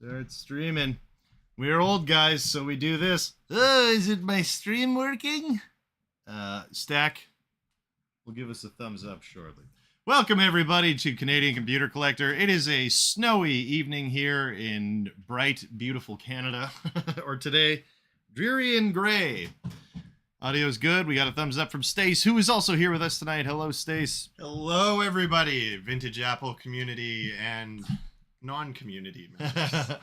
Start streaming. We're old guys, so we do this. Oh, is it my stream working? Stack will give us a thumbs up shortly. Welcome, everybody, to Canadian Computer Collector. It is a snowy evening here in bright, beautiful Canada. Or today, dreary and gray. Audio's good. We got a thumbs up from Stace, who is also here with us tonight. Hello, Stace. Hello, everybody. Vintage Apple community and non-community members.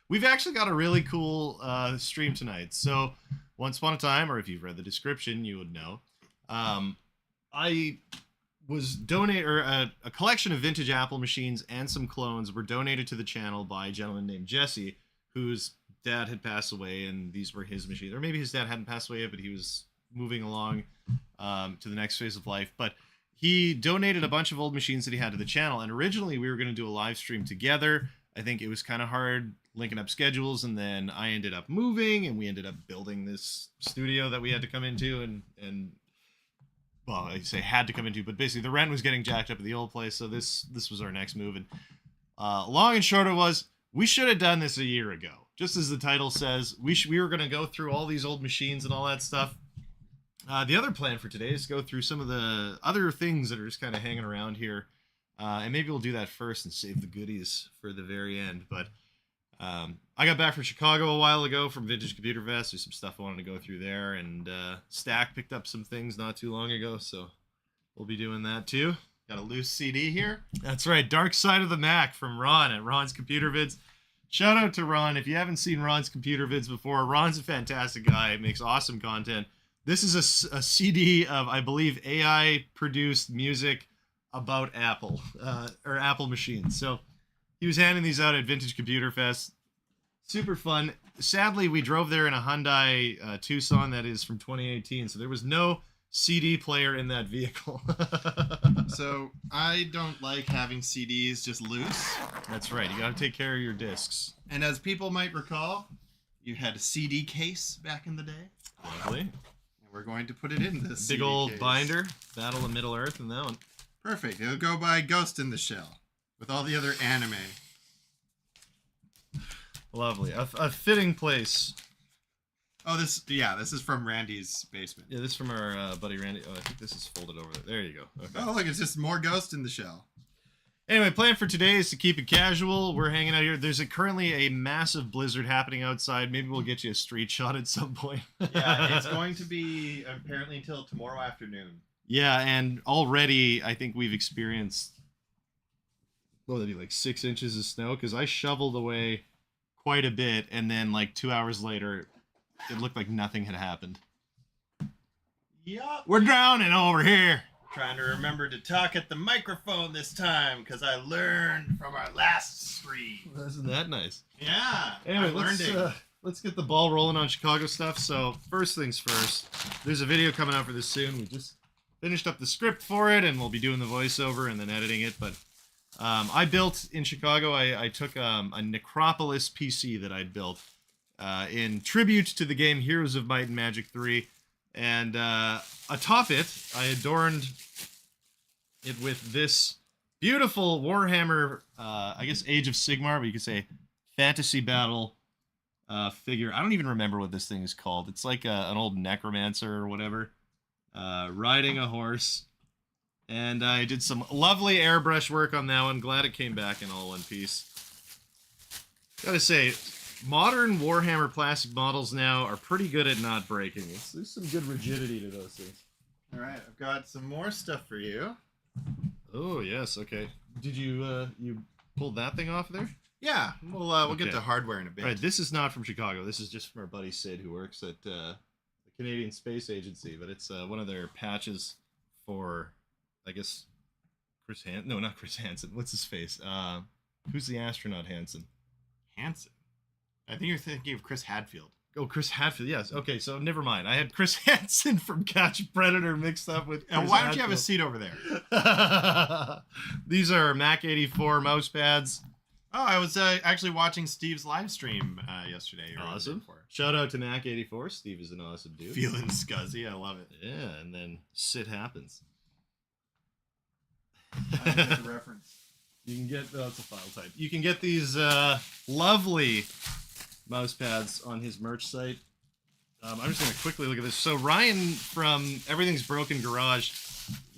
We've actually got a really cool stream tonight. So, once upon a time, or if you've read the description, you would know. I was a collection of vintage Apple machines and some clones were donated to the channel by a gentleman named Jesse, whose dad had passed away, and these were his machines. Or maybe his dad hadn't passed away yet, but he was moving along to the next phase of life. But he donated a bunch of old machines that he had to the channel, and originally we were going to do a live stream together. I think it was kind of hard linking up schedules, and then I ended up moving, and we ended up building this studio that we had to come into, and well, I say had to come into, but basically the rent was getting jacked up at the old place, so this was our next move. And long and short of it was, we should have done this a year ago. Just as the title says, we were going to go through all these old machines and all that stuff. The other plan for today is to go through some of the other things that are just kind of hanging around here. And maybe we'll do that first and save the goodies for the very end. But I got back from Chicago a while ago from Vintage Computer Fest. There's some stuff I wanted to go through there. And Stack picked up some things not too long ago, so we'll be doing that too. Got a loose CD here. That's right, Dark Side of the Mac from Ron at Ron's Computer Vids. Shout out to Ron. If you haven't seen Ron's Computer Vids before, Ron's a fantastic guy. Makes awesome content. This is a CD of, I believe, AI-produced music about Apple, or Apple machines. So he was handing these out at Vintage Computer Fest. Super fun. Sadly, we drove there in a Hyundai Tucson that is from 2018, so there was no CD player in that vehicle. So I don't like having CDs just loose. That's right. You got to take care of your discs. And as people might recall, you had a CD case back in the day. Lovely. And we're going to put it in this big CD old case. binder. Battle of Middle Earth and that one. Perfect. It'll go by Ghost in the Shell with all the other anime. Lovely. A fitting place. Oh, this is from Randy's basement. Yeah, this is from our buddy Randy. Oh, I think this is folded over there. There you go. Okay. Oh, look, it's just more Ghost in the Shell. Anyway, plan for today is to keep it casual. We're hanging out here. There's currently a massive blizzard happening outside. Maybe we'll get you a street shot at some point. Yeah, it's going to be apparently until tomorrow afternoon. Yeah, and already I think we've experienced, what would that be, like 6 inches of snow? Because I shoveled away quite a bit, and then like 2 hours later, it looked like nothing had happened. Yup. We're drowning over here. Trying to remember to talk at the microphone this time, because I learned from our last stream. Isn't that nice? Yeah. Anyway, let's get the ball rolling on Chicago stuff. So first things first, there's a video coming out for this soon. We just finished up the script for it, and we'll be doing the voiceover and then editing it. But I built in Chicago, I took a Necropolis PC that I'd built in tribute to the game Heroes of Might and Magic 3. And atop it, I adorned it with this beautiful Warhammer, I guess Age of Sigmar, but you could say Fantasy Battle figure. I don't even remember what this thing is called. It's like an old necromancer or whatever, riding a horse. And I did some lovely airbrush work on that one. Glad it came back in all one piece. Gotta say, modern Warhammer plastic models now are pretty good at not breaking. There's some good rigidity to those things. All right, I've got some more stuff for you. Oh yes, okay. Did you you pulled that thing off there? Yeah, we'll get to hardware in a bit. All right, this is not from Chicago. This is just from our buddy Sid, who works at the Canadian Space Agency. But it's one of their patches for, I guess, No, not Chris Hansen. What's his face? Who's the astronaut Hansen? Hansen. I think you're thinking of Chris Hadfield. Oh, Chris Hadfield, yes. Okay, so never mind. I had Chris Hansen from Catch a Predator mixed up with Chris And why don't Hadfield. you have a seat over there? These are Mac 84 mouse pads. Oh, I was actually watching Steve's live stream yesterday. Awesome. Shout out to Mac 84. Steve is an awesome dude. Feeling scuzzy. I love it. Yeah, and then shit happens. I get the reference. You can get, oh, it's a file type. You can get these lovely mouse pads on his merch site. I'm just going to quickly look at this. So Ryan from Everything's Broken Garage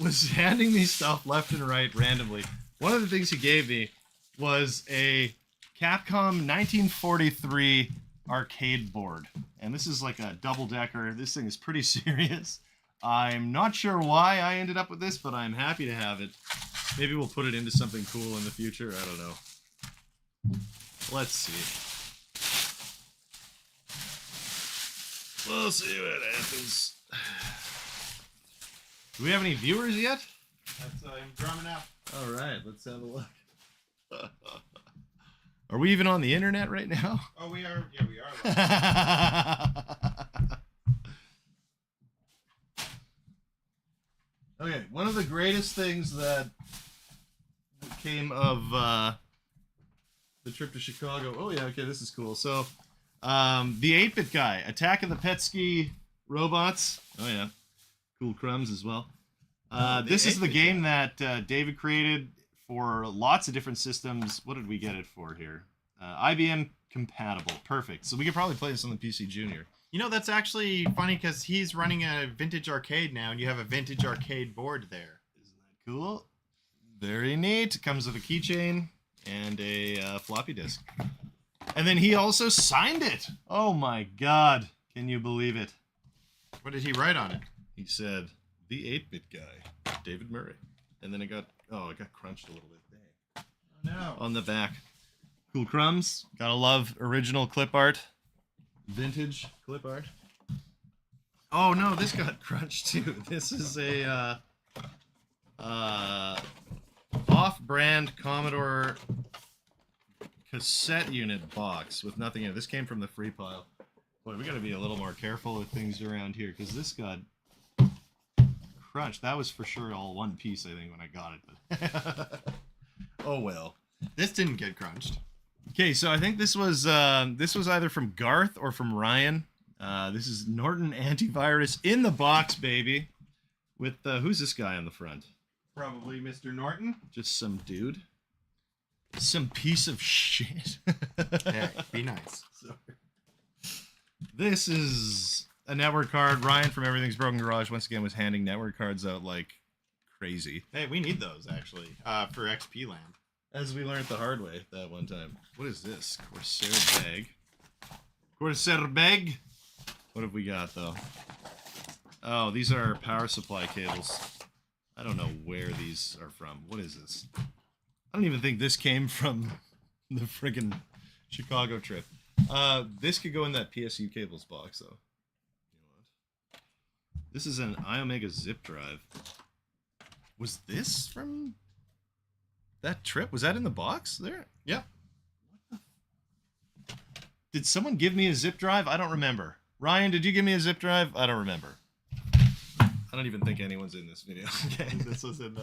was handing me stuff left and right randomly. One of the things he gave me was a Capcom 1943 arcade board. And this is like a double-decker. This thing is pretty serious. I'm not sure why I ended up with this, but I'm happy to have it. Maybe we'll put it into something cool in the future. I don't know. Let's see. We'll see what happens. Do we have any viewers yet? That's I'm drumming up. All right, let's have a look. Are we even on the internet right now? Oh, we are. Yeah, we are. Okay, one of the greatest things that came of the trip to Chicago. Oh yeah, okay, this is cool. So, the 8-bit guy, Attack of the Petsky Robots. Oh yeah, cool crumbs as well. This is the game that David created for lots of different systems. What did we get it for here? IBM compatible. Perfect. So we could probably play this on the PC Junior. You know, that's actually funny because he's running a vintage arcade now, and you have a vintage arcade board there. Isn't that cool? Very neat. It comes with a keychain and a floppy disk. And then he also signed it. Oh my god. Can you believe it? What did he write on it? He said, the 8-bit guy, David Murray. And then it got crunched a little bit. Dang. Oh, no. On the back. Cool crumbs. Gotta love original clip art. Vintage clip art. Oh no, this got crunched too. This is a off-brand Commodore cassette unit box with nothing in it. This came from the free pile. Boy, we gotta be a little more careful with things around here because this got crunched. That was for sure all one piece, I think, when I got it. But oh well. This didn't get crunched. Okay, so I think this was either from Garth or from Ryan. This is Norton Antivirus in the box, baby. With who's this guy on the front? Probably Mr. Norton. Just some dude. Some piece of shit. Yeah, be nice. Sorry. This is a network card. Ryan from Everything's Broken Garage once again was handing network cards out like crazy. Hey, we need those actually for XP Land. As we learned the hard way that one time. What is this? Corsair bag. Corsair bag. What have we got though? Oh, these are power supply cables. I don't know where these are from. What is this? I don't even think this came from the friggin' Chicago trip. This could go in that PSU cables box though. You know what? This is an iOmega zip drive. Was this from that trip? Was that in the box there? Yeah. What the? Did someone give me a zip drive? I don't remember. Ryan, did you give me a zip drive? I don't remember. I don't even think anyone's in this video. Okay, this was in.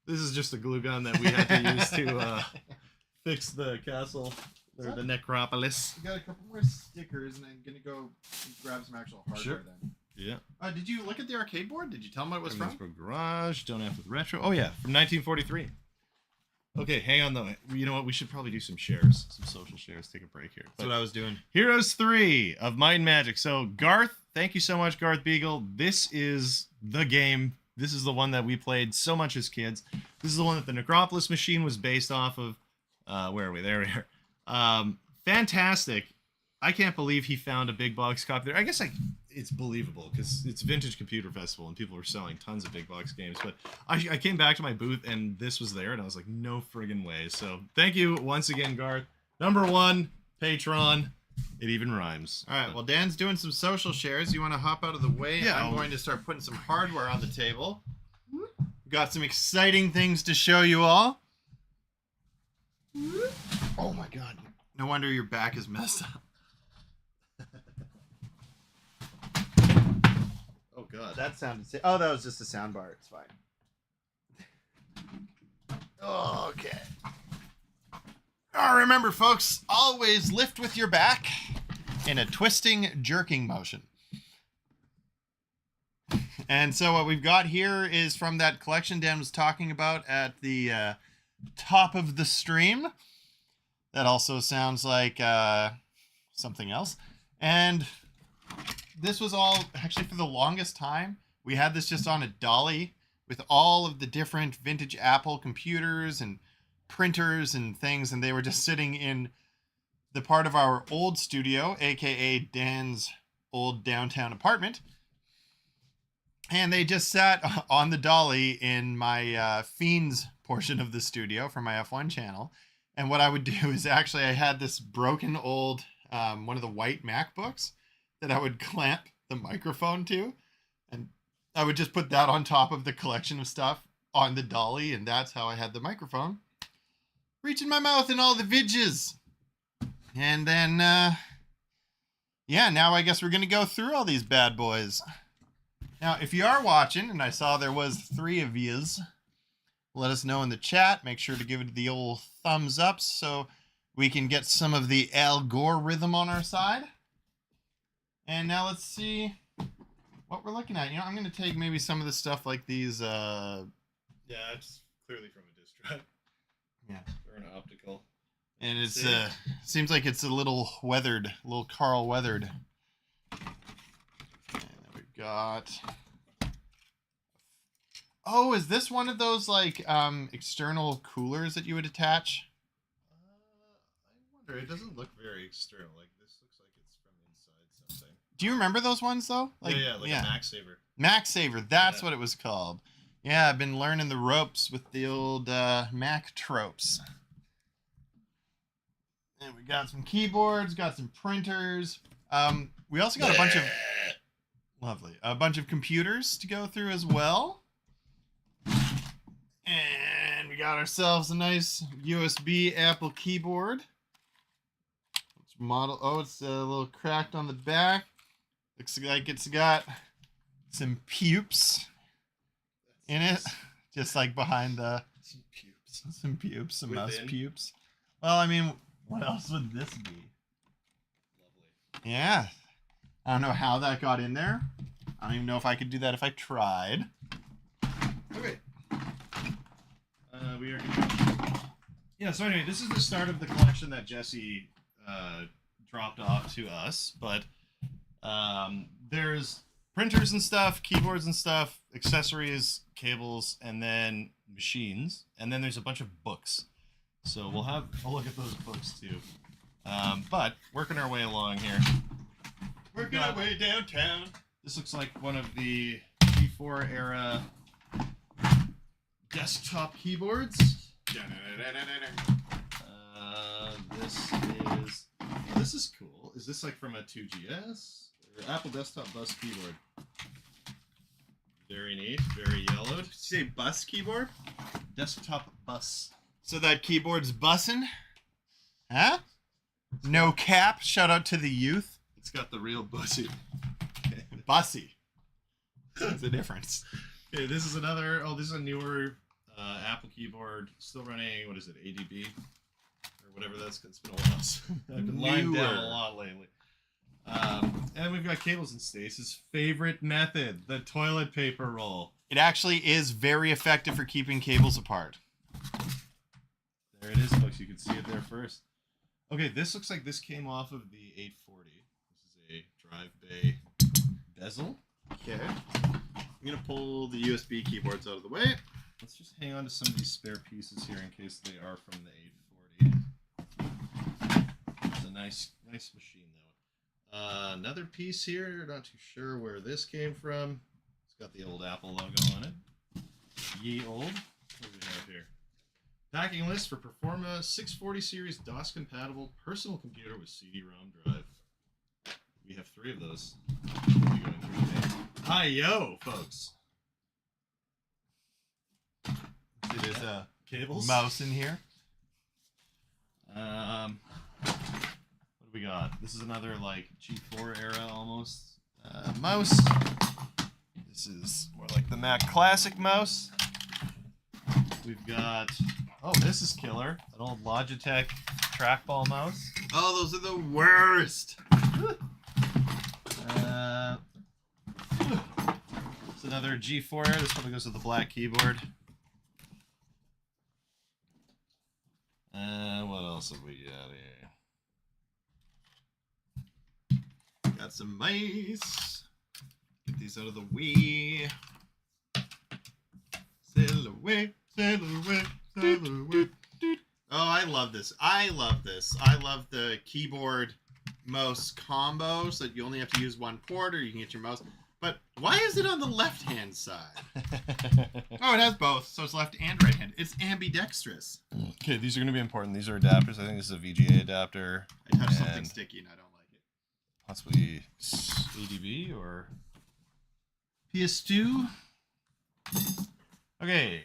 This is just a glue gun that we had to use to fix the castle or the necropolis. We got a couple more stickers, and I'm gonna go grab some actual hardware then. Yeah. Did you look at the arcade board? Did you tell them what it was from? Garage. Don't have with retro. Oh yeah, from 1943. Okay, hang on though. You know what? We should probably do some shares, some social shares. Take a break here. That's what I was doing. Heroes 3 of Might and Magic. So Garth, thank you so much, Garth Beagle. This is the game. This is the one that we played so much as kids. This is the one that the Necropolis machine was based off of. Where are we? There we are. Fantastic. I can't believe he found a big box copy there. I guess it's believable because it's Vintage Computer Festival and people were selling tons of big box games. But I came back to my booth and this was there and I was like, no friggin' way. So thank you once again, Garth. #1 patron. It even rhymes. All right. Well, Dan's doing some social shares. You want to hop out of the way? Yeah. I'm going to start putting some hardware on the table. We've got some exciting things to show you all. Oh my God. No wonder your back is messed up. Oh God. That sounded. Oh, that was just a sound bar. It's fine. Okay. Oh, remember, folks, always lift with your back in a twisting, jerking motion. And so what we've got here is from that collection Dan was talking about at the top of the stream. That also sounds like something else. And this was all, actually for the longest time, we had this just on a dolly with all of the different vintage Apple computers and printers and things, and they were just sitting in the part of our old studio, aka Dan's old downtown apartment. And they just sat on the dolly in my Fiends portion of the studio for my F1 channel. And what I would do is actually I had this broken old, one of the white MacBooks that I would clamp the microphone to. And I would just put that on top of the collection of stuff on the dolly. And that's how I had the microphone reaching my mouth in all the vidges. And then, yeah, now I guess we're going to go through all these bad boys. Now, if you are watching, and I saw there was 3 of yous, let us know in the chat. Make sure to give it the old thumbs up so we can get some of the algorithm on our side. And now let's see what we're looking at. You know, I'm going to take maybe some of the stuff like these. Yeah, it's clearly from a disc drive. Yeah. Or an optical. And it's seems like it's a little weathered, a little Carl weathered. And then we've got. Oh, is this one of those like external coolers that you would attach? I wonder. It doesn't look very external. Like this looks like it's from inside something. Do you remember those ones though? Like, yeah, like a MagSaver. MagSaver, that's what it was called. Yeah, I've been learning the ropes with the old Mac tropes. And we got some keyboards, got some printers. We also got a bunch of computers to go through as well. And we got ourselves a nice USB Apple keyboard. Which model? Oh, it's a little cracked on the back. Looks like it's got some pupes in it, just like behind the some mouse pupes. Well, I mean, what else would this be? Lovely. Yeah, I don't know how that got in there. I don't even know if I could do that if I tried. Okay. We are gonna... Yeah. So anyway, this is the start of the collection that Jesse dropped off to us, but there's printers and stuff, keyboards and stuff, accessories, cables, and then machines, and then there's a bunch of books. So we'll have a look at those books too. But working our way along here. Working our way downtown. This looks like one of the G4 era desktop keyboards. This is cool. Is this like from a 2GS or Apple Desktop Bus keyboard? Very neat. Very yellowed. Did you say bus keyboard? Desktop Bus. So that keyboard's bussin'? Huh? No cap. Shout out to the youth. It's got the real bussy. Bussy. That's the difference. Okay, this is another. Oh, this is a newer Apple keyboard. Still running. What is it? ADB or whatever that's. It's been a while. I've been lying down a lot lately. And we've got cables and Stace's favorite method: the toilet paper roll. It actually is very effective for keeping cables apart. There it is, folks. You can see it there first. Okay, this looks like this came off of the 840. This is a drive bay bezel. Okay. I'm going to pull the USB keyboards out of the way. Let's just hang on to some of these spare pieces here in case they are from the 840. It's a nice machine, though. Another piece here. Not too sure where this came from. It's got the old Apple logo on it. Ye old. What do we have here? Packing list for Performa 640 series DOS compatible personal computer with CD-ROM drive. We have 3 of those. We'll be going through today. Hi-yo, folks. See, there's a cables, mouse in here. What do we got? This is another like G4 era almost mouse. This is more like the Mac Classic mouse. We've got, oh, this is killer. An old Logitech trackball mouse. Oh, those are the worst. It's another G4 era. This probably goes with the black keyboard. What else have we got here? Got some mice. Get these out of the way. Sail away, sail away, sail away. Oh, I love this. I love this. I love the keyboard mouse combo so that you only have to use one port or you can get your mouse. But why is it on the left-hand side? Oh, it has both, so it's left and right hand. It's ambidextrous. Okay, these are going to be important. These are adapters. I think this is a VGA adapter. I touched something sticky and I don't like it. Possibly ADB or PS2. Okay,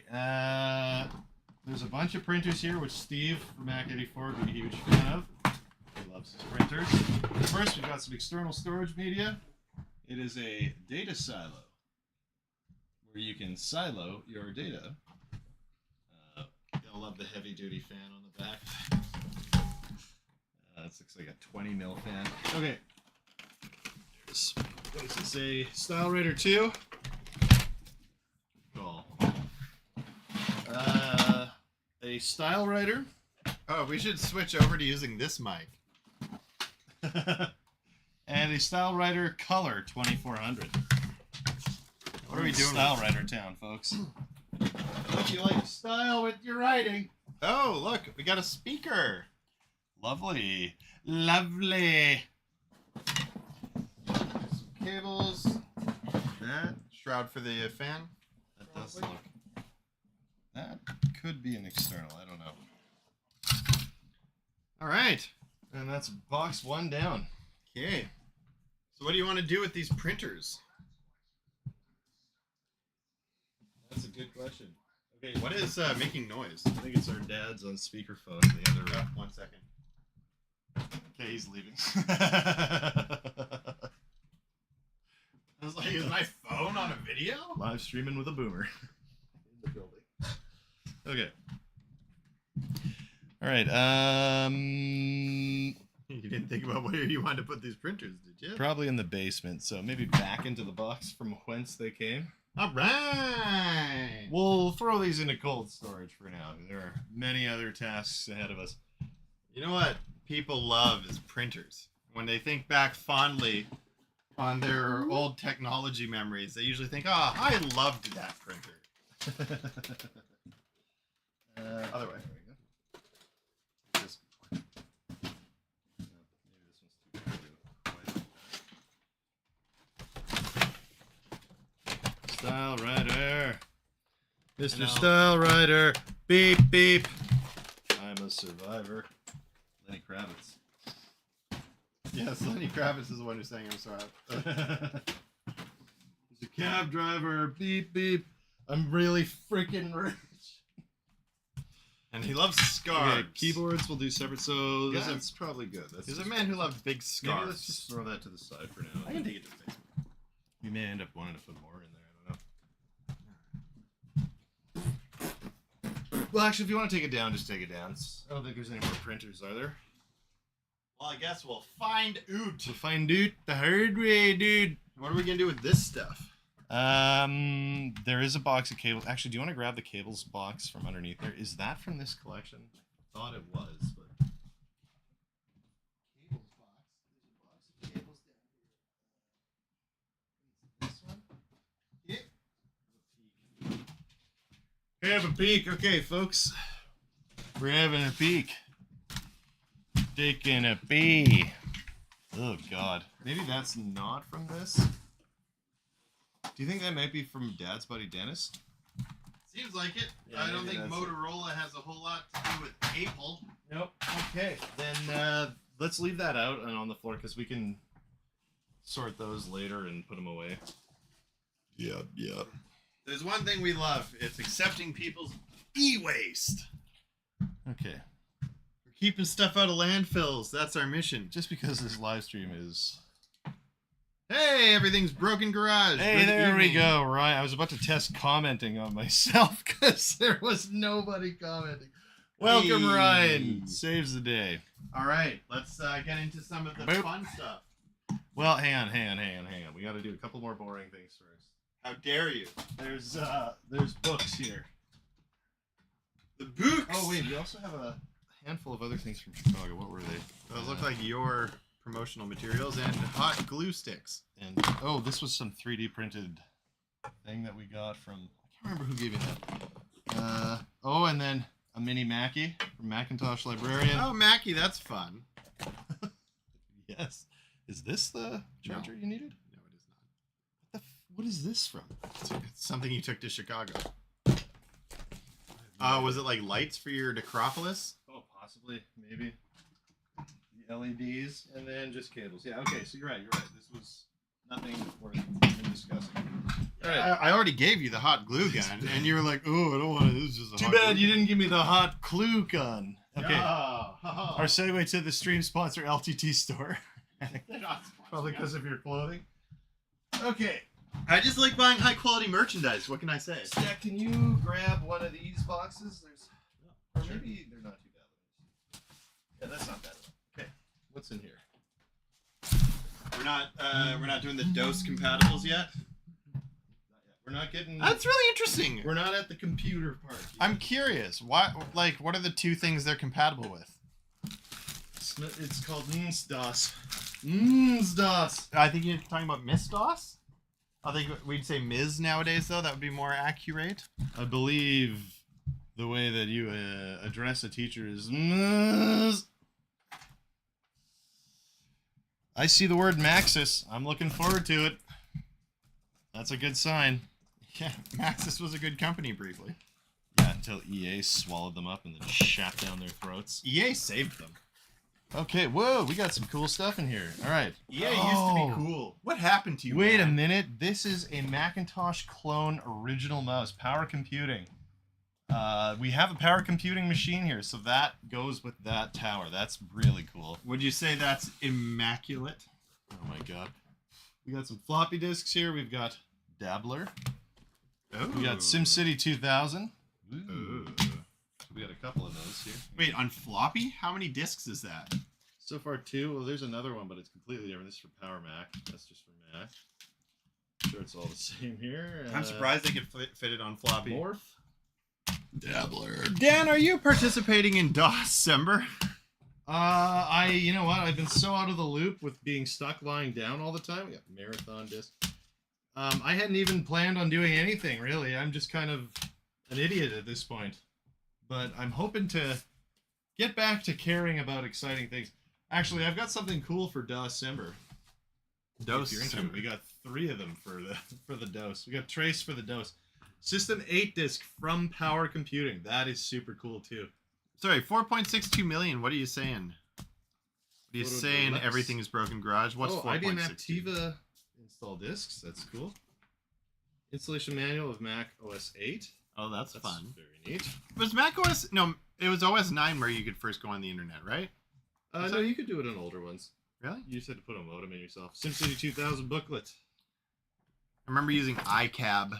there's a bunch of printers here, which Steve from Mac84 would be a huge fan of. He loves his printers. First, we've got some external storage media. It is a data silo, where you can silo your data. You'll love the heavy-duty fan on the back. This looks like a 20 mil fan. Okay. There's, what does it say? Style Writer 2. Cool. A style writer. Oh, we should switch over to using this mic. And a style writer color 2400. What are we doing? Style writer town, folks. Don't you like style with your writing? Oh, look, we got a speaker. Lovely. Lovely. Some cables. That shroud for the fan. That does look. That could be an external. I don't know. All right. And that's box one down. Okay. So what do you want to do with these printers? That's a good question. Okay, What is making noise? I think it's our dad's on speakerphone in the other room. 1 second. Okay, he's leaving. I was like, is my phone on a video? Live streaming with a boomer in the building. Okay. All right. You didn't think about where you wanted to put these printers, did you? Probably in the basement, so maybe back into the box from whence they came. All right. We'll throw these into cold storage for now. There are many other tasks ahead of us. You know what people love is printers. When they think back fondly on their old technology memories, they usually think, "Oh, I loved that printer." Other way. There we go. This one. No, maybe this one's too big. Style writer. Mr. Style writer. Beep, beep. I'm a survivor. Lenny Kravitz. Yes, Lenny Kravitz is the one who sang "I'm Sorry." He's a cab driver. Beep, beep. I'm really freaking rich. And he loves scarves. Okay, keyboards we'll do separate, so He's a- that's probably good. That's He's a just- man who loves big scarves. Maybe let's just throw that to the side for now. I can take it to the basement. We may end up wanting to put more in there. I don't know. Well, actually, if you want to take it down, just take it down. I don't think there's any more printers, are there? Well, I guess we'll find out. We'll find out the hard way, dude. What are we gonna do with this stuff? There is a box of cables. Actually, do you want to grab the cables box from underneath there? Is that from this collection? I thought it was, but cables box. There's a box of cables down here. This one. Yeah. Have a peek. Okay, folks. We're having a peek. Taking a pee. Oh God. Maybe that's not from this. Do you think that might be from Dad's buddy Dennis? Seems like it. Yeah, I don't maybe think that's it. Motorola has a whole lot to do with cable. Nope. Okay. Then let's leave that out and on the floor because we can sort those later and put them away. Yep. Yep. There's one thing we love. It's accepting people's e-waste. Okay. We're keeping stuff out of landfills. That's our mission. Just because this live stream is. Hey, everything's broken garage. Hey, Good there we evening. go. Ryan, I was about to test commenting on myself because there was nobody commenting. Welcome, Hey. Ryan. Saves the day. All right, let's get into some of the Boop. fun stuff. Well, hang on. We got to do a couple more boring things first. How dare you? There's books here. The books. Oh wait, we also have a handful of other things from Chicago. What were they? Those look like your promotional materials and hot glue sticks. And oh, this was some 3D printed thing that we got from, I can't remember who gave me that. Oh, and then a mini Mackie from Macintosh Librarian. Oh, Mackie, that's fun. Yes. Is this the charger you needed? No, it is What, what is this from? not. It's something you took to Chicago. Was it like lights for your Necropolis? Oh, possibly, maybe. The LEDs and then just cables. Yeah, okay, so you're right. This was nothing worth even discussing. All right. I already gave you the hot glue gun, and you were like, "Oh, I don't want it. This is just a Too hot bad glue you didn't give me the hot clue gun. Okay. Oh, Our segue to the stream sponsor, LTT Store. Probably because of your clothing. Okay. I just like buying high quality merchandise. What can I say? Stack, can you grab one of these boxes? Or Sure. maybe they're not too bad. Yeah, that's not bad. Okay. What's in here? We're not doing the DOS compatibles yet. Not yet. We're not getting. That's really interesting. We're not at the computer part yet. I'm curious. What are the two things they're compatible with? It's called MSDOS. MSDOS. I think you're talking about Miss DOS. I think we'd say Ms nowadays, though. That would be more accurate. I believe the way that you address a teacher is Ms. I see the word Maxis. I'm looking forward to it. That's a good sign. Yeah, Maxis was a good company briefly. Yeah, until EA swallowed them up and then shat down their throats. EA saved them. Okay, whoa, we got some cool stuff in here. All right. EA used to be cool. What happened to you? Wait a man? minute. This is a Macintosh clone original mouse. Power computing. We have a power computing machine here, so that goes with that tower. That's really cool. Would you say that's immaculate? Oh my god. We got some floppy disks here. We've got Dabbler. Oh. We got SimCity 2000. Ooh. We got a couple of those here. Wait, on floppy? How many discs is that? So far, 2. Well, there's another one, but it's completely different. This is for Powermac. That's just for Mac. I'm sure it's all the same here. I'm surprised they could fit it on floppy. Morph. Dabbler. Dan, are you participating in December? You know what? I've been so out of the loop with being stuck lying down all the time. We got marathon disc. I hadn't even planned on doing anything, really. I'm just kind of an idiot at this point. But I'm hoping to get back to caring about exciting things. Actually, I've got something cool for December. If you're into it. We got 3 of them for the DOS. We got Trace for the DOS. System 8 disc from Power Computing. That is super cool too. Sorry, 4.62 million. What are you saying? What are you Photo saying? Deluxe. Everything is broken garage. What's IBM 4.62? Aptiva install discs. That's cool. Installation manual of Mac OS 8. Oh, that's fun. Very neat. Was Mac OS? No, it was OS 9 where you could first go on the internet, right? No, you could do it on older ones. Really? You just had to put a modem in yourself. SimCity 2000 booklet. I remember using iCab.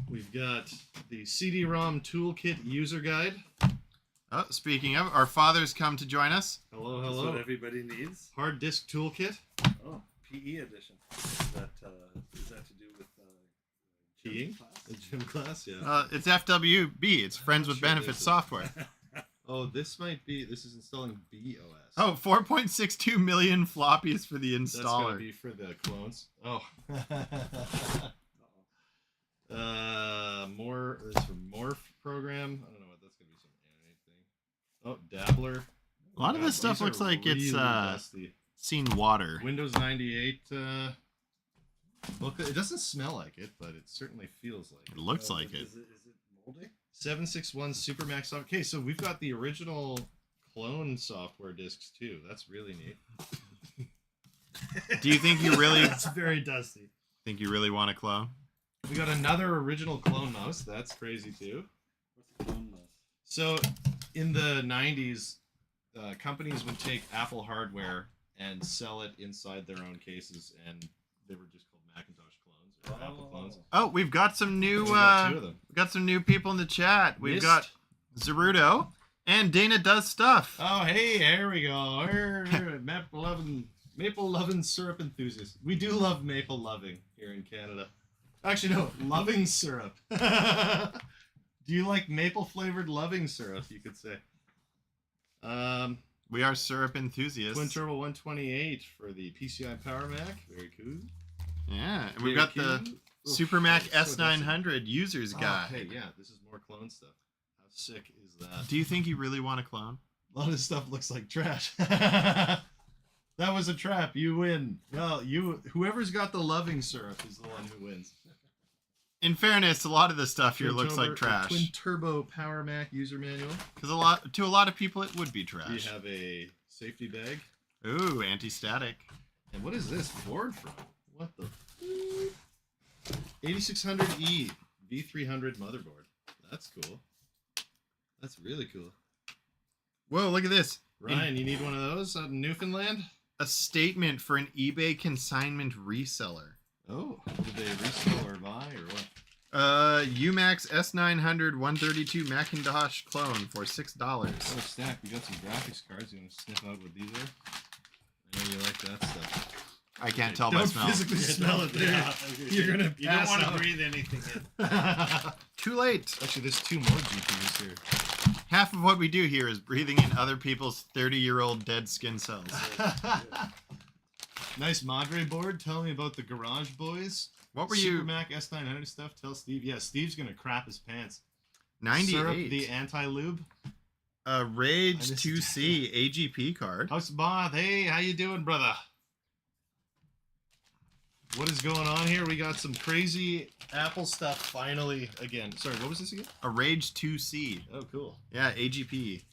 We've got the CD-ROM Toolkit User Guide. Oh, speaking of, our fathers come to join us. Hello, That's hello. what everybody needs. Hard Disk Toolkit. Oh, PE edition. Is that to do with Keying? class? The gym class, yeah. It's FWB. It's Friends with Sure Benefits this is. software. Oh, this is installing BOS. Oh, 4.62 million floppies for the That's gonna installer. be for the clones. Oh. More. This for Morph program. I don't know what that's gonna be. Some anime thing. Oh, Dabbler. A lot of this stuff These are looks like it's really dusty. seen water. Windows 98. Look, it doesn't smell like it, but it certainly feels like It it. looks like it. Is it moldy? 761 Supermax software. Okay, so we've got the original clone software discs too. That's really neat. Do you think you really It's very dusty. want to clone? We got another original clone mouse. That's crazy too. What's the clone mouse? So, in the 90s, companies would take Apple hardware and sell it inside their own cases, and they were just called Macintosh clones or Apple clones. Oh, we've got some new We got 2 of them. we've got some new people in the chat. We've Mist. got Zerudo and Dana Does Stuff. Oh, hey, here we go. Maple loving syrup enthusiast. We do love maple loving here in Canada. Actually, no, loving syrup. Do you like maple flavored loving syrup? You could say. We are syrup enthusiasts. Twin Turbo 128 for the PCI Powermac. Very cool. Yeah, and we've got the Supermac S900 user's guide. Hey, yeah, this is more clone stuff. How sick is that? Do you think you really want to clone? A lot of this stuff looks like trash. That was a trap. You win. Well, whoever's got the loving syrup is the one who wins. In fairness, a lot of this stuff here looks like trash. Twin Turbo Powermac user manual. Because to a lot of people, it would be trash. We have a safety bag. Ooh, anti-static. And what is this board from? What the? 8600E V300 motherboard. That's cool. That's really cool. Whoa, look at this. Ryan, you need one of those out in Newfoundland? A statement for an eBay consignment reseller. Oh, did they resell or buy or what? Umax S900 132 Macintosh clone for $6. Oh, Stack, we got some graphics cards. You want to sniff out what these are? I know you like that stuff. I can't tell by smell. Don't physically smell it there. You're going to You don't want to breathe anything in. Too late. Actually, there's 2 more GPUs here. Half of what we do here is breathing in other people's 30-year-old dead skin cells. Nice Madre board. Tell me about the Garage Boys. What were you? Supermac S900 stuff. Tell Steve. Yeah, Steve's going to crap his pants. 98. Syrup, the anti-lube. Rage 2C AGP card. House Bob, hey, how you doing, brother? What is going on here? We got some crazy Apple stuff finally again. Sorry, what was this again? A Rage 2C. Oh, cool. Yeah, AGP.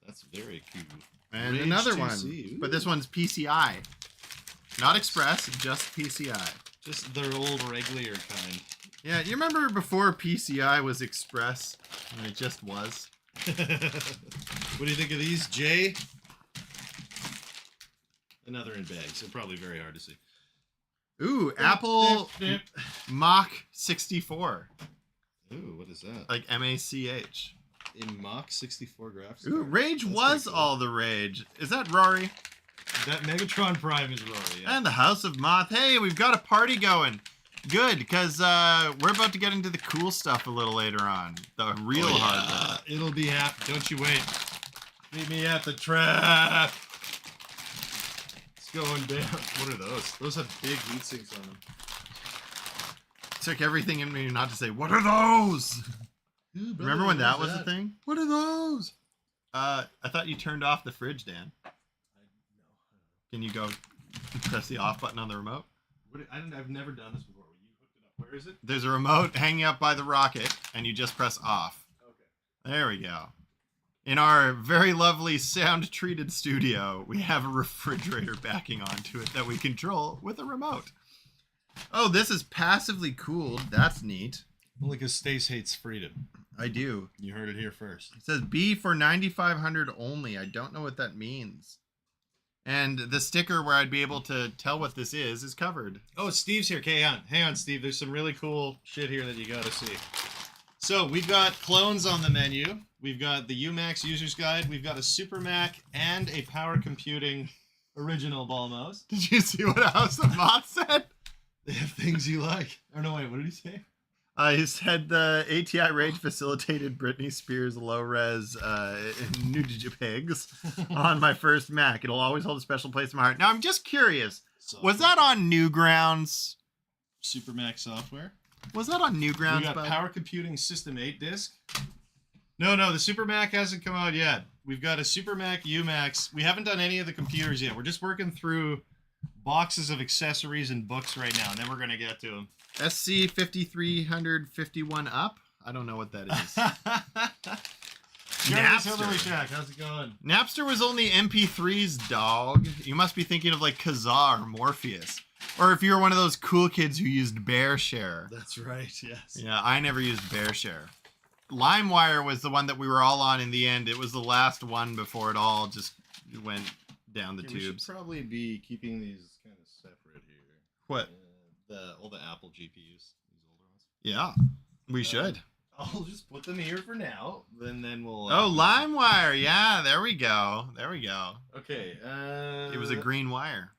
That's very cool. And Rage another 2C. one. But this one's PCI. Not Express, just PCI. Just their old regular kind. Yeah, you remember before PCI was Express? And it just was. What do you think of these, Jay? Another in bags. They're probably very hard to see. Ooh, Apple Mach 64. Ooh, what is that? Like MACH. In Mach 64 graphics. Ooh, Rage That's was pretty cool. all the rage. Is that Rory? That Megatron Prime is Rory, yeah. And the House of Moth. Hey, we've got a party going. Good, because we're about to get into the cool stuff a little later on. The real hard stuff. It'll be happening. Don't you wait. Meet me at the trap. It's going down. What are those? Those have big heat sinks on them. Took everything in me not to say, what are those? Ooh, brother, Remember when what that is was a thing? What are those? I thought you turned off the fridge, Dan. Can you go press the off button on the remote? I've never done this before. You hooked it up. Where is it? There's a remote hanging up by the rocket, and you just press off. Okay. There we go. In our very lovely sound-treated studio, we have a refrigerator backing onto it that we control with a remote. Oh, this is passively cooled. That's neat. Only because Stace hates freedom. I do. You heard it here first. It says B for 9500 only. I don't know what that means. And the sticker where I'd be able to tell what this is covered. Oh, Steve's here. Okay, hang on, Steve. There's some really cool shit here that you got to see. So we've got clones on the menu. We've got the Umax User's Guide. We've got a Supermac and a Power Computing original ball mouse. Did you see what House of Moth said? They have things you like. Oh, no, wait. What did he say? He said the ATI Rage facilitated Britney Spears low-res nudjipegs on my first Mac. It'll always hold a special place in my heart. Now, I'm just curious. Was that on Newgrounds? Supermac software. Was that on Newgrounds? We got bud? Power Computing System 8 disc. No, the Supermac hasn't come out yet. We've got a Supermac Umax. We haven't done any of the computers yet. We're just working through boxes of accessories and books right now, and then we're going to get to them. SC 5351 up? I don't know what that is. Napster. How's it going? Napster was only MP3's, dog. You must be thinking of like Kazaa or Morpheus. Or if you were one of those cool kids who used BearShare. That's right, yes. Yeah, I never used BearShare. LimeWire was the one that we were all on in the end. It was the last one before it all just went down the We tubes. should probably be keeping these kind of separate here. What? All the Apple GPUs, these older ones. Yeah, we should. I'll just put them here for now, then we'll. Oh, LimeWire. Yeah, there we go. Okay. It was a green wire.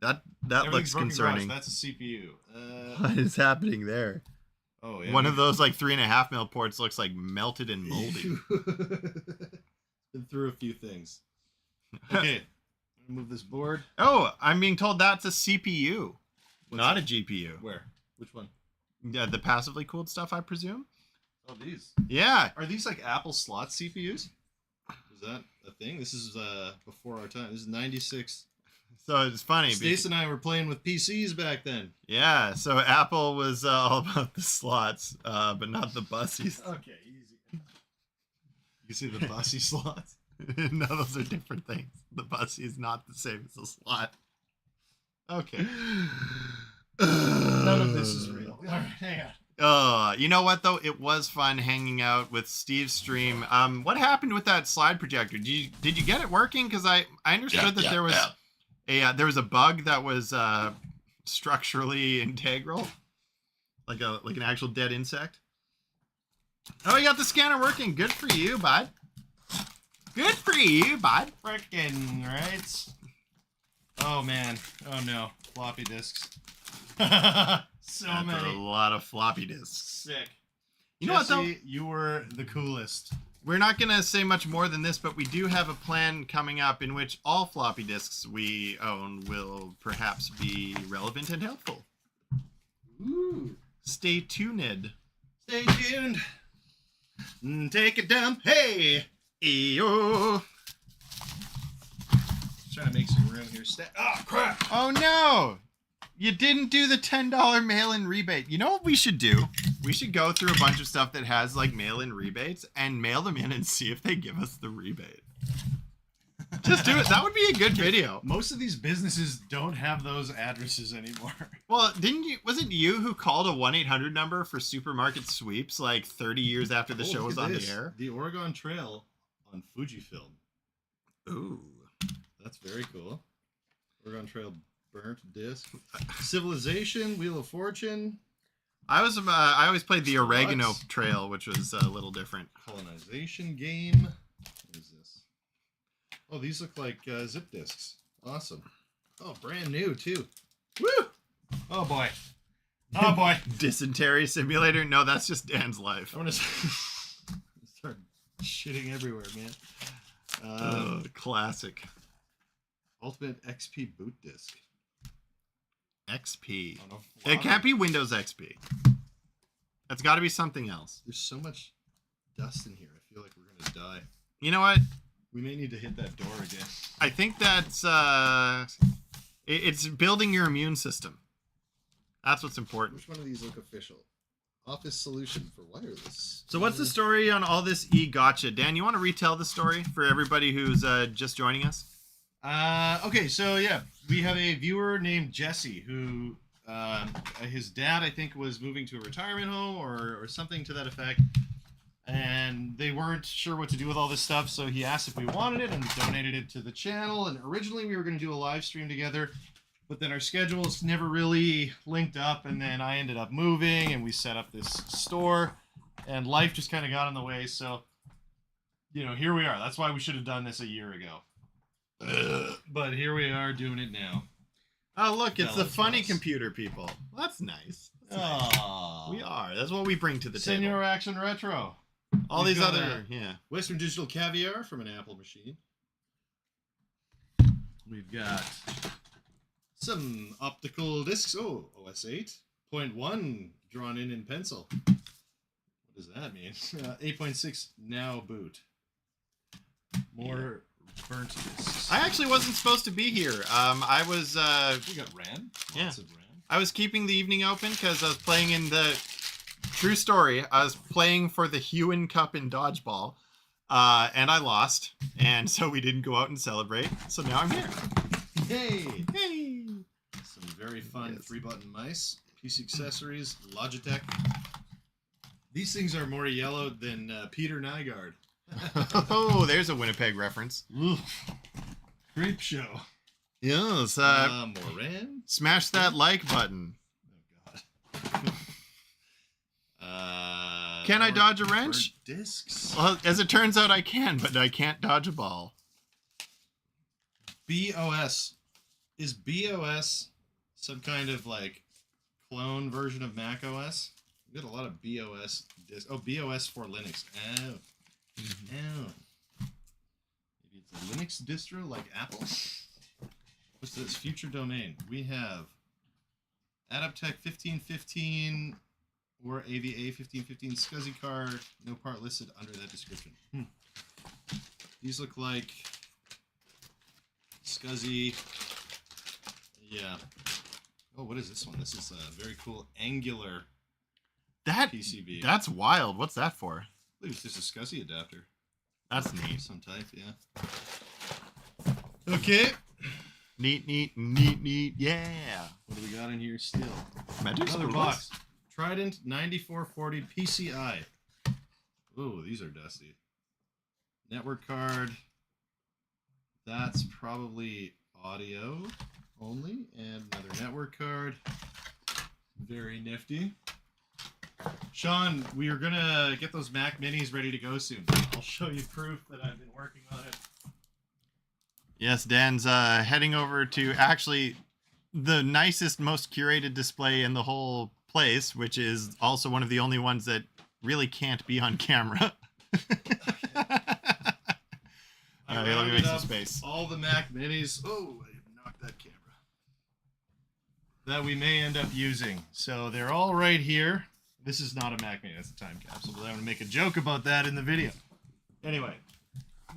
That everything's looks broken concerning. glass. That's a CPU. What is happening there? Oh yeah. One of those like 3.5 mil ports looks like melted and moldy. Been through a few things. Okay, move this board. Oh, I'm being told that's a CPU, not a GPU. Where? Which one? Yeah, the passively cooled stuff, I presume. Oh, these. Yeah. Are these like Apple slot CPUs? Is that a thing? This is before our time. This is 96. So it's funny. Stace and I were playing with PCs back then. Yeah, so Apple was all about the slots, but not the bussies. Okay, easy. You can see the bussy slots. No, those are different things. The bussy is not the same as the slot. Okay. None of this is real. All right, hang on. You know what though? It was fun hanging out with Steve's stream. What happened with that slide projector? Did you get it working? Because I understood that there was a bug that was structurally integral, like an actual dead insect. Oh, you got the scanner working. Good for you, bud. Good for you, bud. Frickin' right. Oh man. Oh no. Floppy disks. So That's many. a lot of floppy disks. Sick. You know what though? You were the coolest. We're not going to say much more than this, but we do have a plan coming up in which all floppy disks we own will perhaps be relevant and helpful. Ooh. Stay tuned. Stay tuned. Take it down. Hey. Eyo. Trying to make some room here. Oh, crap. Oh no! You didn't do the $10 mail-in rebate. You know what we should do? We should go through a bunch of stuff that has like mail-in rebates and mail them in and see if they give us the rebate. Just do it. That would be a good video. Most of these businesses don't have those addresses anymore. Well, was it you who called a 1-800 number for supermarket sweeps like 30 years after the show was on the air? The Oregon Trail on Fujifilm. Ooh. That's very cool. Oregon Trail burnt disc. Civilization, Wheel of Fortune. I always played the Oregano Trail, which was a little different. Colonization game. What is this? Oh, these look like zip disks. Awesome. Oh, brand new too. Woo! Oh boy. Oh boy. Dysentery simulator? No, that's just Dan's life. I'm gonna start shitting everywhere, man. Classic. Ultimate XP boot disc. XP. It can't be Windows XP. That's got to be something else. There's so much dust in here. I feel like we're gonna die. You know what? We may need to hit that door again. I think that's it's building your immune system. That's what's important. Which one of these look official? Office solution for wireless. So what's the story on all this e-gotcha? Dan, you want to retell the story for everybody who's just joining us? Okay, so yeah, we have a viewer named Jesse who, his dad, I think, was moving to a retirement home or something to that effect. And they weren't sure what to do with all this stuff, so he asked if we wanted it and donated it to the channel. And originally we were going to do a live stream together, but then our schedules never really linked up, and then I ended up moving, and we set up this store, and life just kind of got in the way, so, you know, here we are. That's why we should have done this a year ago. But here we are doing it now. Oh, look, it's the funny computer people. Well, that's nice. That's nice. We are. That's what we bring to the table. Senior Action Retro. All We've these got other, Western Digital Caviar from an Apple machine. We've got some optical discs. Oh, OS 8.1 drawn in pencil. What does that mean? 8.6 now boot. More burnt discs. I actually wasn't supposed to be here. I was. We got RAM. Yeah. Lots of RAM. I was keeping the evening open because I was playing in the. True story. I was playing for the Hewen Cup in dodgeball, and I lost, and so we didn't go out and celebrate. So now I'm here. Hey! Hey! Some very fun 3-button mice, PC accessories, Logitech. These things are more yellow than Peter Nygaard. Oh, there's a Winnipeg reference. Oof. Creep show. Yes. More RAM. Smash that like button. Oh God. Can I dodge a wrench? Discs. Well, as it turns out, I can, but I can't dodge a ball. BOS. Is BOS some kind of like clone version of Mac OS? We got a lot of BOS discs. Oh, BOS for Linux. Oh. Oh. a Linux distro like Apple. What's this? Future domain. We have Adaptec 1515 or AVA 1515 SCSI card. No part listed under that description. These look like SCSI. Yeah. Oh, what is this one? This is a very cool angular PCB. That's wild. What's that for? I believe it's just a SCSI adapter. That's neat. Some type, yeah. Okay. Neat. Yeah. What do we got in here still? Magic Another spools. box. Trident 9440 PCI. Ooh, these are dusty. Network card. That's probably audio only. And another network card. Very nifty. Sean, we are gonna get those Mac Minis ready to go soon. I'll show you proof that I've been working on it. Yes, Dan's heading over to actually the nicest, most curated display in the whole place, which is also one of the only ones that really can't be on camera. Let me make some space. All the Mac Minis. Oh, I knocked that camera. That we may end up using. So they're all right here. This is not a Mac Mini. That's a time capsule. But I'm going to make a joke about that in the video. Anyway,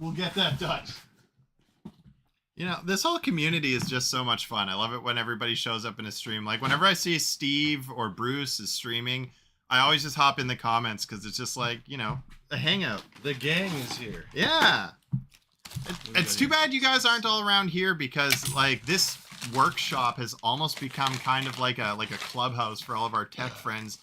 we'll get that done. You know, this whole community is just so much fun. I love it when everybody shows up in a stream. Like, whenever I see Steve or Bruce is streaming, I always just hop in the comments because it's just like, you know, a hangout. The gang is here. Yeah. It's too bad you guys aren't all around here because, like, this workshop has almost become kind of like a clubhouse for all of our tech friends.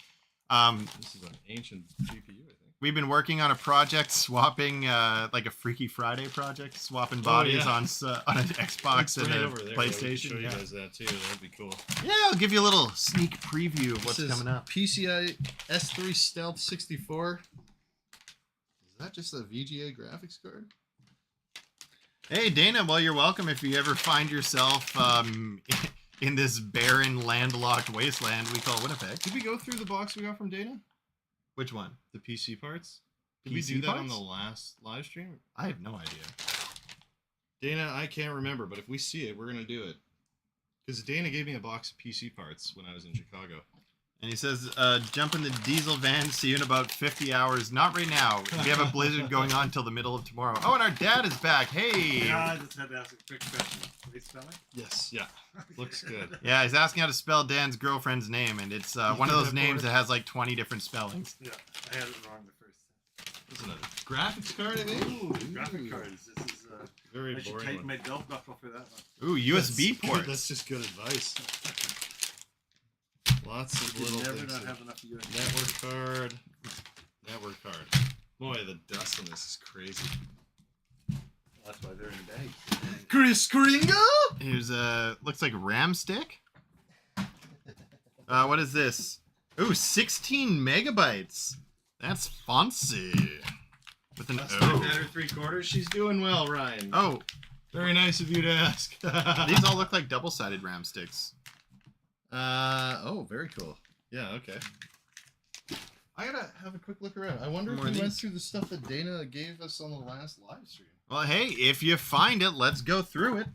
This is an ancient GPU, I think. We've been working on a project swapping, like a Freaky Friday project, swapping bodies on an Xbox and a PlayStation. Show you guys that too. That'd be cool. Yeah, I'll give you a little sneak preview of what's coming up. PCI S3 Stealth 64. Is that just a VGA graphics card? Hey, Dana, well, you're welcome if you ever find yourself in this barren, landlocked wasteland we call Winnipeg. Did we go through the box we got from Dana? Which one? The PC parts? Did PC we do that parts? on the last live stream? I have no idea. Dana, I can't remember, but if we see it, we're going to do it. Because Dana gave me a box of PC parts when I was in Chicago. And he says, jump in the diesel van, see you in about 50 hours. Not right now. We have a blizzard going on till the middle of tomorrow. Oh, and our dad is back. Hey! Yeah, I just had to ask a quick question. What are you spelling? Yes. Yeah. Looks good. Yeah, he's asking how to spell Dan's girlfriend's name, and it's one of those names that has like 20 different spellings. Yeah, I had it wrong the first time. This is another graphics card, I think? Ooh, graphic cards. This is very I should boring take one. my belt buckle for that one. Ooh, USB That's ports. good. That's just good advice. Lots of You little never things. not Here. have enough USB. Network card. Network card. Boy, the dust on this is crazy. That's why they're in bags. Chris Kringle? Here's looks like RAM stick. What is this? Ooh, 16 megabytes. That's fancy. With an That's O. my better 3/4. She's doing well, Ryan. Oh, Very nice of you to ask. these all look like double-sided RAM sticks. Oh, very cool. Yeah, okay. I gotta have a quick look around. I wonder More if of we went these? through the stuff that Dana gave us on the last live stream. Well, hey, if you find it, let's go through it.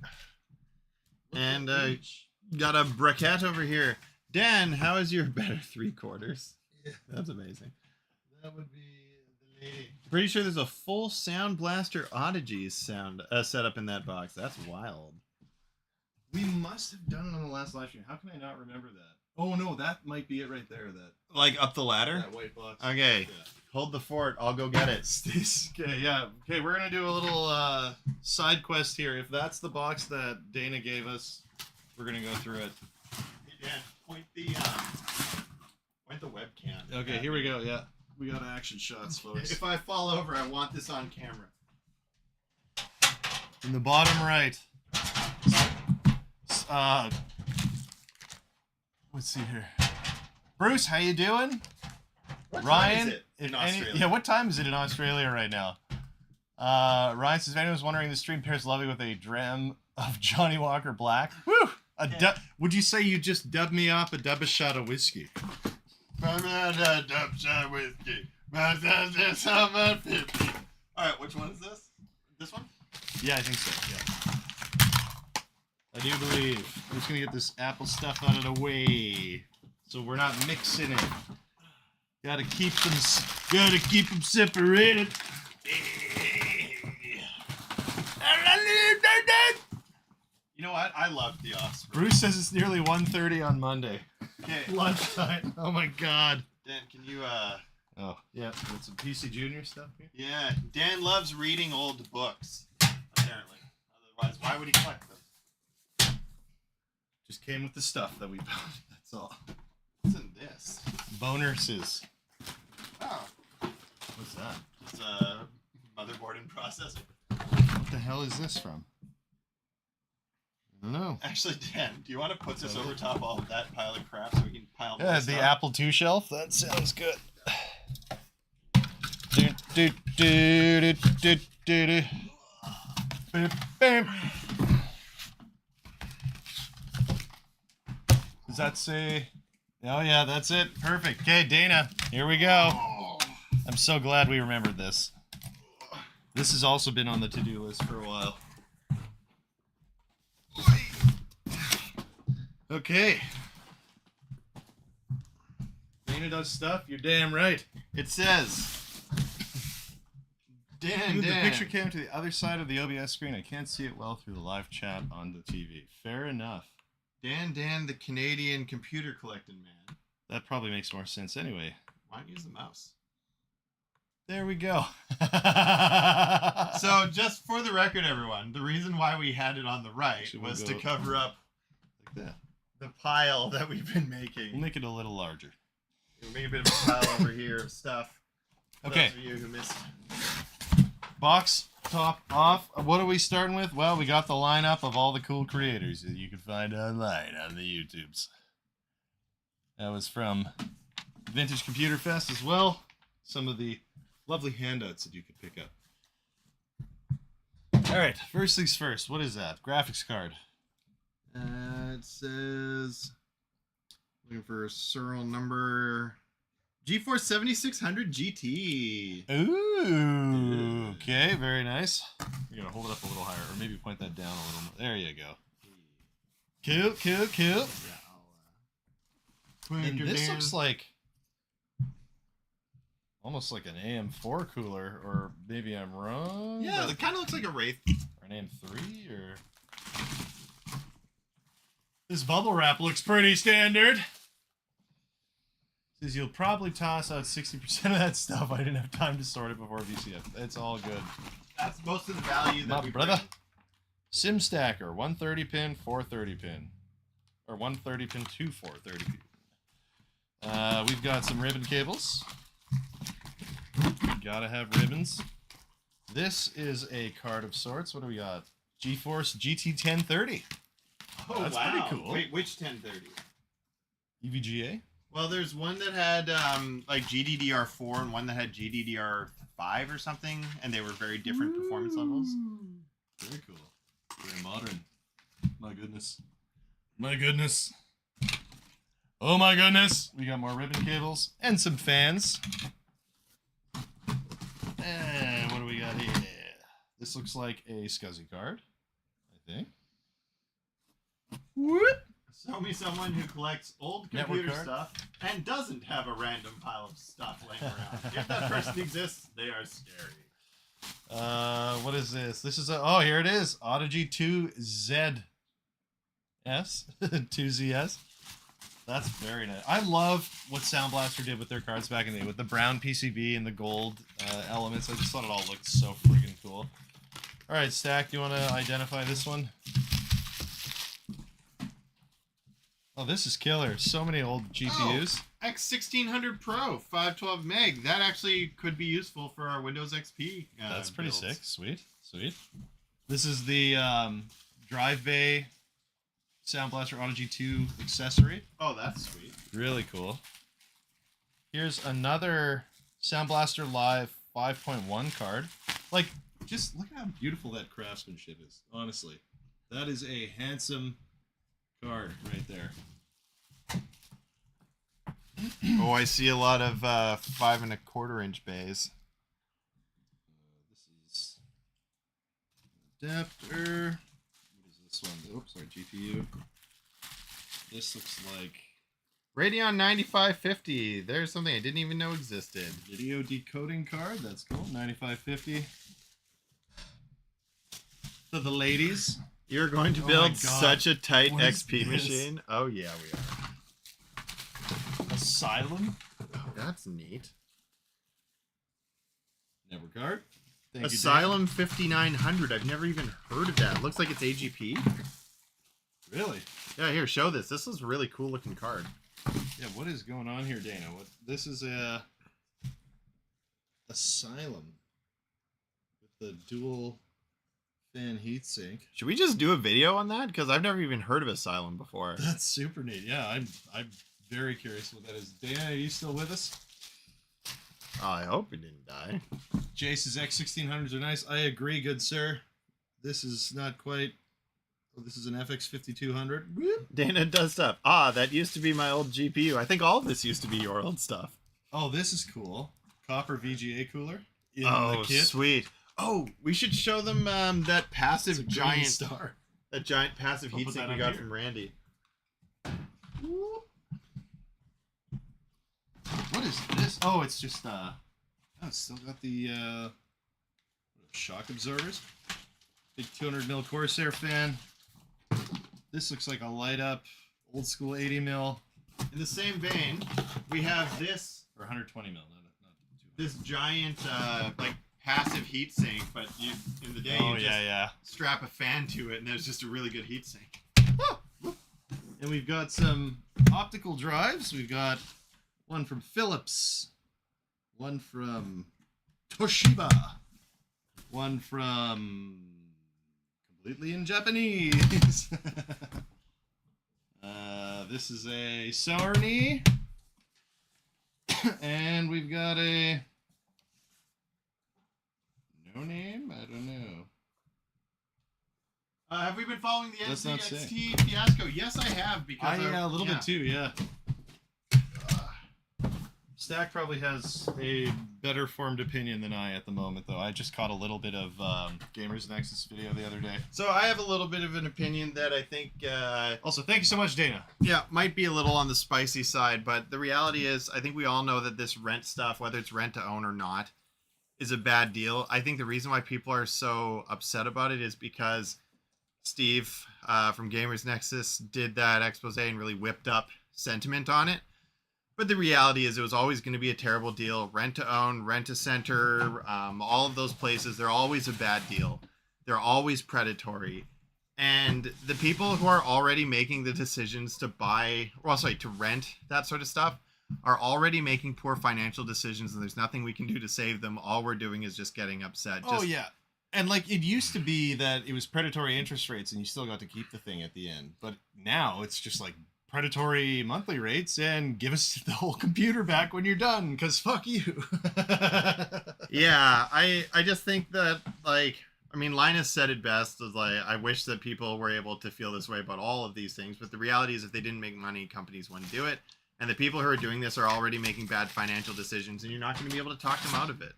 Look And at each. got a bracket over here. Dan, how is your better 3/4? Yeah. That's amazing. That would be the lady. Pretty sure there's a full Sound Blaster Oddities sound setup in that box. That's wild. We must have done it on the last live stream. How can I not remember that? Oh no, that might be it right there. Like up the ladder? That white box. Okay. Yeah. Hold the fort. I'll go get it. Okay, yeah. Okay, we're gonna do a little side quest here. If that's the box that Dana gave us, we're gonna go through it. Hey, Dan, point the webcam. Okay, here we go. Yeah, we got action shots, folks. If I fall over, I want this on camera. In the bottom right. Let's see here. Bruce, how you doing? What Ryan, time is it in Australia? yeah, what time is it in Australia right now? Ryan says, if anyone's wondering, the stream pairs lovely with a dram of Johnny Walker Black. Woo! Would you say you just dubbed me up a dub a shot of whiskey? Alright, which one is this? This one? Yeah, I think so. Yeah. I do believe. I'm just gonna get this apple stuff out of the way, so we're not mixing it. Gotta keep them separated. You know what? I love the offspring. Bruce says it's nearly 1:30 on Monday. Okay. Lunchtime. Oh my god. Dan, can you Oh, yeah. Got some PC Junior stuff here. Yeah, Dan loves reading old books, apparently. Otherwise, why would he collect them? Just came with the stuff that we bought. That's all. What's in this? Bonuses. Oh, What's that? it's a motherboard and processor. What the hell is this from? I don't know. Actually, Dan, do you want to put this over top of all of that pile of crap so we can pile more Yeah, stuff? the Apple II shelf. That sounds good. Do, do, do, do, do, do, do. Bam, bam. Does that say? Oh yeah, that's it. Perfect. Okay, Dana, here we go. I'm so glad we remembered this. This has also been on the to-do list for a while. Okay. Dana does stuff. You're damn right. It says, Dan, Move the Dan. picture cam to the other side of the OBS screen. I can't see it well through the live chat on the TV. Fair enough. Dan, the Canadian computer collecting man. That probably makes more sense anyway. Why don't you use the mouse? There we go. So, just for the record, everyone, the reason why we had it on the right Actually, we'll was go to cover up like that. the pile that we've been We'll making. make it a little larger. We'll make a bit of a pile over here of stuff. For Okay. those of you who missed. Box top off. What are we starting with? Well, we got the lineup of all the cool creators that you can find online on the YouTubes. That was from Vintage Computer Fest as well. Some of the lovely handouts that you could pick up. All right, first things first. What is that? Graphics card. It says, looking for serial number GeForce 7600 GT. Ooh. Okay, very nice. You're gonna hold it up a little higher, or maybe point that down a little more. There you go. Cool. Yeah, I'll And this looks like almost like an AM4 cooler, or maybe I'm wrong. Yeah, but- it kind of looks like a Wraith. or an AM3, or this bubble wrap looks pretty standard. Says you'll probably toss out 60% of that stuff. I didn't have time to sort it before VCF. It's all good. That's most of the value that My we brother. bring. Sim stacker, 130 pin, 430 pin, or 130 pin to 430 pin. We've got some ribbon cables. Gotta have ribbons. This is a card of sorts. What do we got? GeForce GT 1030. Oh, That's wow. pretty cool. Wait, which 1030? EVGA. Well, there's one that had like GDDR4 and one that had GDDR5 or something, and they were very different performance levels. Very cool. Very modern. My goodness. My goodness. Oh my goodness. We got more ribbon cables and some fans. And what do we got here? This looks like a SCSI card, I think. Whoop. Show me someone who collects old Network computer card? stuff and doesn't have a random pile of stuff laying around. If that person exists, they are scary. What is this? This is oh, here it is. Audigy 2Z S 2ZS. That's very nice. I love what Sound Blaster did with their cards back in the day, with the brown PCB and the gold elements. I just thought it all looked so friggin' cool. All right, Stack, do you want to identify this one? Oh, this is killer. So many old GPUs. X1600 Pro, 512 meg. That actually could be useful for our Windows XP. That's pretty builds. sick. Sweet, sweet. This is the Drive Bay Sound Blaster Audigy 2 accessory. Oh, that's sweet. Really cool. Here's another Sound Blaster Live 5.1 card. Like, just look at how beautiful that craftsmanship is. Honestly, that is a handsome card right there. Oh, I see a lot of 5 1/4 inch bays. This is adapter. What is this one? Oops, sorry, GPU. This looks like Radeon 9550. There's something I didn't even know existed. video decoding card. That's cool. 9550. For the ladies. You're going to Oh build my God. such a tight What is XP this? machine. Oh yeah, we are. Asylum. Oh, that's neat. Never card. Thank Asylum 5900. I've never even heard of that. It looks like it's AGP. You, really? Yeah, here, show this. This is a really cool looking card. Yeah, what is going on here, Dana? What this is a Asylum with the dual fan heatsink. Should we just do a video on that? Because I've never even heard of Asylum before. That's super neat. Yeah, I'm very curious what that is. Dana, are you still with us? Oh, I hope it didn't die. Jace's X1600s are nice. I agree, good sir. This is not quite. Oh, this is an FX 5200. Whoop. Dana does stuff. Ah, that used to be my old GPU. I think all of this used to be your old stuff. Oh, this is cool. Copper VGA cooler in Oh, the kit. sweet. Oh, we should show them that It's a passive green giant, star. that giant passive I'll put that heatsink we up got here. from Randy. What is this? Oh, it's just oh, it's still got the shock absorbers. Big 200mm Corsair fan. This looks like a light up old school 80mm In the same vein, we have this or 120mm. Not 200. this giant like passive heatsink, but you in the day Oh you yeah, just yeah. strap a fan to it, and there's just a really good heatsink. And we've got some optical drives. We've got one from Philips, one from Toshiba, one from completely in Japanese. This is a Sony, and we've got a no name. I don't know. Have we been following the Let's not NZXT fiasco? Yes, I have, because Yeah, a little bit too. Yeah. Stack probably has a better formed opinion than I at the moment, though. I just caught a little bit of Gamers Nexus video the other day. So I have a little bit of an opinion that I think, Also, thank you so much, Dana. yeah, might be a little on the spicy side, but the reality is, I think we all know that this rent stuff, whether it's rent to own or not, is a bad deal. I think the reason why people are so upset about it is because Steve from Gamers Nexus did that expose and really whipped up sentiment on it. But the reality is it was always going to be a terrible deal. Rent to own, rent to center, all of those places, they're always a bad deal. They're always predatory. And the people who are already making the decisions to to rent that sort of stuff are already making poor financial decisions, and there's nothing we can do to save them. All we're doing is just getting upset. Oh, yeah. And, like, it used to be that it was predatory interest rates and you still got to keep the thing at the end. But now it's just, like, predatory monthly rates and give us the whole computer back when you're done, because fuck you. Yeah, I just think that, like, I mean, Linus said it best, is like, I wish that people were able to feel this way about all of these things, but the reality is if they didn't make money, companies wouldn't do it, and the people who are doing this are already making bad financial decisions, and you're not going to be able to talk them out of it.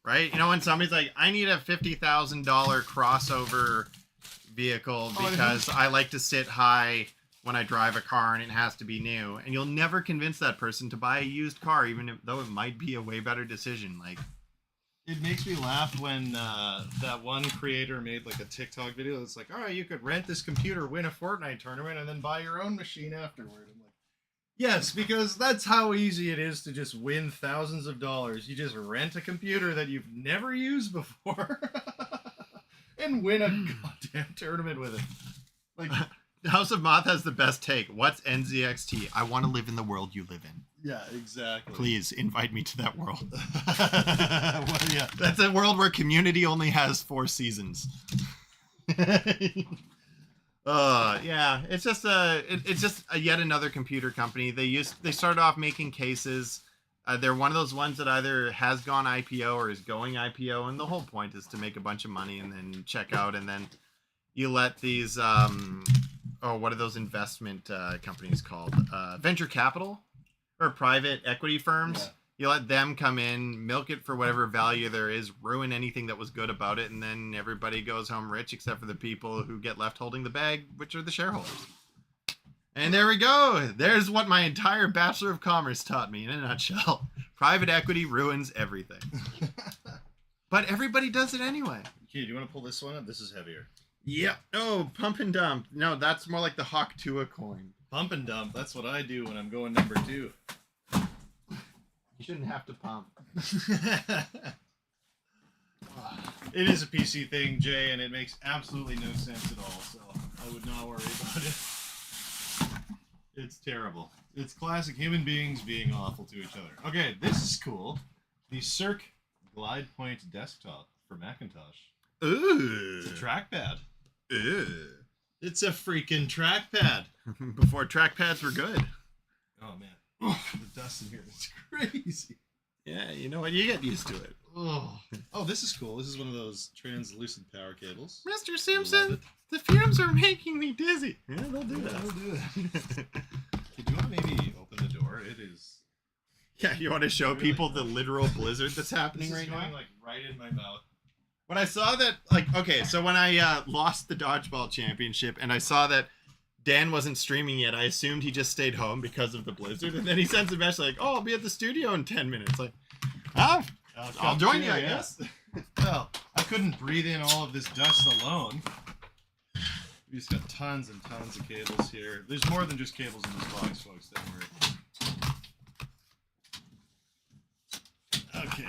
Right? You know, when somebody's like, I need a $50,000 crossover vehicle because I like to sit high when I drive a car and it has to be new, and you'll never convince that person to buy a used car, even though it might be a way better decision. Like, It makes me laugh when that one creator made like a TikTok video that's like, all right, you could rent this computer, win a Fortnite tournament, and then buy your own machine afterward. I'm like, yes, because that's how easy it is to just win thousands of dollars. You just rent a computer that you've never used before and win a goddamn tournament with it. Like, House of Moth has the best take. What's NZXT? I want to live in the world you live in. yeah, exactly. Please invite me to that world. Well, yeah. That's a world where Community only has 4 seasons. Yeah, it's just a yet another computer company. They started off making cases. They're one of those ones that either has gone IPO or is going IPO, and the whole point is to make a bunch of money and then check out, and then you let these what are those investment companies called? Venture capital or private equity firms. You let them come in, milk it for whatever value there is, ruin anything that was good about it, and then everybody goes home rich except for the people who get left holding the bag, which are the shareholders. And there we go. There's what my entire Bachelor of Commerce taught me in a nutshell. Private equity ruins everything. But everybody does it anyway. Okay, do you want to pull this one up? This is heavier. Yep. Oh, pump and dump. No, that's more like the Hawk Tua coin. Pump and dump. That's what I do when I'm going number 2. You shouldn't have to pump. It is a PC thing, Jay, and it makes absolutely no sense at all, so I would not worry about it. It's terrible. It's classic human beings being awful to each other. Okay, this is cool. The SShrek Glide Point desktop for Macintosh. Ooh. It's a trackpad. Ooh. It's a freaking trackpad. Before trackpads were good. Oh, man. Oh, the dust in here is crazy. Yeah, you know what? You get used to it. Oh, this is cool. This is one of those translucent power cables. Mr. Love Simpson, it. the fumes are making me dizzy. Yeah, they'll do Yeah, that. we'll do it. Do you want to maybe open the door? It is. Yeah, you want to show Really? people the literal blizzard that's happening This is right going now? like right in my mouth. When I saw that, like, okay, so when I lost the dodgeball championship and I saw that Dan wasn't streaming yet, I assumed he just stayed home because of the blizzard. And then he sends a message like, oh, I'll be at the studio in 10 minutes. Like, oh, I'll join you, I guess. Well, I couldn't breathe in all of this dust alone. We just got tons and tons of cables here. There's more than just cables in this box, folks. Don't worry. Okay,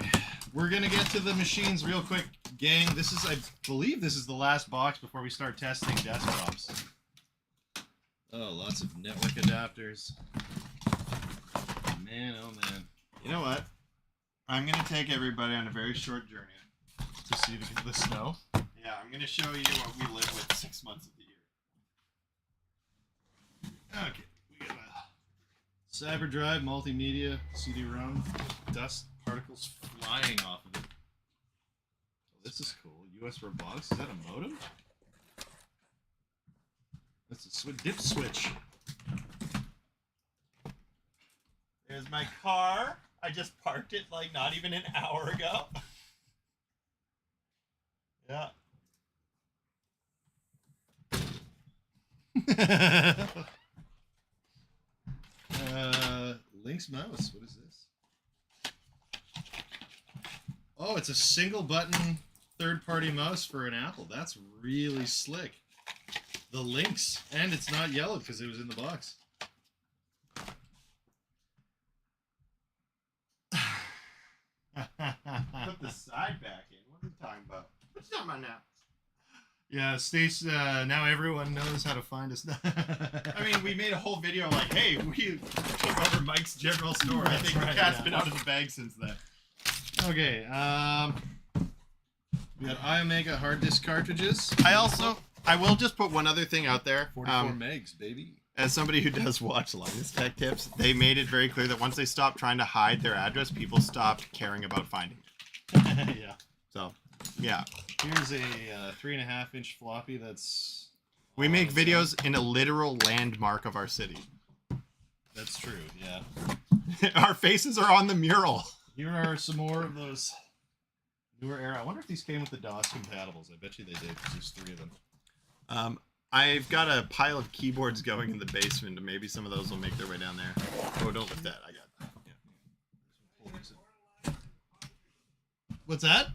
we're gonna get to the machines real quick, gang. This is, I believe, this is the last box before we start testing desktops. Oh, lots of network adapters. Man, oh man. You know what? I'm going to take everybody on a very short journey. To see the snow. Yeah, I'm going to show you what we live with 6 months of the year. Okay, we got a cyber drive, multimedia, CD-ROM, dust particles flying off of it. Oh, this is cool. US robotics. Is that a modem? That's a dip switch. There's my car. I just parked it like not even an hour ago. Yeah. Link's mouse. What is this? Oh, it's a single button third-party mouse for an Apple. That's really slick. The Lynx, and it's not yellow because it was in the box. Put the side back in. What are you talking about? What's talking about now? Yeah, Stace, now everyone knows how to find us. I mean, we made a whole video like, hey, we took over Mike's General Store. I That's think right, the cat's yeah. been out of the bag since then. Okay, we got iOmega hard disk cartridges. I will just put one other thing out there. 44 megs, baby. As somebody who does watch Linus Tech Tips, they made it very clear that once they stopped trying to hide their address, people stopped caring about finding it. Yeah. So, yeah. Here's a 3.5-inch floppy that's... We make on its videos in a literal landmark of our city. own. That's true, yeah. Our faces are on the mural. Here are some more of those newer era. I wonder if these came with the DOS compatibles. I bet you they did, because there's 3 of them. I've got a pile of keyboards going in the basement, and maybe some of those will make their way down there. Oh, don't lift that. I got that. Yeah. What's that?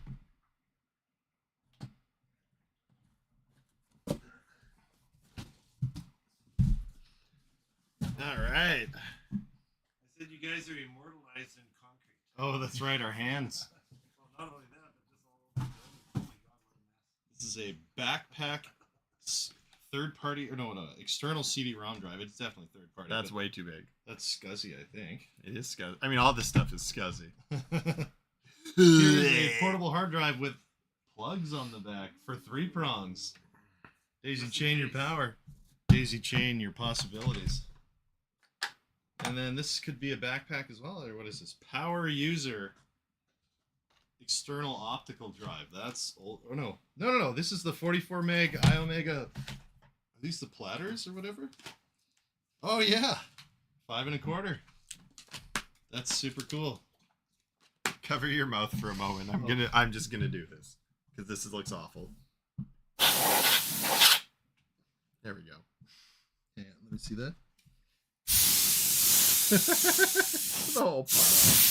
All right. I said you guys are immortalized in concrete. Oh, that's right, our hands. Well, not only that, but just all over the building. Oh my god, what a mess. This is a backpack third-party, or no, external CD-ROM drive. It's definitely third-party. That's but way too big. that's scuzzy, I think. It is scuzzy. I mean, all this stuff is scuzzy. Here's a portable hard drive with plugs on the back for 3 prongs. Daisy chain your power. Daisy chain your possibilities. And then this could be a backpack as well, or what is this? Power user external optical drive. That's old. Oh no. This is the 44 meg iOmega. Are these the platters or whatever? Oh yeah, 5 1/4. That's super cool. Cover your mouth for a moment. I'm just gonna do this because this looks awful. There we go. Yeah, let me see that. The whole pile.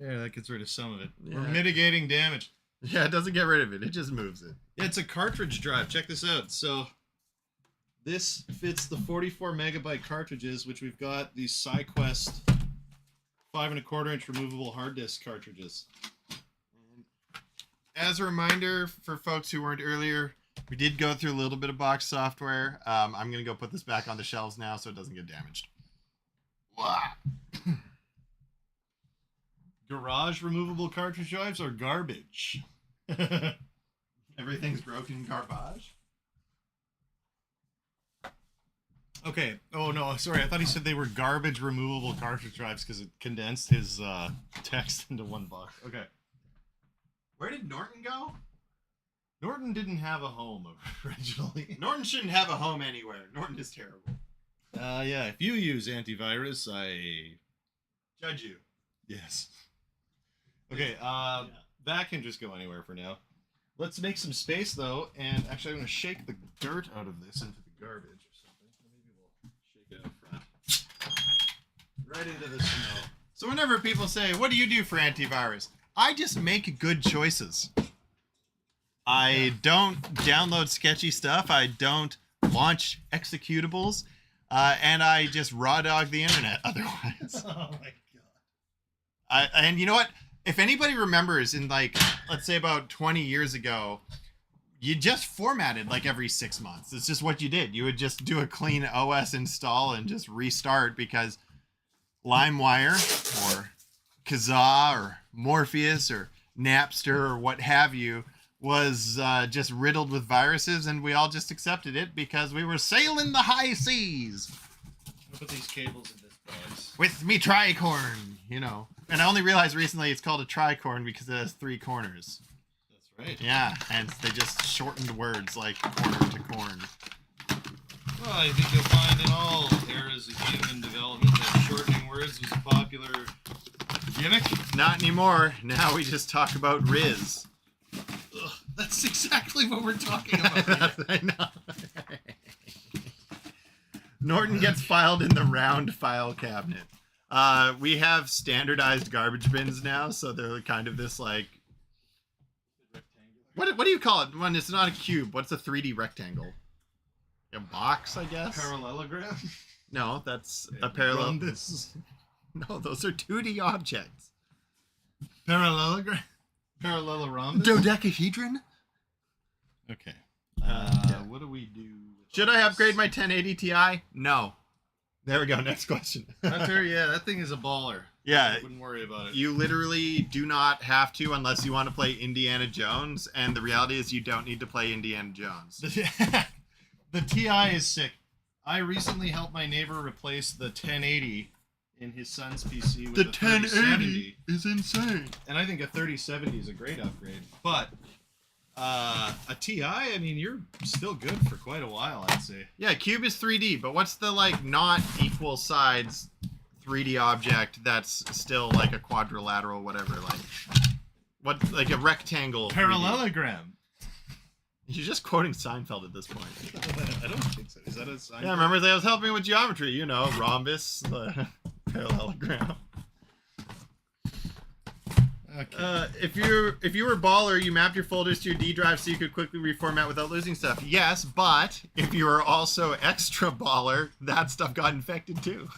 Yeah, that gets rid of some of it. Yeah. We're mitigating damage. Yeah, it doesn't get rid of it. It just moves it. Yeah, it's a cartridge drive. Check this out. So this fits the 44 megabyte cartridges, which we've got these SideQuest 5.25-inch removable hard disk cartridges. As a reminder for folks who weren't earlier, we did go through a little bit of box software. I'm going to go put this back on the shelves now so it doesn't get damaged. Garage removable cartridge drives are garbage. Everything's broken garbage. Okay. Oh, no. Sorry. I thought he said they were garbage removable cartridge drives because it condensed his text into one box. Okay. Where did Norton go? Norton didn't have a home originally. Norton shouldn't have a home anywhere. Norton is terrible. Yeah. If you use antivirus, I... Judge you. Yes. Okay. That can just go anywhere for now. Let's make some space, though. And actually, I'm going to shake the dirt out of this into the garbage or something. Maybe we'll shake it out front. Right into the snow. So whenever people say, what do you do for antivirus? I just make good choices. I don't download sketchy stuff. I don't launch executables. And I just raw dog the internet otherwise. Oh, my God. And you know what? If anybody remembers in like, let's say about 20 years ago, you just formatted like every 6 months. It's just what you did. You would just do a clean OS install and just restart because LimeWire or Kazaa or Morpheus or Napster or what have you was just riddled with viruses, and we all just accepted it because we were sailing the high seas. I'll put these cables in this box. With me tricorn, you know. And I only realized recently it's called a tricorn because it has 3 corners. That's right. Yeah, and they just shortened words like corner to corn. Well, I think you'll find in all eras of human development that shortening words was a popular gimmick. Not anymore. Now we just talk about Riz. Ugh, that's exactly what we're talking about here. I know. Norton gets filed in the round file cabinet. We have standardized garbage bins now, so they're kind of this like... What do you call it when it's not a cube? What's a 3D rectangle? A box, I guess? Parallelogram? No, that's a parallel... Rhombus. No, those are 2D objects. Parallelogram? Parallelorhombus? Dodecahedron? Okay. Yeah. What do we do? Should I upgrade my 1080 Ti? No. There we go. Next question. Hunter, yeah, that thing is a baller. Yeah. I wouldn't worry about it. You literally do not have to unless you want to play Indiana Jones, and the reality is you don't need to play Indiana Jones. The TI is sick. I recently helped my neighbor replace the 1080 in his son's PC with The a 3070. is insane. And I think a 3070 is a great upgrade. But a TI, I mean, you're still good for quite a while, I'd say. Yeah, cube is 3D, but what's the like not equal sides 3D object that's still like a quadrilateral, whatever, like a rectangle? 3D? Parallelogram. You're just quoting Seinfeld at this point. I don't think so. Is that a sign? Yeah, remember they was helping with geometry, you know, rhombus, parallelogram. Okay. If you were baller, you mapped your folders to your D drive so you could quickly reformat without losing stuff. Yes, but if you were also extra baller, that stuff got infected too.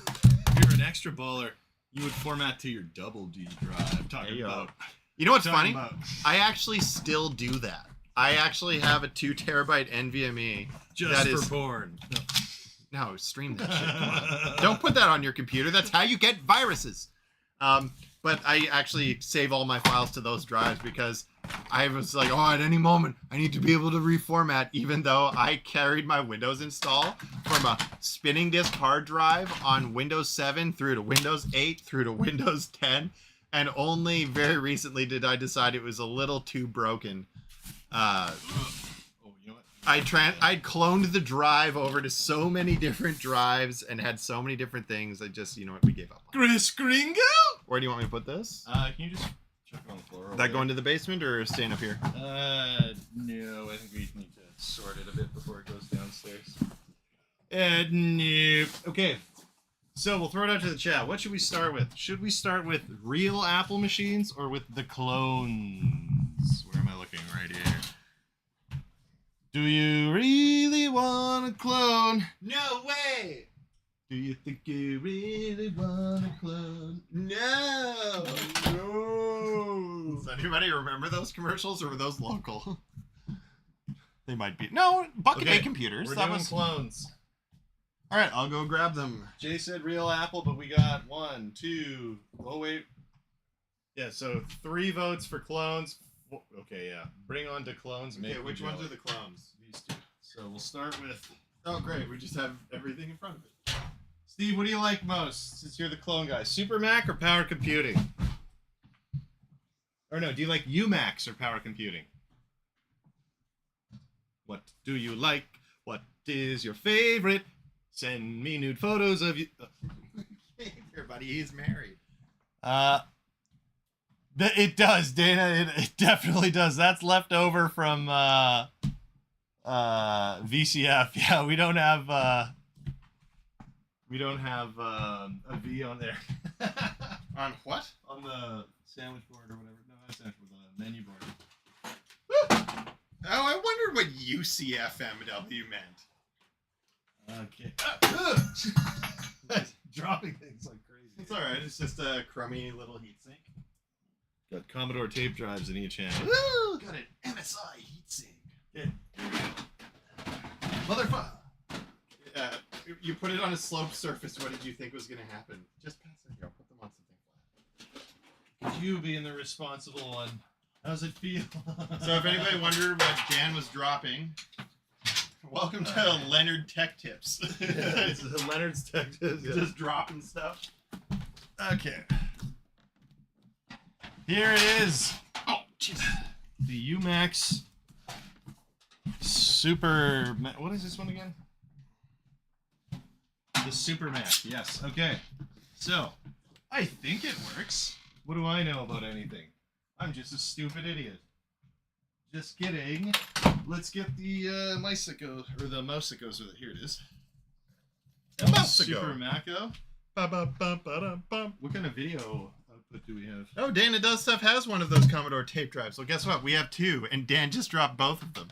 If you're an extra baller, you would format to your double D drive. Talking about. You know what's talking funny? about- I actually still do that. I actually have a 2 terabyte NVMe. Just that for is porn. no, stream that shit. Come on. Don't put that on your computer. That's how you get viruses. But I actually save all my files to those drives because I was like, oh, at any moment, I need to be able to reformat, even though I carried my Windows install from a spinning disk hard drive on Windows 7 through to Windows 8 through to Windows 10. And only very recently did I decide it was a little too broken. Oh, you know what? I'd cloned the drive over to so many different drives and had so many different things. I just, you know what, we gave up. Chris Gringo. Where do you want me to put this? Can you just chuck it on the floor? That go into the basement or staying up here? No. I think we need to sort it a bit before it goes downstairs. Nope. Okay. So we'll throw it out to the chat. What should we start with? Should we start with real Apple machines or with the clones? Where am I looking? Right here. Do you really want a clone? No way! Do you think you really want a clone? No! No! Does anybody remember those commercials or were those local? They might be. No, Bucket A Computers. We're That doing was clones. All right, I'll go grab them. Jay said real Apple, but we got 1, 2. Oh wait. Yeah, so 3 votes for clones. Okay, yeah. Bring on to clones. Okay, which ones are the clones? These 2. So we'll start with. Oh, great. We just have everything in front of it. Steve, what do you like most since you're the clone guy? Super Mac or Power Computing? Or no, do you like UMax or Power Computing? What do you like? What is your favorite? Send me nude photos of you. Here, buddy, he's married. It does, Dana. It definitely does. That's left over from VCF. Yeah, we don't have a V on there. On what? On the sandwich board or whatever. No, not sandwich board, the menu board. Oh, I wondered what UCFMW meant. Okay. Dropping things like crazy. It's all right. It's just a crummy little heatsink. Got Commodore tape drives in each hand. Woo! Got an MSI heatsink. Okay. Motherfucker. You put it on a sloped surface. What did you think was going to happen? Just pass it here. I'll put them on something flat. You being the responsible one. How's it feel? So if anybody wondered what Jan was dropping, welcome to Leonard Tech Tips. It's Leonard's Tech Tips. Yeah. Just dropping stuff. Okay. Here it is. Oh, jeez. The UMax Super. What is this one again? The Super Mac. Yes. Okay. So, I think it works. What do I know about anything? I'm just a stupid idiot. Just kidding. Let's get the Mousicos, or the Mousicos with it. Here it is. Super Maco. What kind of video output do we have? Oh, Dana Does Stuff has one of those Commodore tape drives. Well, guess what? We have 2, and Dan just dropped both of them.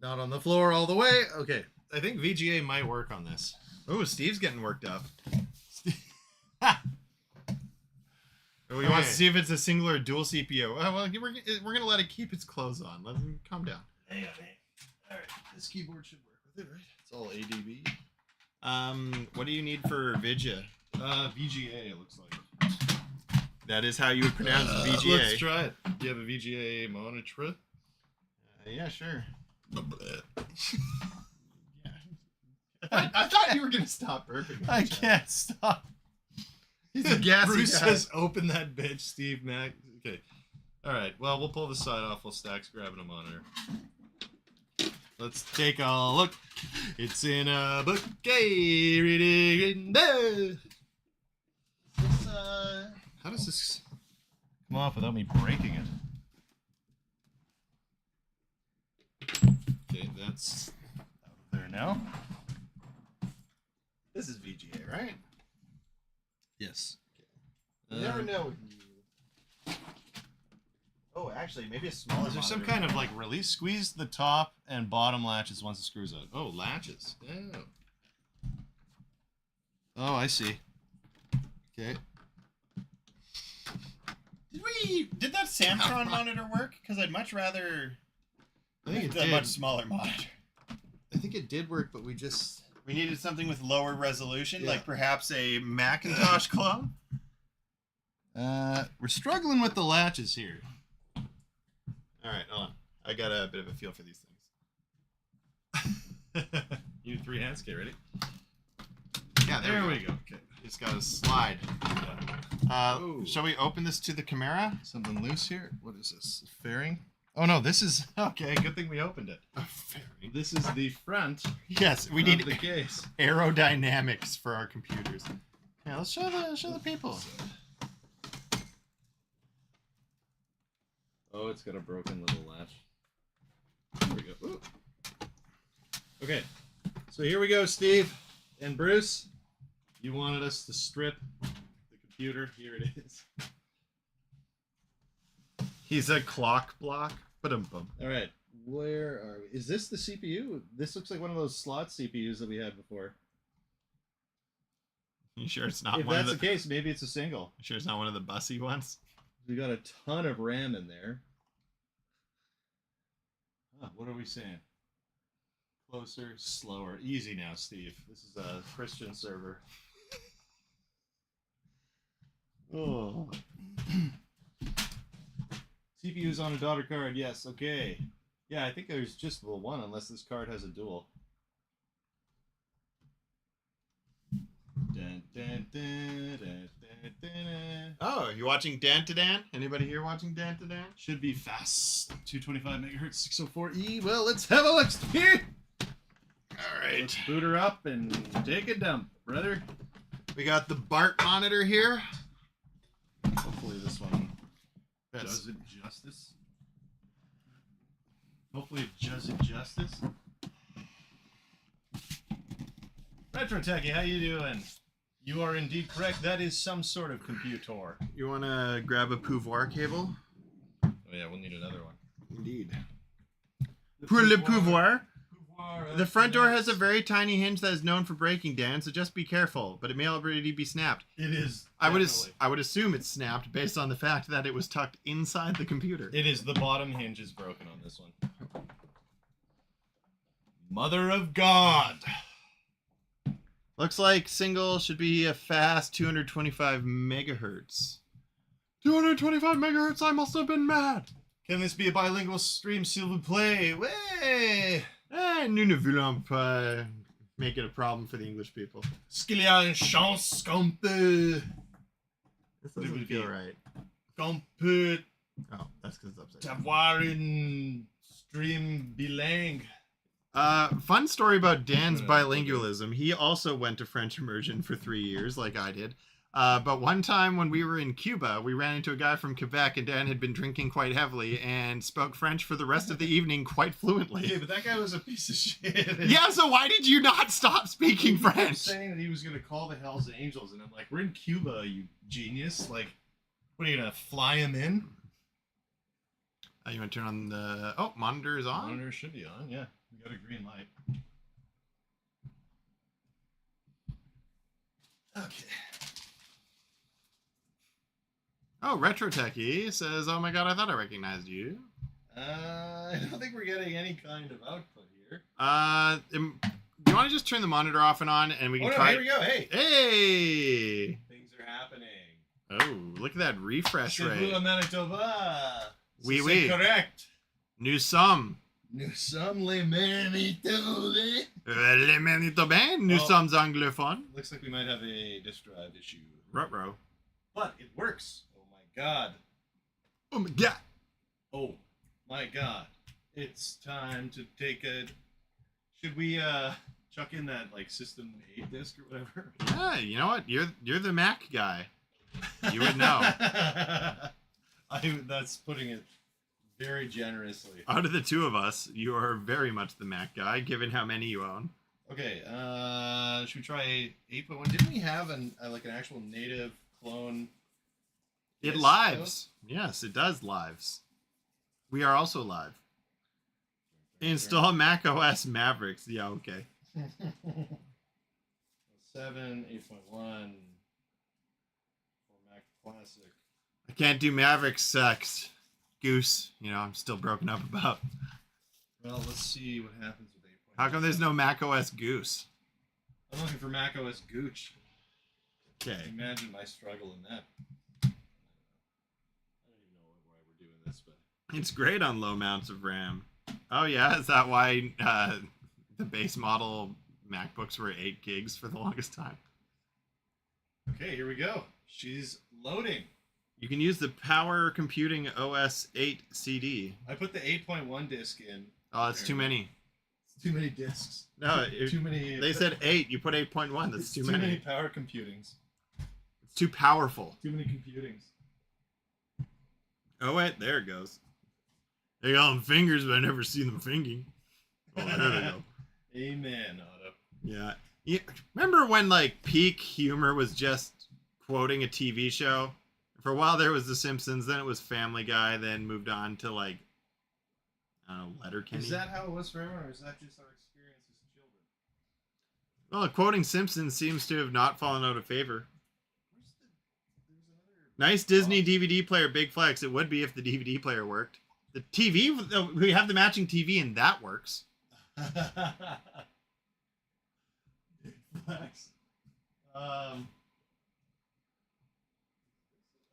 Not on the floor all the way. Okay. I think VGA might work on this. Oh, Steve's getting worked up. We Okay. want to see if it's a single or dual CPU. Oh, well, we're going to let it keep its clothes on. Let him calm down. Hang on, man. All right. This keyboard should work with it, right? It's all ADB. What do you need for VGA? VGA, it looks like. That is how you would pronounce VGA. Let's try it. Do you have a VGA monitor? Yeah, sure. I thought you were going to stop burping. I can't stop. He's a gassy Bruce guy. says, open that bitch, Steve Mac. Okay. All right. Well, we'll pull the side off while Stack's grabbing a monitor. Let's take a look. It's in a book. Hey, reading there. How does this come off without me breaking it? Okay, that's out of there now. This is VGA, right? Yes. You never know. Oh, actually, maybe a smaller. Is there some monitor. kind of like release? Squeeze the top and bottom latches once it screws out. Oh, latches. Oh. Oh, I see. Okay. Did that Samsung monitor work? Because I'd much rather I think it a did. much smaller monitor. I think it did work, but we needed something with lower resolution, Yeah. like perhaps a Macintosh clone. We're struggling with the latches here. All right, hold on. I got a bit of a feel for these things. You need 3 hands. Okay, ready? Yeah, There we go. Okay. It's got a slide. Ooh. Shall we open this to the camera? Something loose here. What is this? Fairing? Oh no, this is Okay, good thing we opened it. very. This is the front Yes, we of need the case. aerodynamics for our computers. Yeah, let's show the people. Oh, it's got a broken little latch. There we go. Ooh. Okay, so here we go, Steve and Bruce. You wanted us to strip the computer. Here it is. He's a clock block. Ba-dum-bum. All right, where are we? Is this the CPU? This looks like one of those slot CPUs that we had before. You sure it's not If one that's of the case, maybe it's a single. You sure it's not one of the bussy ones? We got a ton of RAM in there. What are we saying? Closer, slower. Easy now, Steve. This is a Christian server. Oh. CPU's on a daughter card. Yes, okay. Yeah, I think there's just the one, unless this card has a dual. Dun, dun, dun, dun, dun, dun. Oh, you watching Dan to Dan? Anybody here watching Dan to Dan? Should be fast. 225 megahertz, 604E. Well, let's have a look here. All right. Let's boot her up and take a dump, brother. We got the BART monitor here. Hopefully this one does it justice. Hopefully it does it justice. Retro Techie, how you doing? You are indeed correct. That is some sort of computer. You want to grab a pouvoir cable? Oh yeah, we'll need another one. Indeed. Pour le pouvoir. The front door has a very tiny hinge that is known for breaking, Dan, so just be careful, but it may already be snapped. It is. I would assume it's snapped based on the fact that it was tucked inside the computer. It is. The bottom hinge is broken on this one. Mother of God. Looks like single should be a fast 225 megahertz. 225 megahertz, I must have been mad. Can this be a bilingual stream, s'il vous plaît? Way. Nous ne voulons pas make it a problem for the English people. Est-ce qu'il y a une chance qu'on peut... This doesn't feel right. Qu'on peut Oh, that's because it's upside down. avoir une stream bilingue? Fun story about Dan's Yeah, bilingualism. He also went to French immersion for 3 years, like I did. But one time when we were in Cuba, we ran into a guy from Quebec, and Dan had been drinking quite heavily and spoke French for the rest of the evening quite fluently. Yeah, but that guy was a piece of shit. Yeah, so why did you not stop speaking He was French? saying that he was going to call the Hells Angels, and I'm like, we're in Cuba, you genius. Like, what are you going to fly him in? You want to turn on the... Oh, monitor is on? Monitor should be on, yeah. We got a green light. Okay. Oh, Retro Techie says, oh my god, I thought I recognized you. I don't think we're getting any kind of output here. Do you want to just turn the monitor off and on, and we can try... Here we go, hey! Hey! Things are happening. Oh, look at that refresh C'est vous rate. la Manitoba! Oui, C'est oui. correct. Nous sommes... Nous sommes les Manitoba. Les Manitobains, nous Oh. sommes anglophones. Looks like we might have a disk drive issue. Ruh-roh. But it works. Oh my god. Oh my god. Oh my god. It's time to take a... Should we chuck in that like System 8 disc or whatever? Yeah, you know what? You're the Mac guy. You would know. That's putting it very generously. Out of the two of us, you are very much the Mac guy, given how many you own. Okay, should we try 8.1? Didn't we have an actual native clone? It Yes, lives. Yes, it does lives. We are also live. Install Mac OS Mavericks. Yeah, okay. 7, 8.1 for Mac Classic. I can't do Mavericks sex. Goose, you know, I'm still broken up about. Well, let's see what happens with 8.1. How come there's no Mac OS Goose? I'm looking for Mac OS Gooch. Okay. Imagine my struggle in that. I don't even know why we're doing this, but It's great on low amounts of RAM. Oh yeah, is that why the base model MacBooks were 8 gigs for the longest time? okay, here we go. She's loading. You can use the Power Computing OS 8 CD. I put the 8.1 disc in. Oh, that's too many. It's too many discs. No, Too many. they said 8. You put 8.1. That's It's too too many. many power computings. It's too powerful. Too many computings. Oh, wait. There it goes. They call them fingers, but I never see them finging. Oh, there they go. Amen, Otto. Yeah. Remember when, like, peak humor was just quoting a TV show? For a while there was The Simpsons, then it was Family Guy, then moved on to, like, I don't know, Letterkenny. Is that how it was for everyone, or is that just our experience as children? Well, quoting Simpsons seems to have not fallen out of favor. There's another... Nice Disney DVD player, big flex. It would be if the DVD player worked. The TV, we have the matching TV, and that works. Big flex.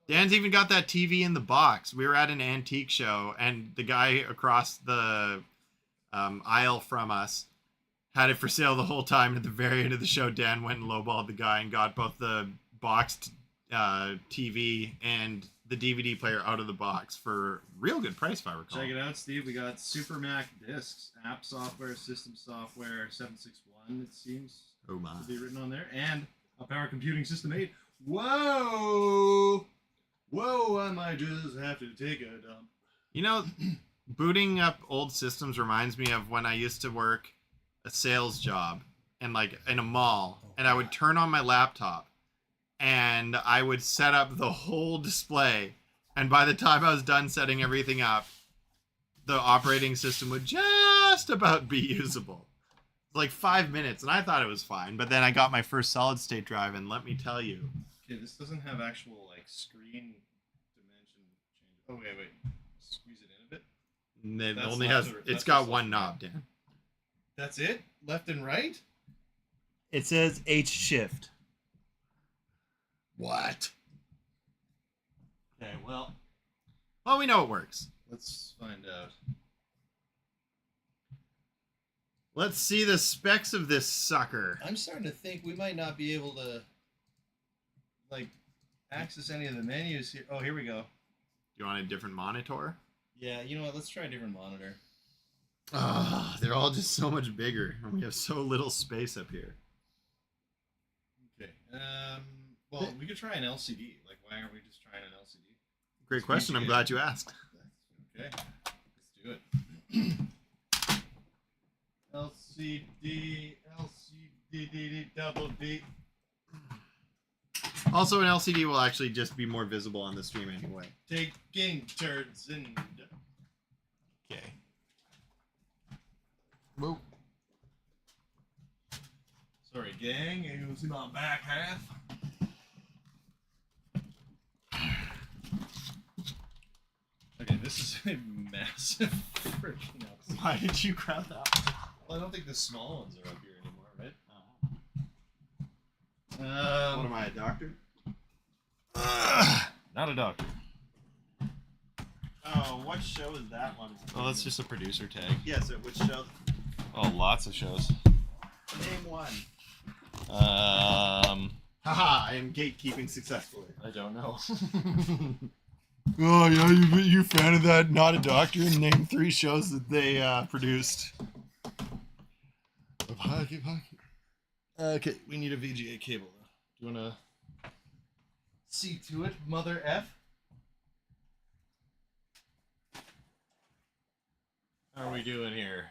Dan's even got that TV in the box. We were at an antique show, and the guy across the aisle from us had it for sale the whole time. At the very end of the show, Dan went and lowballed the guy and got both the boxed TV and the DVD player out of the box for real good price, if I recall. Check it out, Steve. We got Supermac discs, app software, system software, 761, it seems Oh my. to be written on there, and a Power Computing System 8. Whoa! Whoa, I might just have to take a dump. You know, booting up old systems reminds me of when I used to work a sales job and like in a mall, and I would turn on my laptop and I would set up the whole display, and by the time I was done setting everything up, the operating system would just about be usable. Like 5 minutes, and I thought it was fine, but then I got my first solid state drive, and let me tell you. Okay, this doesn't have actual like screen dimension change. Oh wait. Squeeze it in a bit. It That's only not has, the- it's that's got just one the- knob, Dan. That's it? Left and right? It says H shift. What? Okay, well, Well, we know it works. Let's find out. Let's see the specs of this sucker. I'm starting to think we might not be able to like access any of the menus here. Oh, here we go. You want a different monitor? Yeah, you know what? Let's try a different monitor. Ah, they're all just so much bigger, and we have so little space up here. Okay. Well, we could try an LCD. Like, why aren't we just trying an LCD? Great question. I'm glad you asked. Okay. Let's do it. LCD, double D. Also, an LCD will actually just be more visible on the stream anyway. Taking turns and. Okay. Whoa. Sorry, gang. You see my back half? Okay, this is a massive freaking LCD. Why did you grab that? Well, I don't think the small ones are up here anymore, right? What am I, a doctor? not a doctor. Oh, what show is that one? Oh, that's just a producer tag. Yes, at which show? Oh, lots of shows. Name one. I Haha, I am gatekeeping successfully. don't know. Oh, yeah, you fan of that Not a Doctor? Name 3 shows that they produced. Okay, we need a VGA cable though. Do you wanna see to it, Mother F? How are we doing here?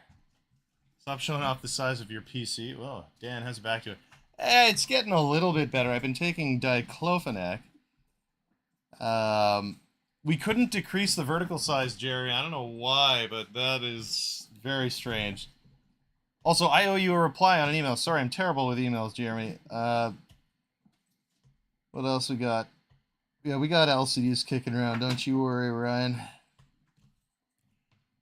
Stop showing off the size of your PC. Well, Dan has it back to it. It's getting a little bit better. I've been taking diclofenac. We couldn't decrease the vertical size, Jerry. I don't know why, but that is very strange. Also, I owe you a reply on an email. Sorry, I'm terrible with emails, Jeremy. What else we got? Yeah, we got LCDs kicking around. Don't you worry, Ryan.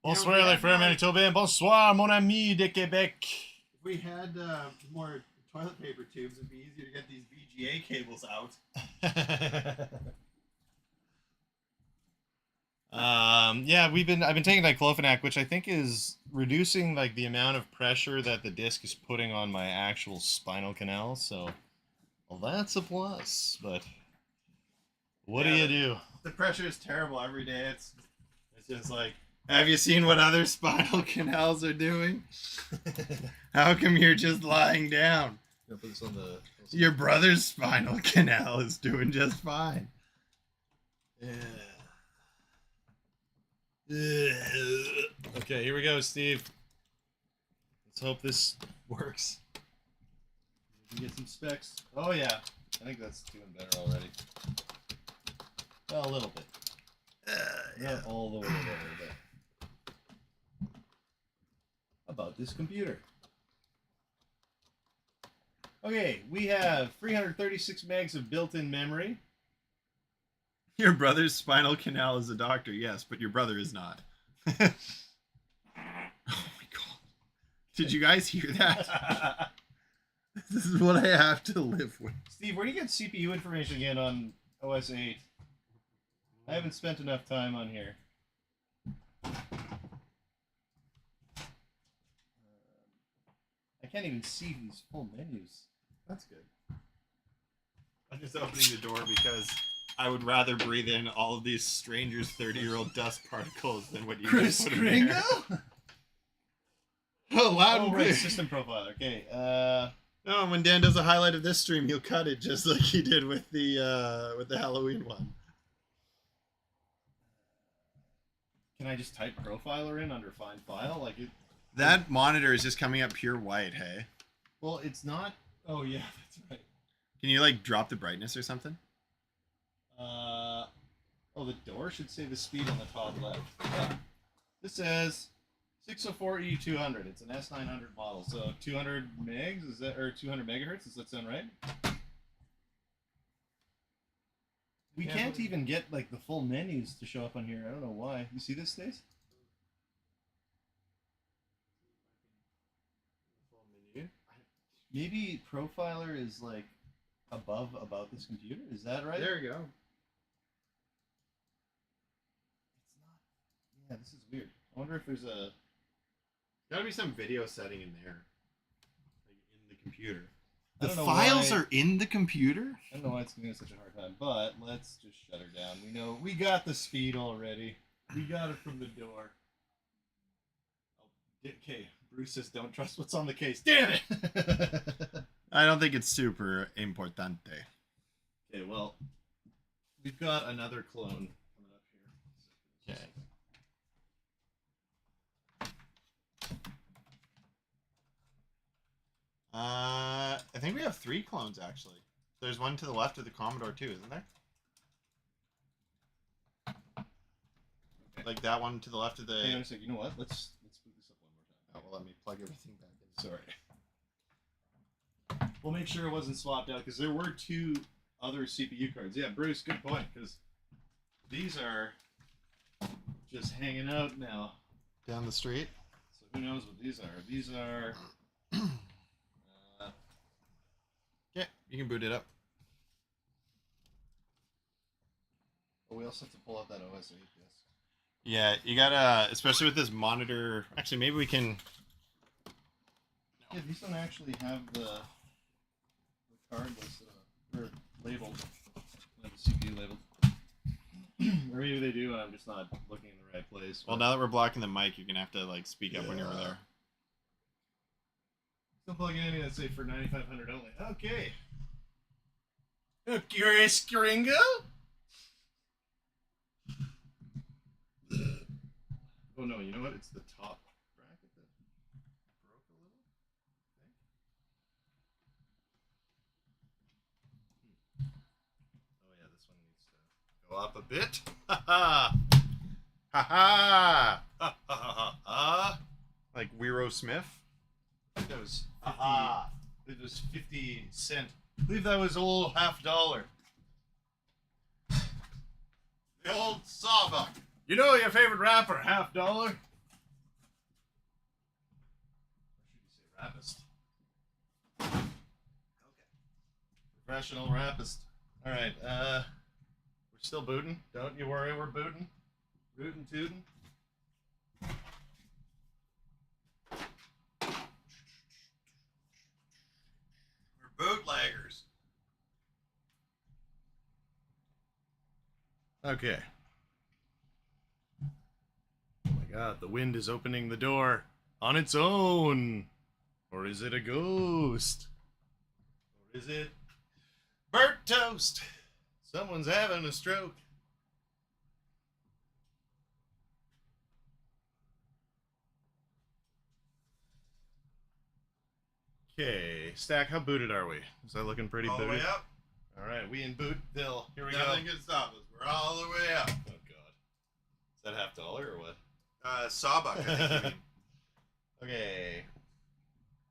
Bonsoir, les frères Manitobains. Bonsoir, mon ami de Québec. If we had more toilet paper tubes, it'd be easier to get these VGA cables out. Yeah, I've been taking diclofenac, which I think is reducing like the amount of pressure that the disc is putting on my actual spinal canal. So, well, that's a plus. But what do you do? the pressure is terrible every day. It's just like, have you seen what other spinal canals are doing? How come you're just lying down? Put this on the. Your brother's spinal canal is doing just fine. Okay, here we go, Steve. Let's hope this works. We can get some specs. Oh yeah, I think that's doing better already. Well, a little bit. Not all the way there, but about this computer. Okay, we have 336 megs of built-in memory. Your brother's spinal canal is a doctor, yes, but your brother is not. Oh my god. Did you guys hear that? This is what I have to live with. Steve, where do you get CPU information again on OS 8? I haven't spent enough time on here. I can't even see these full menus. That's good. I'm just opening the door because I would rather breathe in all of these strangers' 30-year-old dust particles than what you guys put in there. Oh, loud and right, clear. system profiler. Okay. No, when Dan does a highlight of this stream, he'll cut it just like he did with the Halloween one. Can I just type profiler in under find file? Like it. That monitor is just coming up pure white, hey? Well, it's not. Oh yeah, that's right. Can you like drop the brightness or something? Oh, the door should say the speed on the top left. Yeah. This says 604E200. It's an S900 model, so 200 megs is that, or 200 megahertz? Does that sound right? We can't even get like the full menus to show up on here. I don't know why. You see this, Stace? Maybe profiler is like above about this computer. Is that right? There you go. It's not. Yeah, this is weird. I wonder if there's a. Gotta be some video setting in there, like in the computer. I The don't know files why- are in the computer. I don't know why it's giving us such a hard time, but let's just shut her down. We know we got the speed already. We got it from the door. Oh, okay. Bruce says, "Don't trust what's on the case." Damn it! I don't think it's super importante. Okay, well, we've got another clone coming up here. Okay. I think we have 3 clones actually. There's one to the left of the Commodore too, isn't there? Okay. Like that one to the left of the. Hang on a second. You know what? Let's boot this up one more time. Oh, well, let me plug everything back in. Sorry. We'll make sure it wasn't swapped out because there were 2 other CPU cards. Yeah, Bruce, good point, because these are just hanging out now. Down the street. So who knows what these are? These are. Yeah, you can boot it up. Oh, we also have to pull out that OS 8 disk. Yeah, you gotta, especially with this monitor. Actually, maybe we can. Yeah, these don't actually have the card listed or labeled. They have the CPU labeled. Or maybe they do, and I'm just not looking in the right place. Well, now that we're blocking the mic, you're gonna have to like speak up when you're over there. Still plugging in, let's say for 9,500 only. Okay. A curious gringo? Oh no, you know what? It's the top bracket that broke a little. Oh yeah, this one needs to go up a bit. Ha ha! Ha ha! Ha ha ha ha! Like Wero Smith. I think that was 50, it was 50 cent. I believe that was old $half. The old sawbuck. You know your favorite rapper, $half? Or should you say rappist? Okay. Professional rappist. Alright, we're still booting. Don't you worry, we're booting. Rootin' tootin'. We're bootleggers. Okay. Oh my god, the wind is opening the door on its own. Or is it a ghost? Or is it burnt toast? Someone's having a stroke. Okay, Stack, how booted are we? Is that looking pretty All the booted? way up. All right, we in Bootville. Here we Nothing go. can stop us. We're all the way up. Oh god, is that $50 or what? Sawbuck, I think you mean. Okay.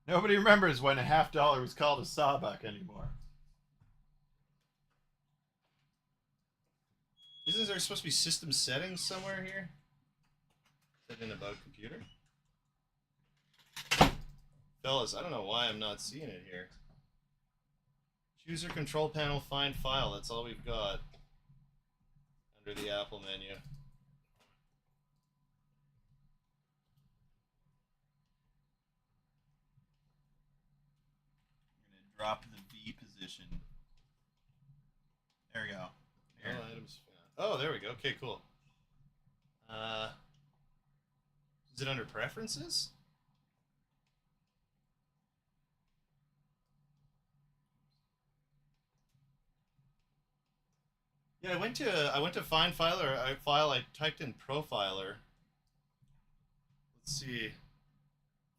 Nobody remembers when a $50 was called a sawbuck anymore. Isn't there supposed to be system settings somewhere here? Is that in about computer? Fellas, I don't know why I'm not seeing it here. User control panel, find file. That's all we've got under the Apple menu. I'm going to drop the V position. There we go. Here. Oh, items found. Oh, there we go. Okay, cool. Is it under preferences? Yeah, I went to find file or I typed in profiler. Let's see.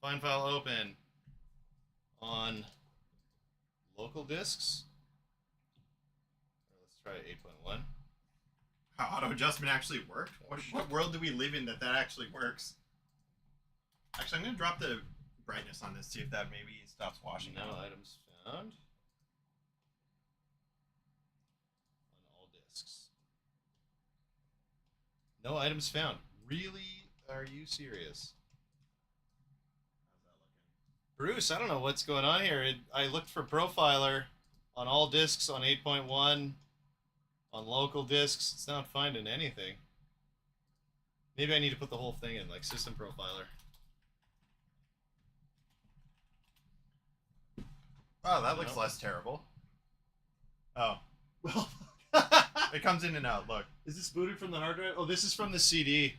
Find file open on local disks. Let's try 8.1. How auto adjustment actually worked? What world do we live in that actually works? Actually, I'm going to drop the brightness on this, see if that maybe stops washing No out. items found on all disks. No items found. Really? Are you serious? How's that looking? Bruce, I don't know what's going on here. I looked for profiler on all disks on 8.1, on local disks. It's not finding anything. Maybe I need to put the whole thing in, like system profiler. Oh, that looks No. less terrible. Oh. Well, It comes in and out, look. is this booted from the hard drive? Oh, this is from the CD.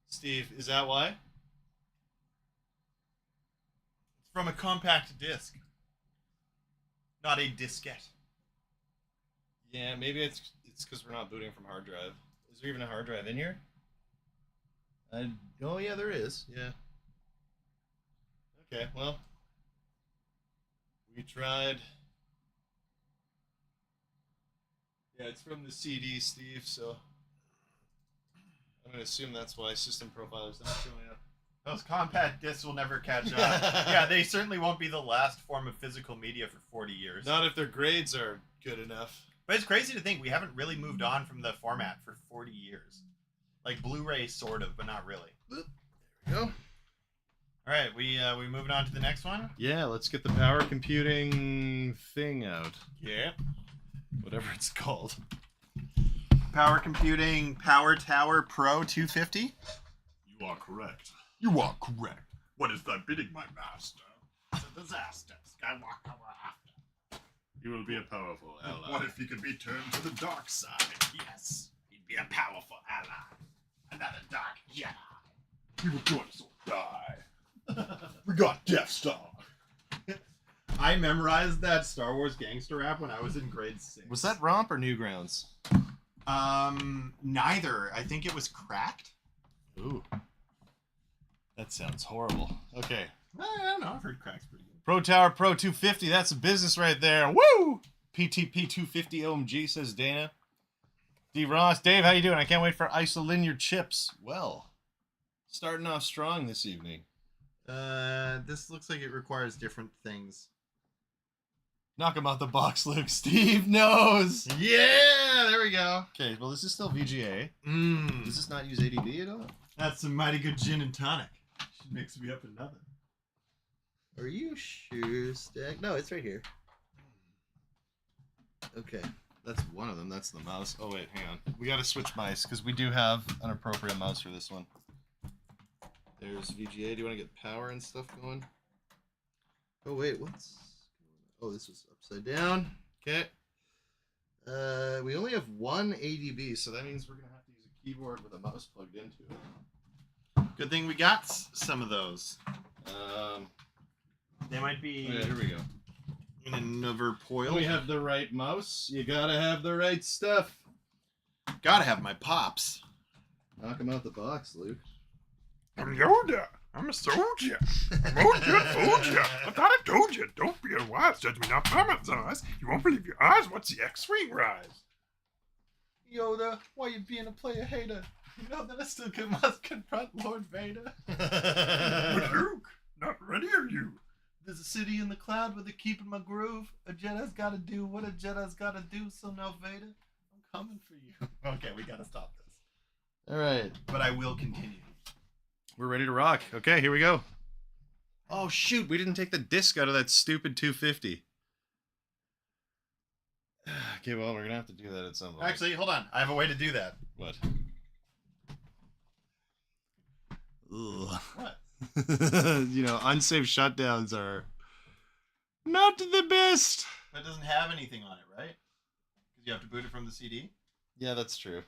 Steve, is that why? It's from a compact disc. Not a diskette. Yeah, maybe it's because we're not booting from hard drive. Is there even a hard drive in here? Oh yeah, there is. Yeah. Okay, well, we tried. Yeah, it's from the CD, Steve. So I'm gonna assume that's why system profiler's not showing up. Those compact discs will never catch up. Yeah, they certainly won't be the last form of physical media for 40 years. Not if their grades are good enough. But it's crazy to think we haven't really moved on from the format for 40 years. Like Blu-ray, sort of, but not really. There we go. All right, we moving on to the next one. Yeah, let's get the power computing thing out. Yeah. Whatever it's called. Power Computing Power Tower Pro 250. You are correct. You are correct. What is thy bidding, my master? It's a disaster. Skywalker after. You will be a powerful ally. What if he could be turned to the dark side? Yes, he'd be a powerful ally. Another dark Jedi. We were going to die. We got Death Star. I memorized that Star Wars gangster rap when I was in grade 6. Was that Romp or Newgrounds? Neither. I think it was Cracked. Ooh. That sounds horrible. Okay. I don't know. I've heard Cracked's pretty good. Pro Tower Pro 250. That's a business right there. Woo! PTP 250 OMG, says Dana. D. Ross. Dave, how you doing? I can't wait for isolinear chips. Well, starting off strong this evening. This looks like it requires different things. Knock him out the box, Luke. Steve knows. Yeah, there we go. Okay, well, this is still VGA. Mmm. Does this not use ADB at all? That's some mighty good gin and tonic. Should mix me up another. Are you sure, Stack? No, it's right here. Okay. That's one of them. That's the mouse. Oh, wait, hang on. We got to switch mice because we do have an appropriate mouse for this one. There's VGA. Do you want to get power and stuff going? Oh, wait, what's... Oh, this was upside down. Okay. We only have one ADB, so that means we're gonna have to use a keyboard with a mouse plugged into it. Good thing we got some of those. They might be. Oh, yeah, here we go. In another poil. We have the right mouse. You gotta have the right stuff. Gotta have my pops. Knock him out the box, Luke. I'm Yoda. I'm a soldier. I'm a good soldier. I thought I told you. Don't be a wise. Judge me not by my size. You won't believe your eyes. What's the X-wing rise? Yoda, why you being a player hater? You know that I still must confront Lord Vader. But Luke, not ready are you? There's a city in the cloud where they're keeping my groove. A Jedi's gotta do what a Jedi's gotta do. So now, Vader, I'm coming for you. Okay, we gotta stop this. All right, But I will continue. we're ready to rock. Okay, here we go. Oh shoot, we didn't take the disc out of that stupid 250. Okay, well, we're gonna have to do that at some point. Actually, hold on. I have a way to do that. What? What? You know, unsafe shutdowns are not the best. But it doesn't have anything on it, right? Because you have to boot it from the CD. Yeah, that's true.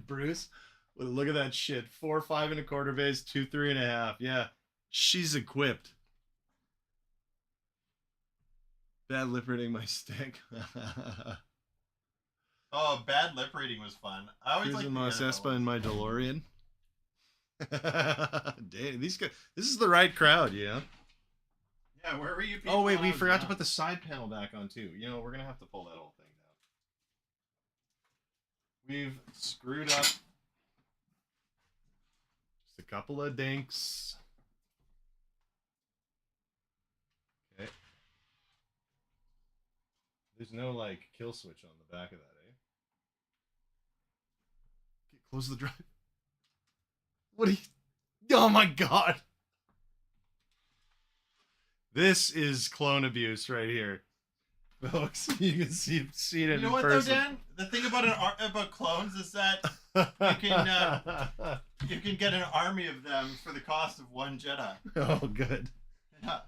Bruce, well, look at that shit. 4 5 1/4 base, 2 3.5. Yeah, she's equipped. Bad lip reading my stick. Oh, bad lip reading was fun. I always like Cruising the Mos other Espa ones. in my DeLorean. Dang, these guys, this is the right crowd, you know? Yeah, where were you? Oh, wait, people we when I was forgot to young? put the side panel back on, too. You know, we're going to have to pull that whole thing down. We've screwed up just a couple of dinks. Okay. There's no, like, kill switch on the back of that, eh? Okay, close the drive. What are you... Oh, my God! This is clone abuse right here. Folks, you can see it You in know what, though, person. Dan? The thing about about clones is that you can get an army of them for the cost of one Jedi. Oh, good. Yeah.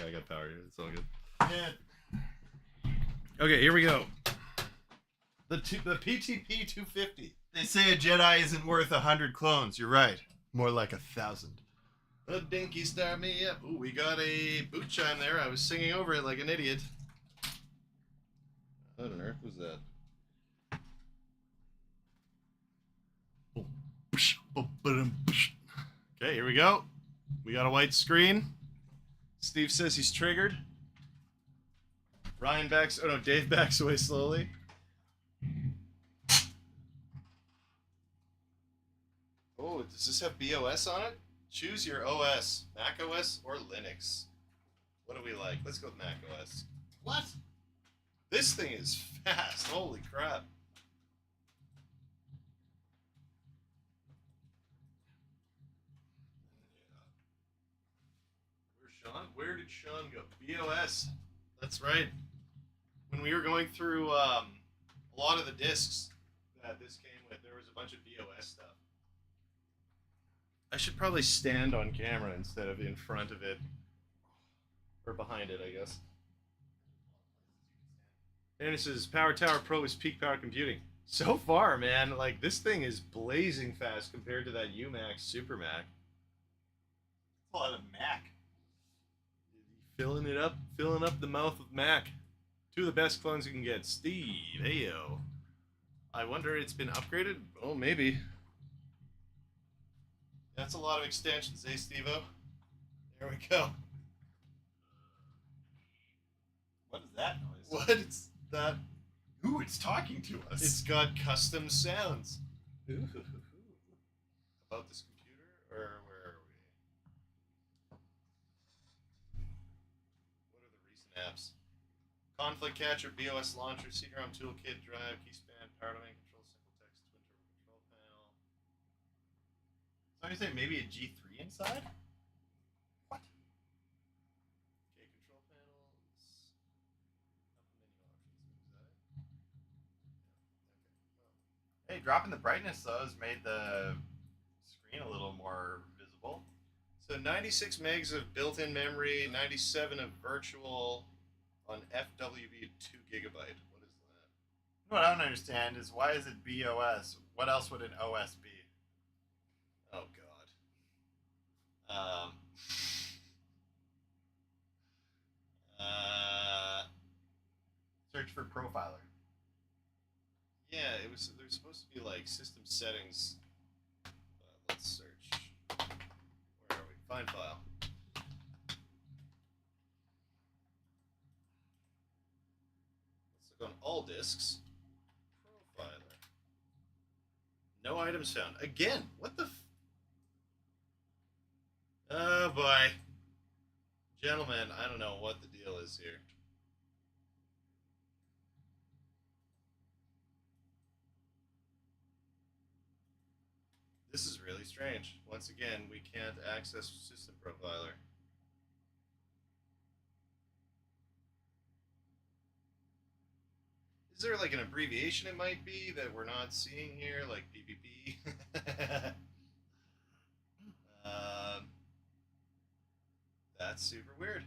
Yeah, I got power here. It's all good. Yeah. Okay, here we go. The PTP 250. They say a Jedi isn't worth 100 clones. You're right. More like 1,000. The dinky start me up. Ooh, we got a boot chime there. I was singing over it like an idiot. What on earth was that? Okay, here we go. We got a white screen. Steve says he's triggered. Ryan backs. Oh no, Dave backs away slowly. Oh, does this have BOS on it? Choose your OS, Mac OS or Linux. What do we like? Let's go with Mac OS. What? This thing is fast. Holy crap. Where's Sean? Where did Sean go? BOS. That's right. When we were going through a lot of the discs that this came with, there was a bunch of BOS stuff. I should probably stand on camera instead of in front of it. Or behind it, I guess. And this is Power Tower Pro is peak power computing. So far, man, like this thing is blazing fast compared to that UMax Super Mac. A lot of Mac. Filling up the mouth with Mac. Two of the best clones you can get. Steve, heyo. I wonder it's been upgraded? Oh, maybe. That's a lot of extensions, eh, Steve-O? There we go. What is that noise? What? It's that. Ooh, it's talking to us. It's got custom sounds. Ooh. About this computer, or where are we? What are the recent apps? Conflict Catcher, BOS Launcher, CD-ROM Toolkit, Drive, Keyspan, Power Domain Control, Simple Text, Twin Turbo Control Panel. So you say maybe a G3 inside? What? Okay, control panels. Hey, dropping the brightness though has made the screen a little more visible. So 96 megs of built-in memory, 97 of virtual. on FWB 2 gigabyte. What is that? What I don't understand is why is it BOS? What else would an OS be? Oh God. Search for profiler. Yeah, it was. There's supposed to be like system settings. Let's search. Where are we? Find file. Let's look on all disks. Profiler. No items found. Again, what the? Oh boy, gentlemen, I don't know what the deal is here. This is really strange. Once again, we can't access System Profiler. Is there like an abbreviation it might be that we're not seeing here, like PPP? That's super weird.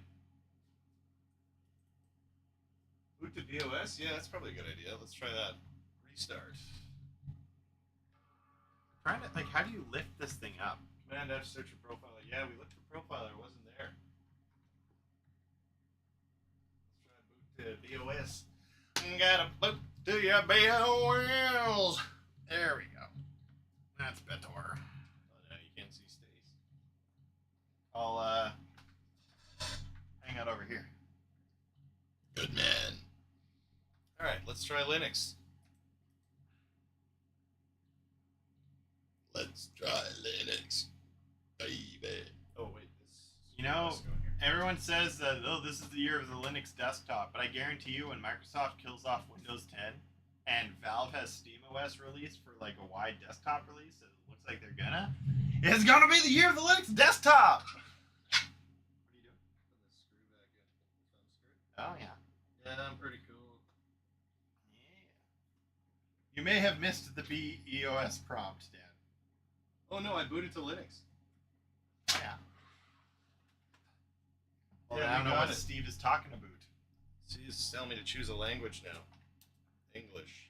Boot to BOS? Yeah, that's probably a good idea. Let's try that. Restart. Trying to like, how do you lift this thing up? Command F search for profiler. Yeah, we looked for profiler. It wasn't there. Let's try boot to BOS. Gotta boot to your BOS. There we go. That's better. Oh no, you can't see Stace. I'll hang out over here. Good man. All right, let's try Linux. Let's try Linux, baby. Oh wait, this. You know, everyone says that this is the year of the Linux desktop, but I guarantee you, when Microsoft kills off Windows 10 and Valve has SteamOS released for like a wide desktop release, it looks like they're gonna. It's gonna be the year of the Linux desktop. What are you doing? Put the screw back in. Oh yeah. Yeah, I'm pretty cool. Yeah. You may have missed the BEOS prompt, Dan. Oh no, I booted to Linux. Yeah. Well, Yeah, I don't we know got what it. Steve is talking about. She's telling me to choose a language now. English.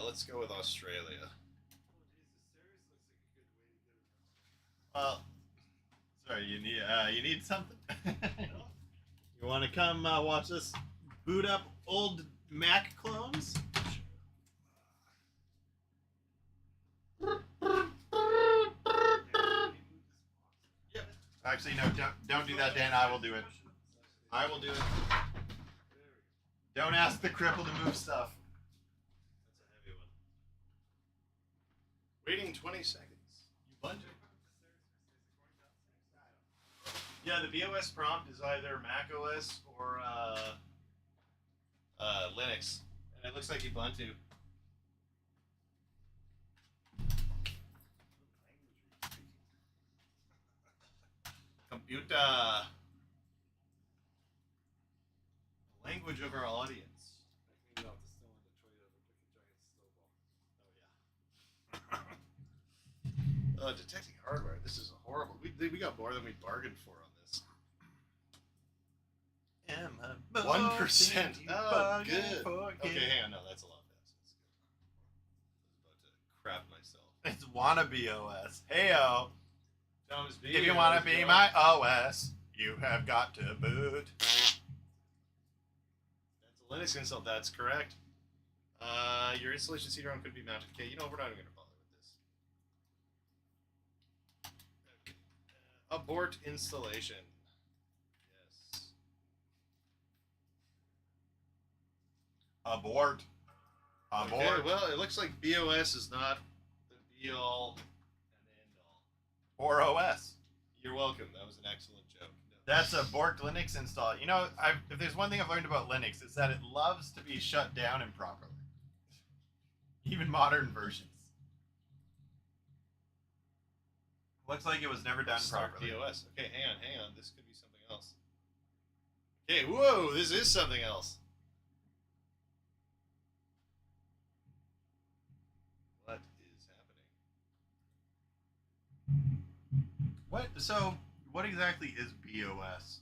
Let's go with Australia. Well, sorry, you need something. You want to come watch us boot up old Mac clones? Actually, no, don't do that, Dan. I will do it. I will do it. Don't ask the cripple to move stuff. That's a heavy one. Waiting 20 seconds. You bunch it. Yeah, the BOS prompt is either Mac OS or Linux. And it looks like Ubuntu. Computer. The language of our audience. Detecting hardware. This is horrible. We got more than we bargained for on this. 1%. Oh, good. Okay, hang on. No, that's a lot faster. I was about to crap myself. It's wannabe OS. Heyo. Thomas B. If you want to be my OS, you have got to boot. That's a Linux install. That's correct. Your installation CD-ROM could be mounted. Okay, you know, we're not even going to bother with this. Okay. Abort installation. Yes. Abort. Abort. Okay, well, it looks like BOS is not the be-all and end-all. Or OS. You're welcome. That was an excellent joke. No. That's a borked Linux install. You know, if there's one thing I've learned about Linux, it's that it loves to be shut down improperly. Even modern versions. Looks like it was never done Start properly. BOS. Okay, hang on. This could be something else. Okay, whoa, this is something else. What is happening? What? So, what exactly is BOS?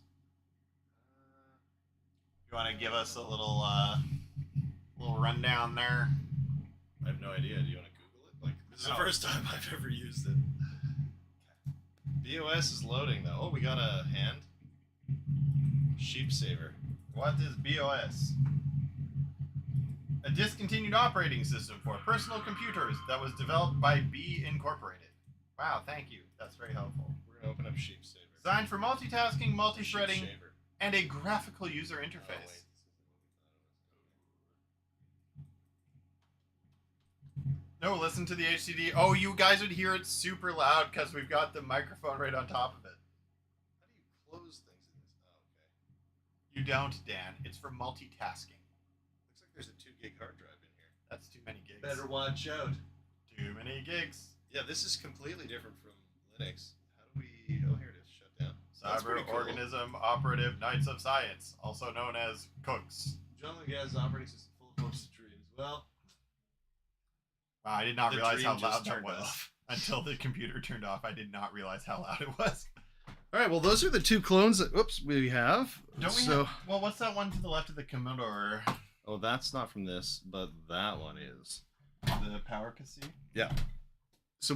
You want to give us a little rundown there? I have no idea. Do you want to Google it? Like, this is the No. first time I've ever used it. BOS is loading though. Oh, we got a hand. Sheep saver. What is BOS? A discontinued operating system for personal computers that was developed by B Incorporated. Wow, thank you. That's very helpful. We're gonna open up sheep saver. Designed for multitasking, multi-threading, Sheep saver. and a graphical user Oh, interface. wait. No, listen to the HCD. Oh, you guys would hear it super loud because we've got the microphone right on top of it. How do you close things in this? Oh, okay. You don't, Dan. It's for multitasking. Looks like there's a 2 gig hard drive in here. That's too many gigs. Better watch out. Too many gigs. Yeah, this is completely different from Linux. How do we? Oh, here it is. Shut down. That's Cyber pretty cool. Organism Operative Knights of Science, also known as Cooks. John Legaz's operating system full of hopes to dream as well. Wow, I did not The realize how dream just loud that turned was. off. Until the computer turned off, I did not realize how loud it was. All right. Well, those are the 2 clones that we have. Don't we So, have, well, what's that one to the left of the Commodore? oh, that's not from this, but that one is. The Power Cassette? So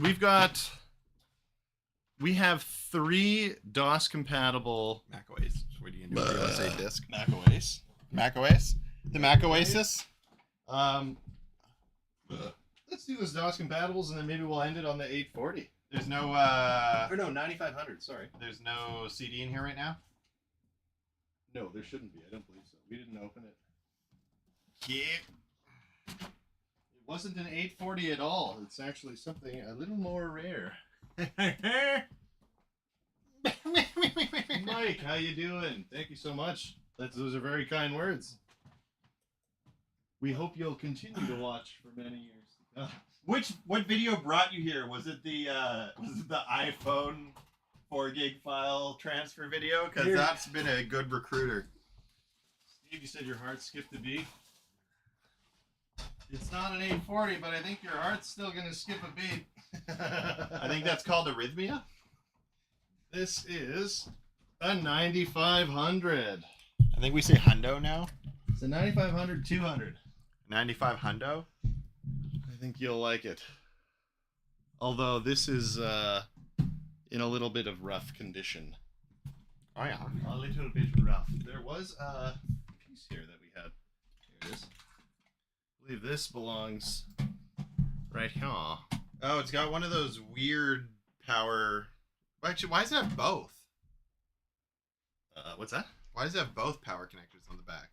we have 3 DOS compatible Mac OS. What do you want to say disk? Mac OS. Mac OS? The Mac Oasis? Let's do this DOS compatibles, and then maybe we'll end it on the 840. There's no Or no, 9500. Sorry. there's no CD in here right now? No, there shouldn't be. I don't believe so. We didn't open it. Yeah. It wasn't an 840 at all. It's actually something a little more rare. Mike, how you doing? Thank you so much. Those are very kind words. We hope you'll continue to watch for many years to come. What video brought you here? Was it the iPhone 4 gig file transfer video? Because Here. that's been a good recruiter. Steve, you said your heart skipped a beat. It's not an 840, but I think your heart's still gonna skip a beat. I think that's called arrhythmia. This is a 9500. I think we say hundo now. It's a 9500 200. 95 hundo. I think you'll like it. Although this is in a little bit of rough condition. Oh yeah. A little bit rough. There was a piece here that we had. Here it is. I believe this belongs right here. Oh, it's got one of those weird power. Actually, why does it have both? What's that? Why does it have both power connectors on the back?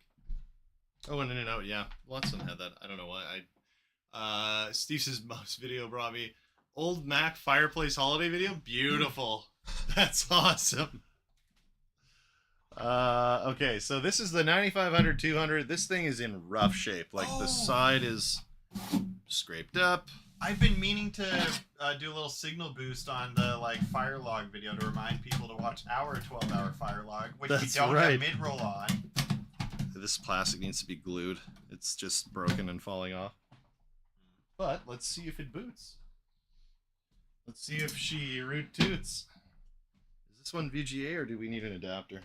Oh, in and out, yeah. Lots of them had that. I don't know why. Steve says most video brought me old Mac fireplace holiday video. Beautiful. That's awesome. Okay, so this is the 9500 200. This thing is in rough shape. Like the side is scraped up. I've been meaning to do a little signal boost on the fire log video to remind people to watch our 12-hour fire log, which we That's don't right. have mid-roll on. This plastic needs to be glued. It's just broken and falling off. But let's see if it boots. Let's see if she root toots. Is this one VGA or do we need an adapter?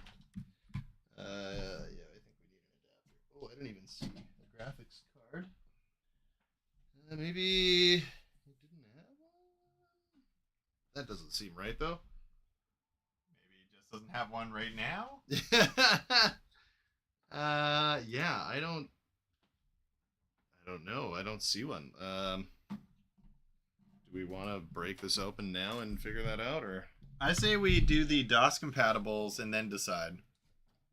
Yeah, I think we need an adapter. Oh, I didn't even see a graphics card. Maybe it didn't have one? That doesn't seem right though. Maybe it just doesn't have one right now. Yeah, I don't know. I don't see one. Do we want to break this open now and figure that out, or? I say we do the DOS compatibles and then decide.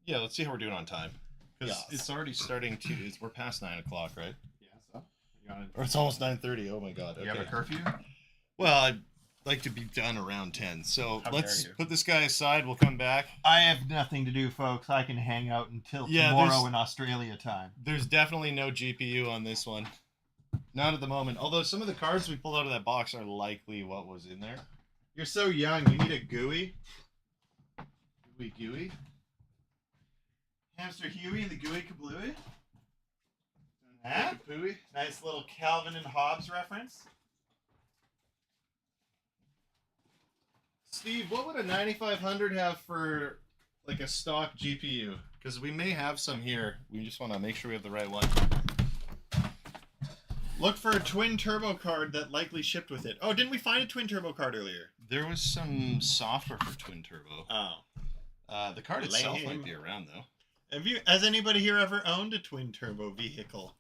Yeah, let's see how we're doing on time. Because Yes. it's already starting to. We're past 9 o'clock, right? Yeah, so you want Or it's almost 9:30. Oh my God. to? Okay. You have a curfew? Well, I'd like to be done around 10. So How let's dare you. put this guy aside. We'll come back. I have nothing to do, folks. I can hang out until Yeah, tomorrow there's- in Australia time. There's definitely no GPU on this one. Not at the moment. Although some of the cards we pulled out of that box are likely what was in there. You're so young. You need a GUI. Gooey. Hamster Huey and the GUI Kablooey. Huh? Pooey. Nice little Calvin and Hobbes reference. Steve, what would a 9500 have for like a stock GPU, because we may have some here. We just want to make sure we have the right one. Look for a twin turbo card that likely shipped with it. Oh, didn't we find a twin turbo card earlier? There was some software for twin turbo. Oh. The card itself Lame. might be around though. Has anybody here ever owned a twin turbo vehicle?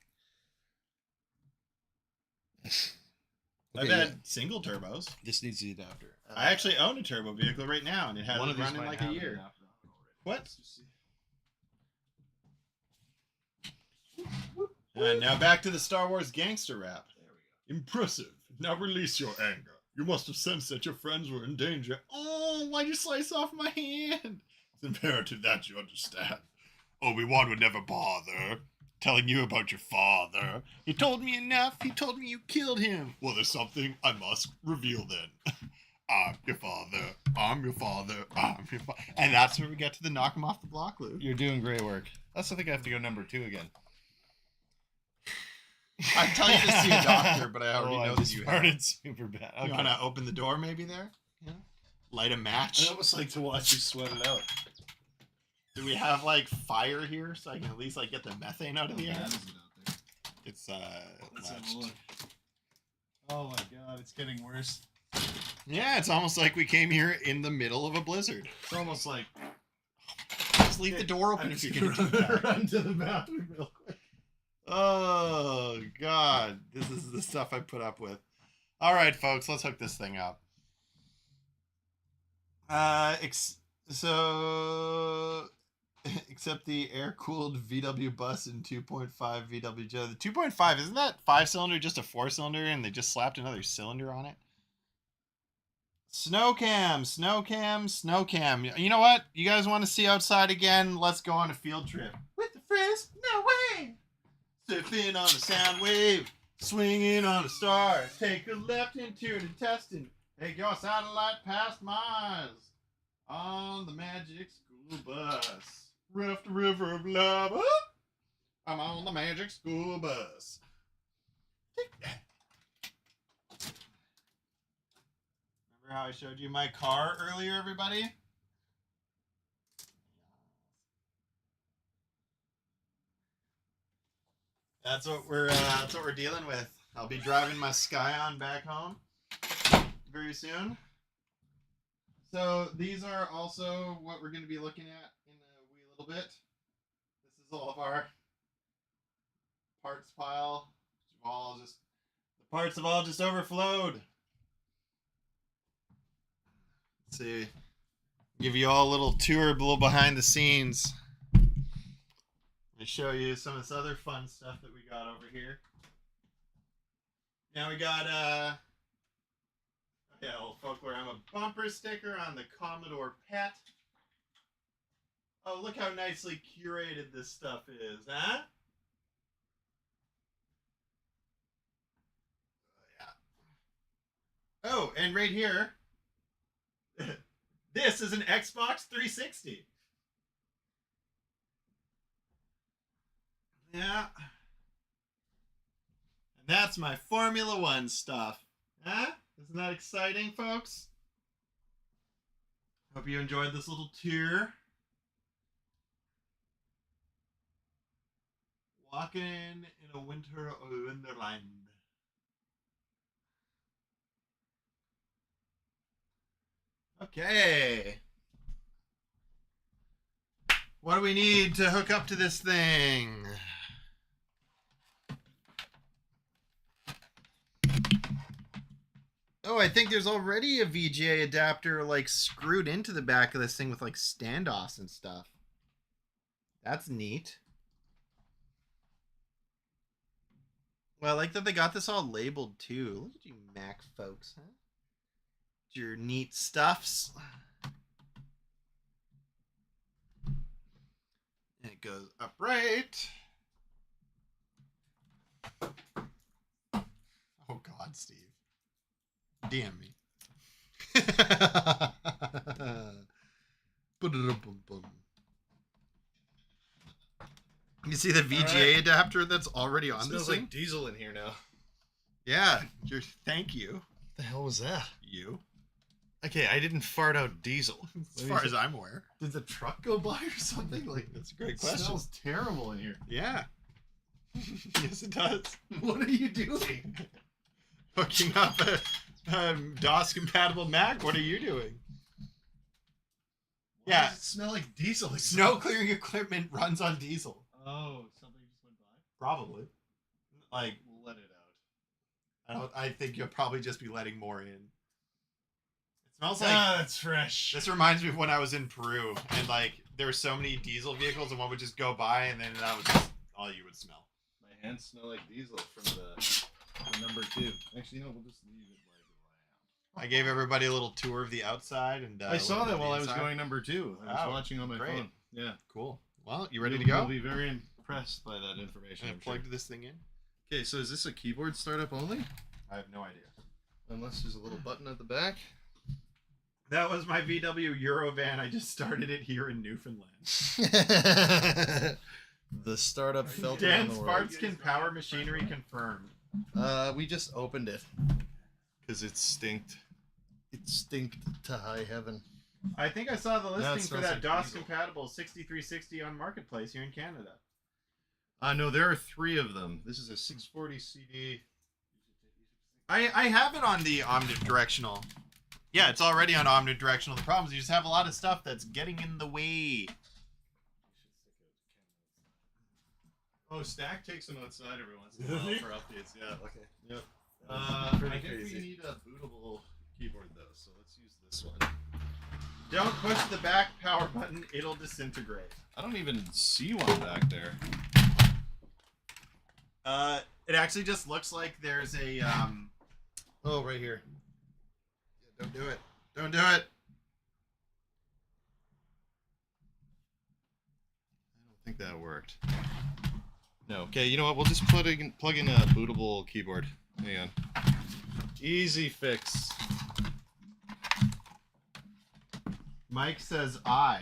I've Okay, had single turbos. This needs the adapter. I actually own a turbo vehicle right now, and it hasn't run in like a year. What? And now back to the Star Wars gangster rap. There we go. Impressive. Now release your anger. You must have sensed that your friends were in danger. Oh, why'd you slice off my hand? It's imperative that you understand. Obi-Wan would never bother telling you about your father. He told me enough. He told me you killed him. Well, there's something I must reveal then. I'm your father. I'm your father. I'm your father. And that's where we get to the knock him off the block, Lou. You're doing great work. That's I think I have to go number 2 again. I'd tell you to see a doctor, but I already know I that you have. started super bad. You want to open the door maybe there? Yeah. Light a match? I almost like to watch you sweat it out. Do we have like fire here so I can at least like get the methane out of the air? It's Let's have a latched. look. Oh my god, it's getting worse. Yeah, it's almost like we came here in the middle of a blizzard. It's almost like Just leave the door open if you can do that. run to the bathroom real quick. Oh god, this is the stuff I put up with. All right, folks, let's hook this thing up. Except the air-cooled VW bus and 2.5 VW Jet. The 2.5, isn't that 5-cylinder just a 4-cylinder and they just slapped another cylinder on it? Snowcam, snowcam, snowcam. You know what? You guys want to see outside again? Let's go on a field trip. With the friends? No way! Surfing on a sound wave, swinging on a star. Take a left into an intestine. Take your satellite past Mars. On the magic school bus. Rough the river of love. Oh, I'm on the magic school bus. Take that. Remember how I showed you my car earlier, everybody? That's what we're dealing with. I'll be driving my Scion back home very soon. So these are also what we're going to be looking at in a wee little bit. This is all of our parts pile. The parts have all just overflowed. Let's see. Give you all a little tour, a little behind the scenes. Let me show you some of this other fun stuff that we got over here. Now we got old Folklorama bumper sticker on the Commodore PET. Oh, look how nicely curated this stuff is, huh? Yeah. Oh, and right here, this is an Xbox 360. Yeah. And that's my Formula One stuff. Huh? Isn't that exciting, folks? Hope you enjoyed this little tour. Walking in a winter wonderland. Okay. What do we need to hook up to this thing? Oh, I think there's already a VGA adapter like screwed into the back of this thing with like standoffs and stuff. That's neat. Well, I like that they got this all labeled too. Look at you Mac folks, huh? Your neat stuffs. And it goes upright. Oh God, Steve. DM me. You see the VGA adapter that's already on this Smells thing? like diesel in here now. Yeah. Thank you. What the hell was that? You. Okay, I didn't fart out diesel. As far as I'm aware. Did the truck go by or something? Like, That's a great it question. smells terrible in here. Yeah. Yes, it does. What are you doing? Hooking up a DOS-compatible Mac. What are you doing? Why Yeah. does it smell like diesel? Snow clearing equipment runs on diesel. Oh, something just went by. Probably. Like, We'll let it out. I think you'll probably just be letting more in. It smells like. That's fresh. This reminds me of when I was in Peru, and like there were so many diesel vehicles, and one would just go by, and then that was just all you would smell. My hands smell like diesel from the number 2. Actually, no, we'll just leave it like I gave everybody a little tour of the outside, and I saw that while I was inside. going number 2. I was Wow, watching on my great. phone. Yeah. Cool. Well, you ready to You'll go? be very impressed by that information. I I'm sure. plugged this thing in. Okay, so is this a keyboard startup only? I have no idea. Unless there's a little button at the back. That was my VW Eurovan. I just started it here in Newfoundland. The startup filter Dan in the world. Sparks power machinery confirmed. We just opened it because it stinked. It stinked to high heaven. I think I saw the That listing for smells that like DOS diesel. compatible 6360 on Marketplace here in Canada. No, there are 3 of them. This is a 640 CD. I have it on the omnidirectional. Yeah, it's already on omnidirectional. The problem is you just have a lot of stuff that's getting in the way. Oh, Stack takes them outside every once in a while for updates. Yeah. Okay. Yep. Pretty I think crazy. we need a bootable keyboard though, so let's use this one. Don't push the back power button, it'll disintegrate. I don't even see one back there. It actually just looks like there's a Oh, right here. yeah, don't do it. Don't do it. I don't think that worked. No. Okay, you know what? We'll just plug in a bootable keyboard. Hang on. Easy fix. Mike says I.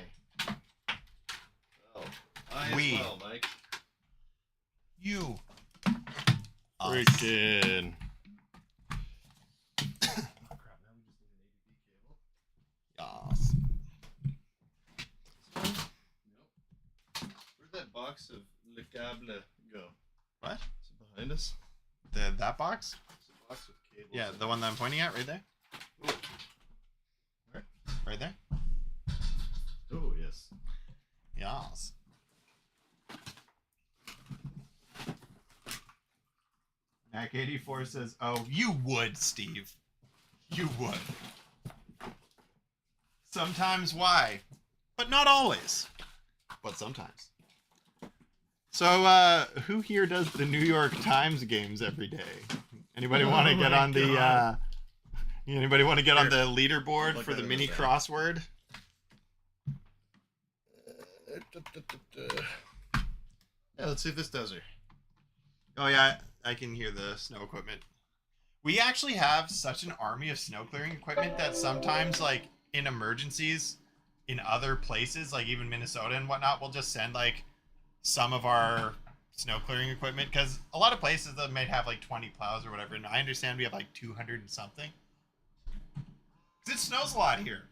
Oh, I We. as well, Mike. You. Freaking. Yes. Where'd that box of Le Câble go? What? Is it behind us? That box? It's a box with cables. Yeah, the one that I'm pointing at right there. Where? Right there. Oh, yes. Yes. Mac84 says, "Oh, you would, Steve. You would. Sometimes why? But not always. But sometimes." So, who here does the New York Times games every day? Anybody want to Oh get my on the God. anybody want to get on Here. the leaderboard Look for at the it mini in the back. crossword? Yeah, let's see if this does her. Oh yeah, I can hear the snow equipment. We actually have such an army of snow clearing equipment that sometimes, like, in emergencies in other places, like even Minnesota and whatnot, we'll just send like some of our snow clearing equipment, because a lot of places that may have like 20 plows or whatever, and I understand we have like 200 and something. 'Cause it snows a lot here.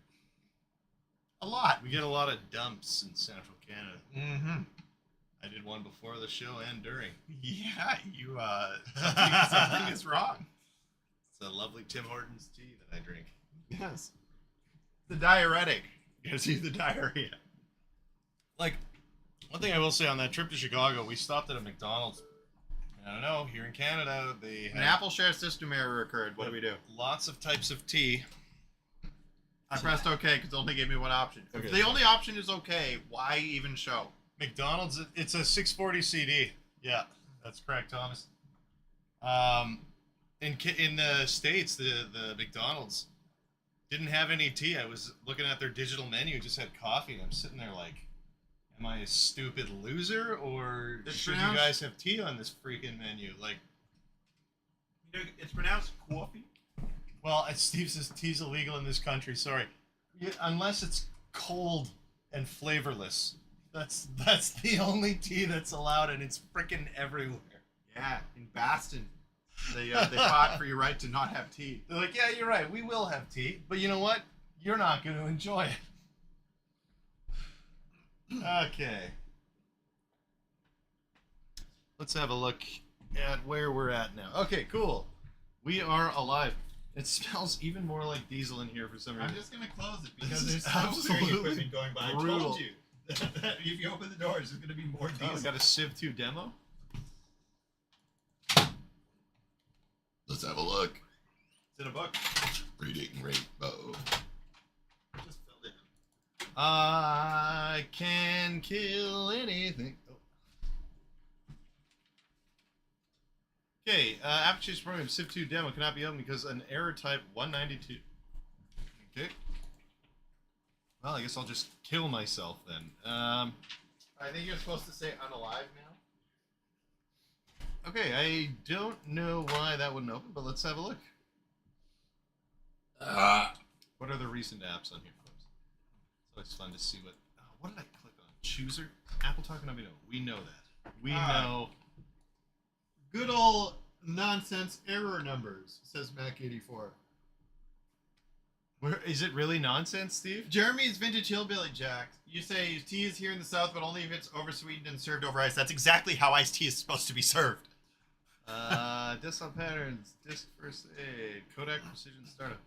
A lot. We get a lot of dumps in central Canada. Mm-hmm. I did one before the show and during. Yeah, you something is wrong. It's a lovely Tim Hortons tea that I drink. Yes. The diuretic. Gives you the diarrhea. Like, one thing I will say on that trip to Chicago, we stopped at a McDonald's. I don't know, here in Canada, they An have Apple share system error occurred. What do we do? lots of types of tea. I pressed OK because it only gave me one option. Okay. If the only option is OK, why even show? McDonald's, it's a 640 CD. Yeah, that's correct, Thomas. In the States, the McDonald's didn't have any tea. I was looking at their digital menu, just had coffee, and I'm sitting there like, am I a stupid loser, or It's should pronounced- you guys have tea on this freaking menu? Like, It's pronounced coffee. well, Steve says tea's illegal in this country. Sorry, unless it's cold and flavorless. That's the only tea that's allowed, and it's freaking everywhere. Yeah, in Baston, they fought for your right to not have tea. They're like, yeah, you're right. We will have tea, but you know what? You're not going to enjoy it. Okay. Let's have a look at where we're at now. Okay, cool. We are alive. It smells even more like diesel in here for some reason. I'm just gonna close it This because is there's no hearing absolutely equipment going by. I brutal. told you that if you open the doors, there's gonna be more Oh, diesel. we got a Civ 2 demo? Let's have a look. It's in a book. Reading Rainbow. Just filled in. I can kill anything. Oh. Okay, application program Civ 2 demo cannot be opened because an error type 192. Okay. Well, I guess I'll just kill myself then. I think you're supposed to say unalive now. Okay, I don't know why that wouldn't open, but let's have a look. What are the recent apps on here, folks? It's always fun to see what did I click on? Chooser? Apple talking on me? No, we know that. We know. Good old nonsense error numbers, says Mac84. Where is it really nonsense, Steve? Jeremy's Vintage Hillbilly Jack. You say tea is here in the South, but only if it's over sweetened and served over ice. That's exactly how iced tea is supposed to be served. Desktop patterns, disk first aid, Kodak precision startup.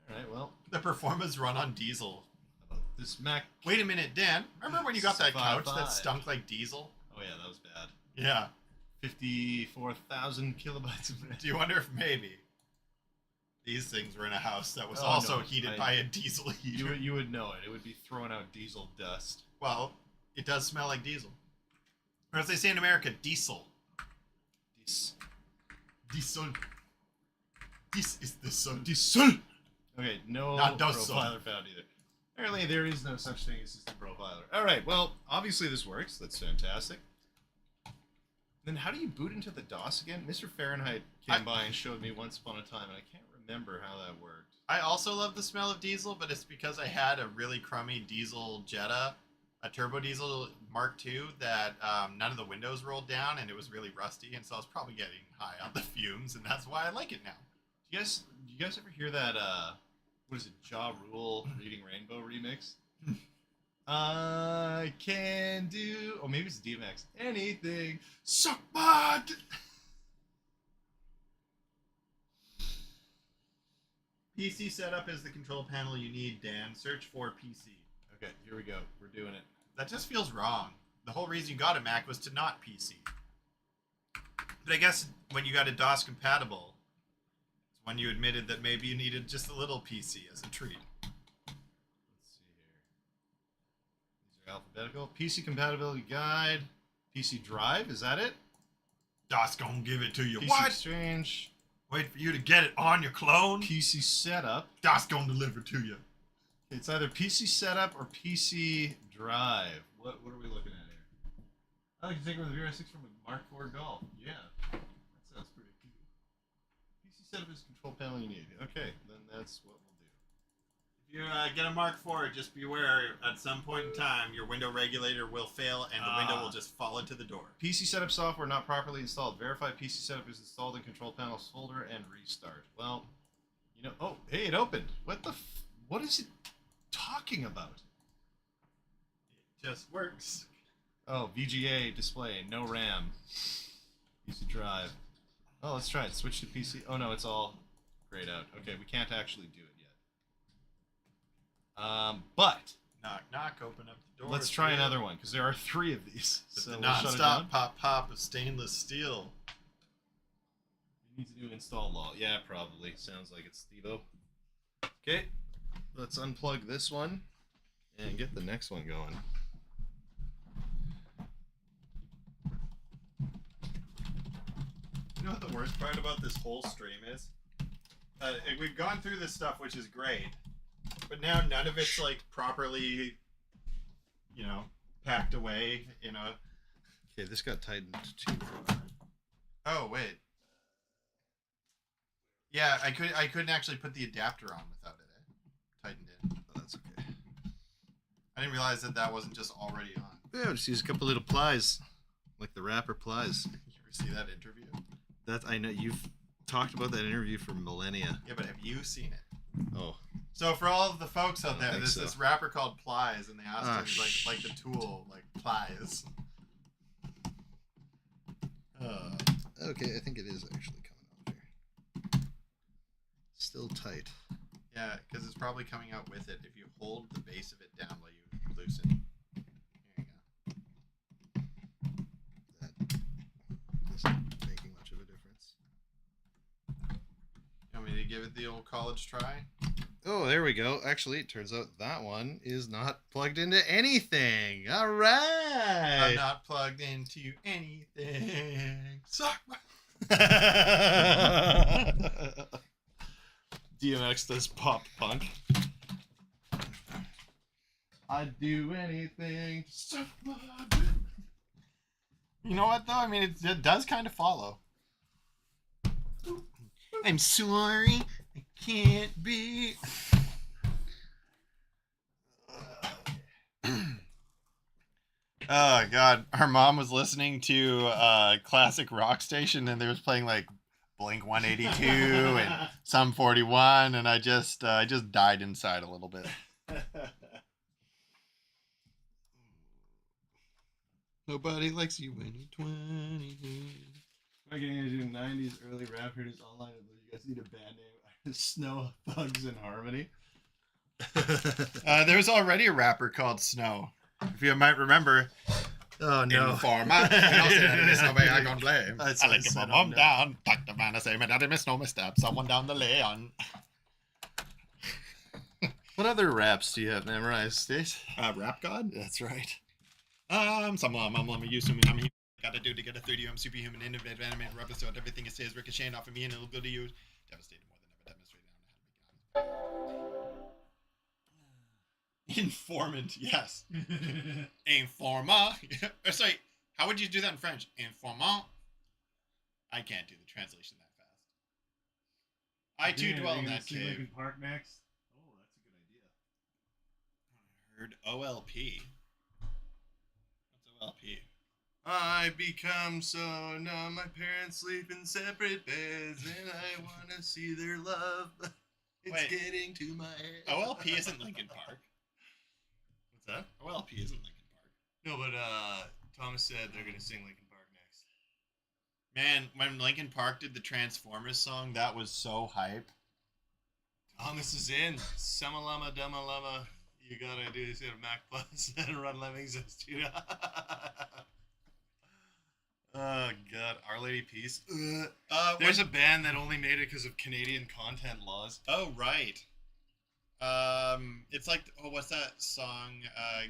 All right, well, The Performance run on diesel. how about this Mac? Wait a minute, Dan. Remember when you got that couch that 5.5. stunk like diesel? Oh yeah, that was bad. Yeah. 54,000 kilobytes of RAM. Do you wonder if maybe these things were in a house that was Oh, also no, heated by a diesel heater? You would know it. It would be throwing out diesel dust. Well, it does smell like diesel. Or as they say in America, diesel. Diesel. This is the sun. Diesel. Okay, no Not diesel. profiler found either. Apparently, there is no such thing as system profiler. All right, well, obviously this works. That's fantastic. Then how do you boot into the DOS again? Mr. Fahrenheit came by and showed me once upon a time, and I can't remember how that worked. I also love the smell of diesel, but it's because I had a really crummy diesel Jetta, a turbo diesel Mark II that none of the windows rolled down, and it was really rusty, and so I was probably getting high on the fumes, and that's why I like it now. Do you guys ever hear that, what is it, Ja Rule Reading Rainbow remix? I can do, oh maybe it's DMX, anything, suck mud! PC setup is the control panel you need, Dan. Search for PC. Okay, here we go, we're doing it. That just feels wrong. The whole reason you got a Mac was to not PC. But I guess when you got a DOS compatible, it's when you admitted that maybe you needed just a little PC as a treat. Let's see here. These are alphabetical. PC compatibility guide. PC drive, is that it? DOS gonna give it to you. PC What? exchange. Wait for you to get it on your clone. PC setup. DOS gonna deliver to you. It's either PC setup or PC drive. What are we looking at here? I like to take over the VRS6 from a Mark IV Golf. Yeah, that sounds pretty cool. PC setup is control panel you need. Okay, then that's what we'll do. If you get a Mark IV, just beware. At some point in time, your window regulator will fail, and the window will just fall into the door. PC setup software not properly installed. Verify PC setup is installed in control panels folder and restart. Well, you know. Oh, hey, it opened. What is it talking about? It just works. Oh, VGA display, no RAM. PC drive. Oh, let's try it. Switch to PC. Oh no, it's all grayed out. Okay, we can't actually do it yet. But Knock, knock. Open up the door. let's try another one because there are 3 of these. With So the we'll shut it down. non-stop pop of stainless steel. We need to do install law. Yeah, probably. Sounds like it's Stevo. Okay, let's unplug this one and get the next one going. You know what the worst part about this whole stream is? We've gone through this stuff, which is great, but now none of it's like properly, packed away. Okay, this got tightened to 2. Oh wait. Yeah, I couldn't actually put the adapter on without it tightened in. Oh, that's okay. I didn't realize that wasn't just already on. Yeah, just use a couple little plies, like the rapper plies. You ever see that interview? That I know you've talked about that interview for millennia. Yeah, but have you seen it? Oh, So for all of the folks out there, think there's so. this rapper called Plies, and they asked Ah, him like the tool, like Plies. Okay, I think it is actually coming off here. Still tight. Yeah, because it's probably coming out with it if you hold the base of it down while you loosen. There you go. That isn't making much of a difference. You want me to give it the old college try? Oh, there we go. Actually, it turns out that one is not plugged into anything. All right. I'm not plugged into anything. Suck my... DMX does pop punk. I'd do anything to suck my dick. You know what though? I mean, it does kind of follow. I'm sorry, I can't be. Oh god, our mom was listening to classic rock station, and they was playing like Blink 182 and Sum 41, and I just died inside a little bit. Nobody likes you when you're 20. We're getting into 90s early rap here. Just online. You guys need a band name. Snow Thugs in Harmony. There's already a rapper called Snow. If you might remember. Oh no. Informer. I gonna play. That's I what I like said my on mom that. down. Tuck the man, I say, my daddy miss no misstep. Someone down the lane. What other raps do you have memorized, Stace? Rap God? That's right. Some I'm used to me. I'm gotta do to get a 30. I'm superhuman, innovative, animated rubber, so everything it says ricocheting off of me and it'll go to you. Devastated more than ever. Demonstrated now. Informant, yes. Informa. Or sorry, how would you do that in French? Informant. I can't do the translation that fast. I too dwell in that cave. Linkin Park next. Oh, that's a good idea. Heard OLP. What's OLP? I become so numb. My parents sleep in separate beds, and I want to see their love. It's Wait. getting to my head. OLP isn't Linkin Park. What's that? OLP isn't Linkin Park. No, but Thomas said they're gonna sing Linkin Park next. Man, when Linkin Park did the Transformers song, that was so hype. Thomas is in. Sumalama Dumalama. You gotta do this at Mac Plus and Run Lemmings Institute. Oh god, Our Lady Peace. There's a band that only made it because of Canadian content laws. Oh right. It's like, oh, what's that song?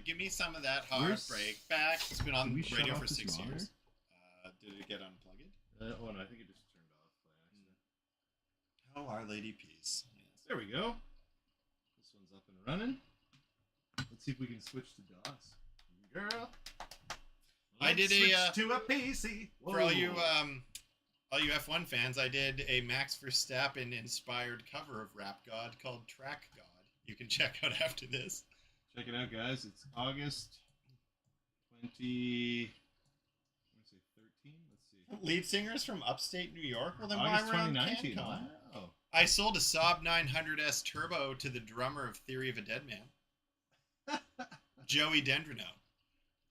Give me some of that heartbreak back. It's been on Did we the shut radio off for this 6 monitor? years. Did it get unplugged? Oh no, I think it just turned off by accident. Oh, Our Lady Peace. Yes. There we go. This one's up and running. Let's see if we can switch to DOS. Girl. I did Let's a, switch to a PC. For all you F1 fans, I did a Max Verstappen inspired cover of Rap God called Track God. You can check out after this. Check it out, guys. It's August 20. Let's say 13. Let's see. Lead singers from upstate New York. Well, then August why around 2019. CanCon? Wow. I sold a Saab 900S Turbo to the drummer of Theory of a Dead Man, Joey Dendrino.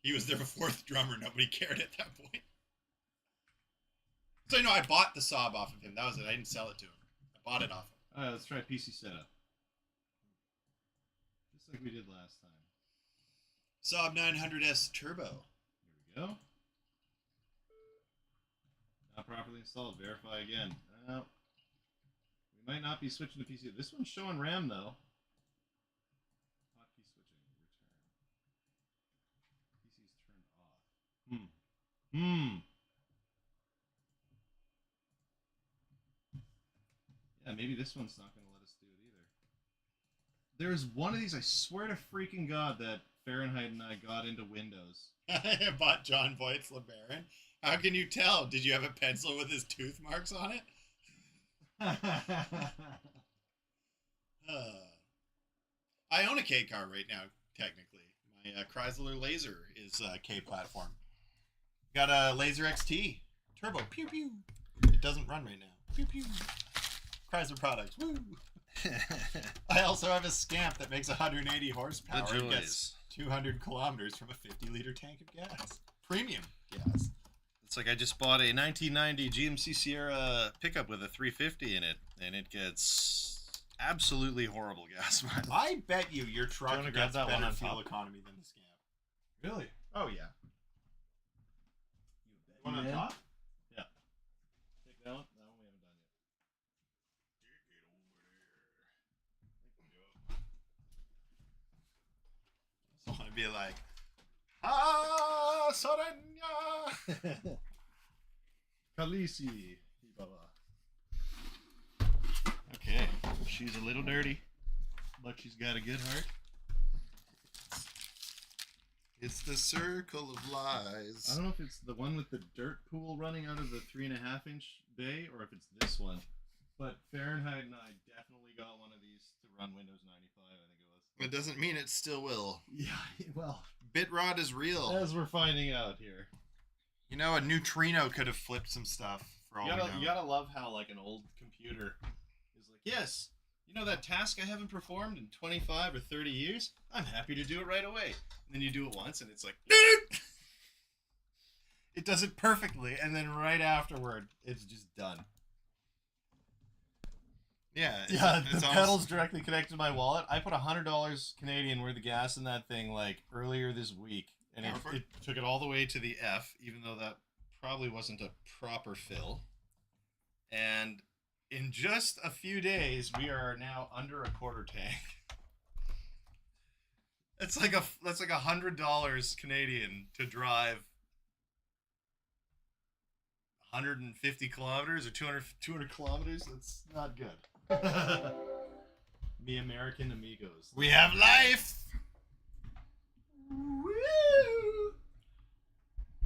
He was their fourth drummer. Nobody cared at that point. So, I bought the Saab off of him. That was it. I didn't sell it to him. I bought it off him. All right, let's try PC setup. Just like we did last time. Saab 900S Turbo. Here we go. Not properly installed. Verify again. We might not be switching to PC. This one's showing RAM though. Hotkey switching. Return. PC's turned off. Yeah, maybe this one's not going to let us do it either. There's one of these, I swear to freaking God, that Fahrenheit and I got into Windows. I bought John Voight's LeBaron. How can you tell? Did you have a pencil with his tooth marks on it? I own a K car right now, technically. My Chrysler Laser is a K platform. Got a Laser XT Turbo. Pew pew. It doesn't run right now. Pew pew. Chrysler products. Woo. I also have a Scamp that makes 180 horsepower The and gets joys. 200 kilometers from a 50-liter tank of gas. Premium gas. It's like I just bought a 1990 GMC Sierra pickup with a 350 in it, and it gets absolutely horrible gas mileage. I bet you your truck wanna grab gets that one better on fuel top? economy than the Scamp. Really? Oh, yeah. One on Yeah. top? Yeah. Take that one. That one we haven't done I want to be like, ah, Sorenya. yet. Khaleesi. Okay. She's a little dirty, but she's got a good heart. It's the circle of lies. I don't know if it's the one with the dirt pool running out of the 3.5-inch bay, or if it's this one. But Fahrenheit and I definitely got one of these to run Windows 95. I think it was. It doesn't mean it still will. Yeah. Well, Bitrot is real. as we're finding out here, You know, a neutrino could have flipped some stuff for all you we know. gotta love how like an old computer is like, yes, you know that task I haven't performed in 25 or 30 years? I'm happy to do it right away. And then you do it once, and it's like, It does it perfectly, and then right afterward, it's just done. Yeah. yeah, it's the almost- pedal's directly connected to my wallet. I put $100 Canadian worth of gas in that thing like earlier this week, and it took it all the way to the F, even though that probably wasn't a proper fill. And in just a few days, we are now under a quarter tank. That's like $100 Canadian to drive 150 kilometers or 200 kilometers. That's not good. Me American amigos. We have life! Woo!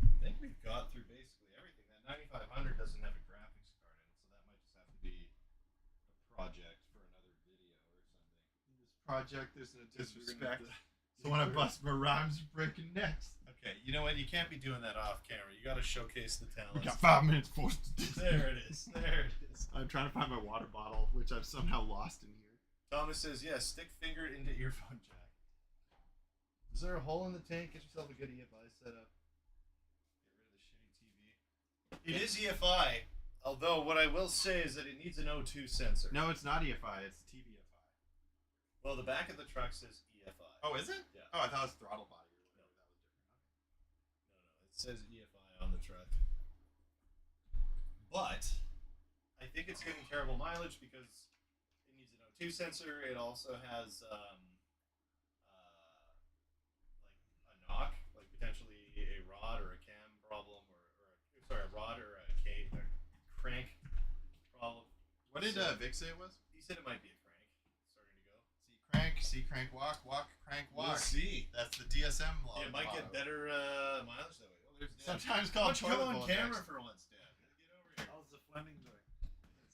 I think we've got through basically everything. That 9500 doesn't have a graphics card in it, so that might just have to be a project for another video or something. This project is a disrespect. We're gonna So when I bust my rhymes, you're breaking necks. Okay, you know what? You can't be doing that off camera. You got to showcase the talent. We got 5 minutes for it. There it is. There it is. I'm trying to find my water bottle, which I've somehow lost in here. Thomas says, yes, stick finger into earphone jack. Is there a hole in the tank? Get yourself a good EFI setup. Get rid of the shitty TV. It is EFI, although what I will say is that it needs an O2 sensor. No, it's not EFI, it's TBFI. Well, the back of the truck says EFI. Oh, is it? Yeah. Oh, I thought it was throttle body or whatever. That was different. No, it says EFI on the truck. But I think it's getting terrible mileage because it needs an O2 sensor. It also has like a knock, like potentially a rod or a cam problem, or a rod or a crank problem. What did So- Vic say it was? He said it might be a crank. Starting to go. See crank, walk, crank, walk. We'll see. That's the DSM law. It might get better mileage that way. Oh, there's Dan. Sometimes Why called don't you go toilet on bowl camera effects. for once, Dan? Get over here. How's the Fleming doing?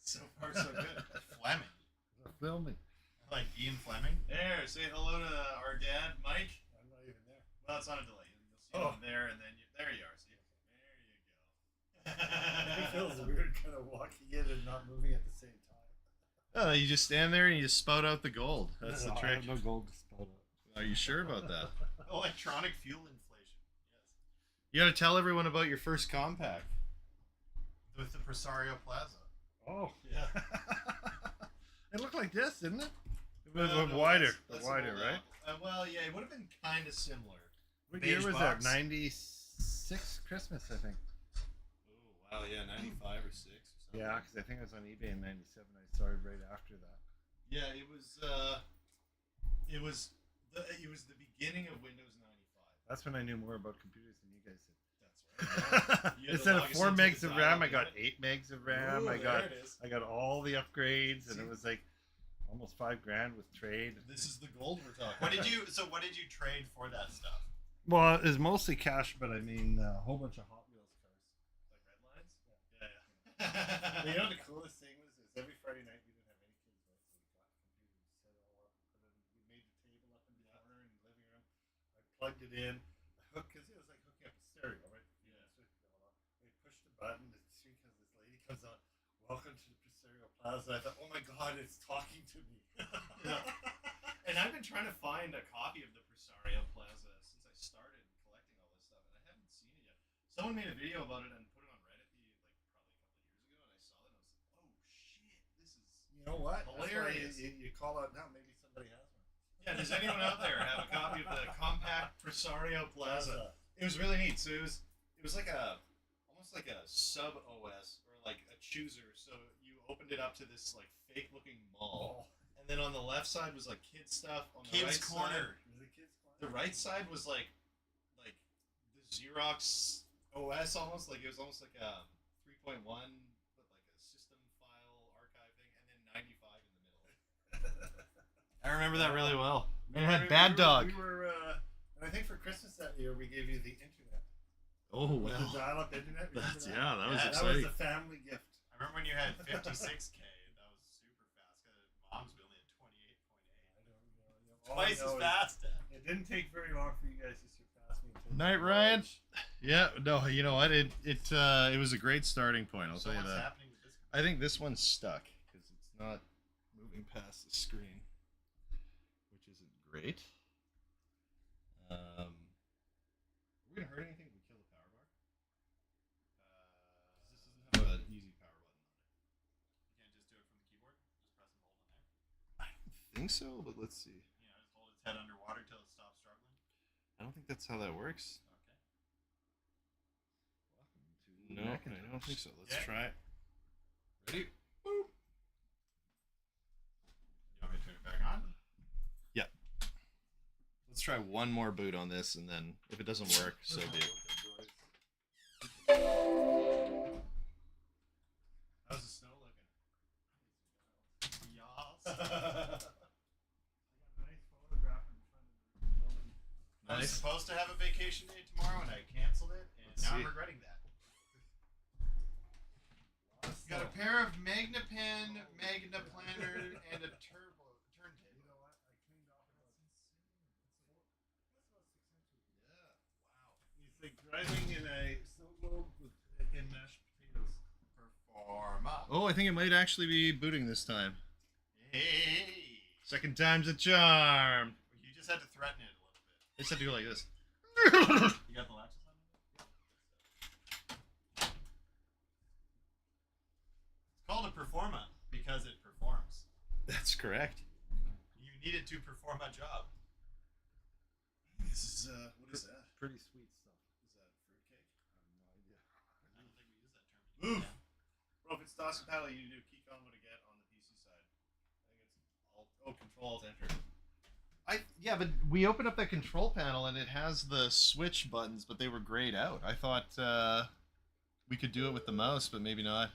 So far, so good. Fleming. Filming. Like Ian Fleming. There, say hello to our dad, Mike. I'm not even there. Well, it's on a delay. You'll see him there, and then there you are. See, there you go. It feels weird kind of walking in and not moving at the same time. Oh, you just stand there and you just spout out the gold. That's the No, I trick. have no gold to spout out. Are you sure about that? Electronic fuel inflation. You got to tell everyone about your first compact. With the Presario Plaza. Oh, Yeah. it looked like this, didn't it? It was No, wider, that's wider, an old right? out. Well, yeah, it would have been kind of similar. What Beige year was box. that? 96 Christmas, I think. Oh, wow, yeah, 95 or 6 or something. Yeah, because I think I was on eBay in 97. I started right after that. Yeah, it was the beginning of Windows 95. That's when I knew more about computers than you guys did. That's right. You had to Instead of log us 4 into megs the of RAM, I dial-up got unit. 8 megs of RAM. Ooh, I there it is. got all the upgrades, and See? it was like almost $5,000 with trade. This is the gold we're talking What about. did you trade for that stuff? Well, it was mostly cash, but I mean a whole bunch of Hot Wheels cars. Like red lines? Yeah. You know the coolest thing was every Friday night we didn't have any kids, right? So we got the computer, we set it all up, and then we made the table up in the corner in the living room. I plugged it in, because it was like hooking up a stereo, right? Yeah. I pushed the button, the screen comes, this lady comes on, welcome to the Presario Plaza. I thought, oh my god, it's talking to me. And I've been trying to find a copy of the Presario Plaza since I started collecting all this stuff, and I haven't seen it yet. Someone made a video about it and put it on Reddit probably a couple of years ago, and I saw it and I was like, oh shit, this is You know what? That's why hilarious. You call out now. Maybe somebody has one. Yeah, does anyone out there have a copy of the compact Presario Plaza? It was really neat. So it was like almost like a sub OS or like a chooser. So you opened it up to this like fake looking mall. And then on the left side was like kids stuff. On the Kids right corner. side, Was it kids' corner? the right side was like the Xerox OS almost. Like it was almost like a 3.1, but like a system file archive thing, and then 95 in the middle. I remember that really well. And it had Bad Dog. We were, and I think for Christmas that year we gave you the internet. Oh The dial-up internet. That's Remember yeah, that was that exciting. was the family gift. I remember when you had 56K. That was super fast. Mom's we only had 28.8. I don't know. Twice as fast. It didn't take very long for you guys to surpass me. in terms of Night, Ryan. knowledge. Yeah, no, you know what? It was a great starting point. I'll So tell you what's that. happening with this? I think this one's stuck because it's not moving past the screen, which isn't great. Are we gonna hurt anything if we kill the power bar? This doesn't have an easy power button on it. You can't just do it from the keyboard. Just press and hold on there. I don't think so, but let's see. You know, just hold its head underwater till it stops struggling. I don't think that's how that works. Okay. No, I don't think so. Let's Yeah. try it. Ready? You want me to turn it back on? Let's try one more boot on this, and then if it doesn't work, so be it. How's the snow looking? Yes. I got a nice photograph in front of the building. I was Nice. supposed to have a vacation day tomorrow, and I canceled it, and Let's now see. I'm regretting that. Got a pair of Magna Pen, Magna Planner, and a turntable. You know what? I cleaned off about Yeah. Wow. It's like driving in a snow globe in mashed potatoes. Performa. Oh, I think it might actually be booting this time. Hey. Second time's a charm. You just had to threaten it a little bit. I just have to go like this. You got the latches on? It's called a performa because it performs. That's correct. You need it to perform a job. This is what is that? Pretty sweet stuff. Is that fruitcake? I don't think we use that term. Oof. Bro, if it's DOS compatible, you do key combo to get on the PC side. I think it's Control Alt Enter. Yeah, but we opened up that control panel and it has the switch buttons, but they were grayed out. I thought we could do it with the mouse, but maybe not.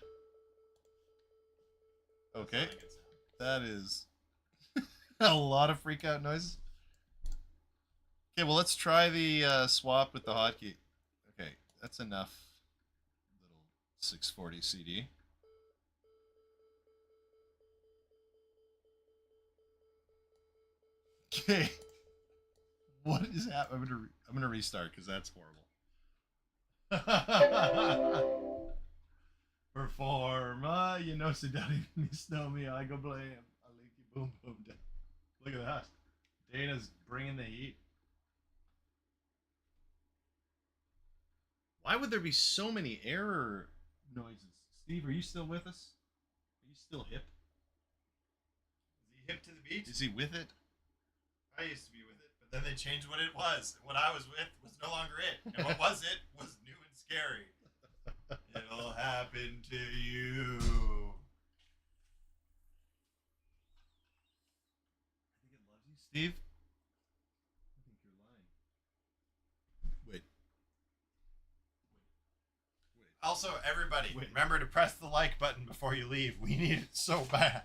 Okay, that is a lot of freak out noises. Okay, well let's try the swap with the hotkey. Okay, that's enough. Little 640 CD. Okay. What is happening? I'm gonna restart because that's horrible. Performa, you know, so daddy me snow me, I go blame. I leaky boom boom down. Look at that. Dana's bringing the heat. Why would there be so many error noises? Steve, are you still with us? Are you still hip? Is he hip to the beat? Is he with it? I used to be with it, but then they changed what it was. What I was with was no longer it. And what was it was new and scary. It'll happen to you. I think it loves you, Steve. I think you're lying. Wait. Also, everybody, Wait. remember to press the like button before you leave. We need it so bad.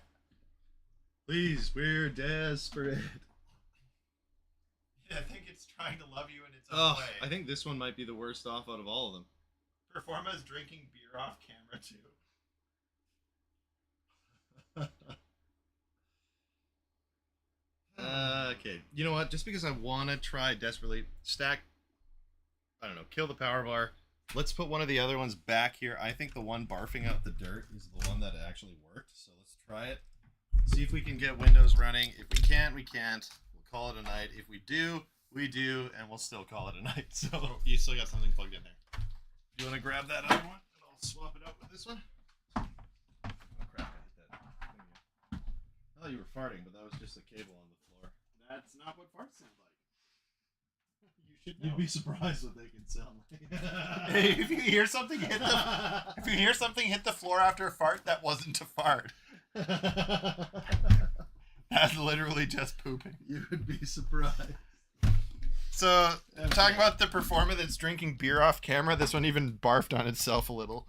Please, we're desperate. I think it's trying to love you in its own Oh, way. I think this one might be the worst off out of all of them. Performa's drinking beer off camera too. Okay, you know what? Just because I want to try desperately stack, I don't know, kill the power bar, Let's put one of the other ones back here. I think the one barfing out the dirt is the one that actually worked. So let's try it. See if we can get Windows running. If we can't, we can't. We'll call it a night. If we do, we do, and we'll still call it a night. So You still got something plugged in there. you want to grab that other one? And I'll swap it out with this one. Oh crap, I hit that. There you go. Oh, you were farting, but that was just a cable on the floor. That's not what farts sound like. You should know. You'd be surprised what they can sound like. Hey, if you hear something hit the floor after a fart, that wasn't a fart. That's literally just pooping. You would be surprised. So, talking about the performer that's drinking beer off camera, this one even barfed on itself a little.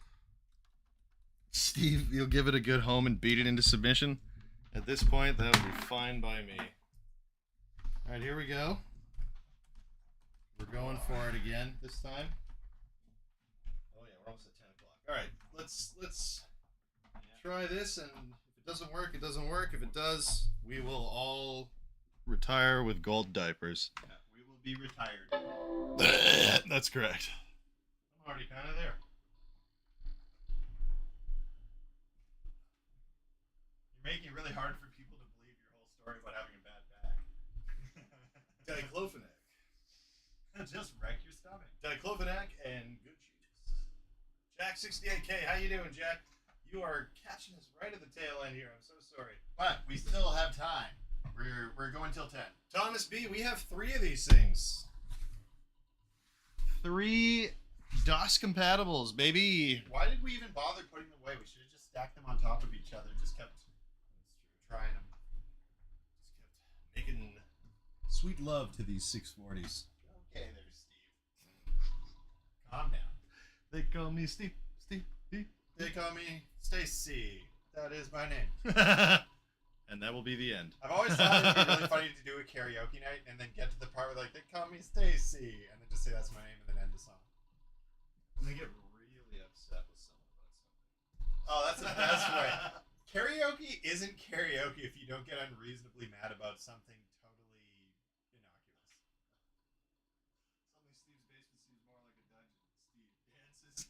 Steve, you'll give it a good home and beat it into submission? At this point, that would be fine by me. Alright, here we go. We're going for it again this time. Oh yeah, we're almost at 10 o'clock. Alright, let's try this, and if it doesn't work, it doesn't work. If it does, we will all retire with gold diapers. Yeah, we will be retired. That's correct. I'm already kind of there. You're making it really hard for people to believe your whole story about having a bad back. Diclofenac. Just wreck your stomach. Diclofenac and good cheese. Jack 68K, how you doing, Jack? You are catching us right at the tail end here. I'm so sorry. But we still have time. We're going till 10. Thomas B, we have 3 of these things. 3 DOS compatibles, baby. Why did we even bother putting them away? We should have just stacked them on top of each other. Just kept trying them. Just kept making sweet love to these 640s. Okay there, Steve. Calm down. They call me Steve. They call me Stacy. That is my name. And that will be the end. I've always thought it would be really funny to do a karaoke night and then get to the part where like they call me Stacy and then just say that's my name and then end the song. And they get really upset with someone about something. Oh, that's the best way. Karaoke isn't karaoke if you don't get unreasonably mad about something totally innocuous. Suddenly Steve's basement seems more like a dungeon. Steve dances.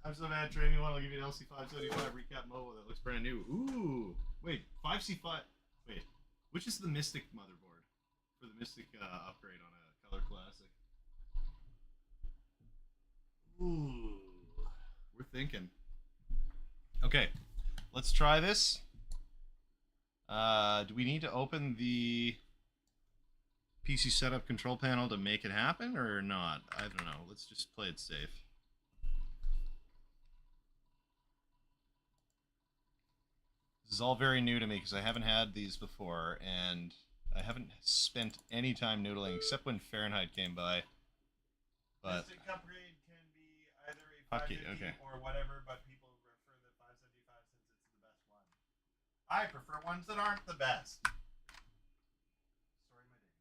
I'm so mad, Trina. I'll give you an LC575 recap mobile that looks brand new. Ooh. Wait, 5C5. Wait, which is the Mystic motherboard for the Mystic upgrade on a Color Classic? Ooh. We're thinking. Okay, let's try this. Do we need to open the PC setup control panel to make it happen or not? I don't know. Let's just play it safe. This is all very new to me because I haven't had these before, and I haven't spent any time noodling except when Fahrenheit came by. But Mystic upgrade can be either a Hotkey, 550 okay. or whatever, but people prefer the 575 since it's the best one. I prefer ones that aren't the best. Story of my dating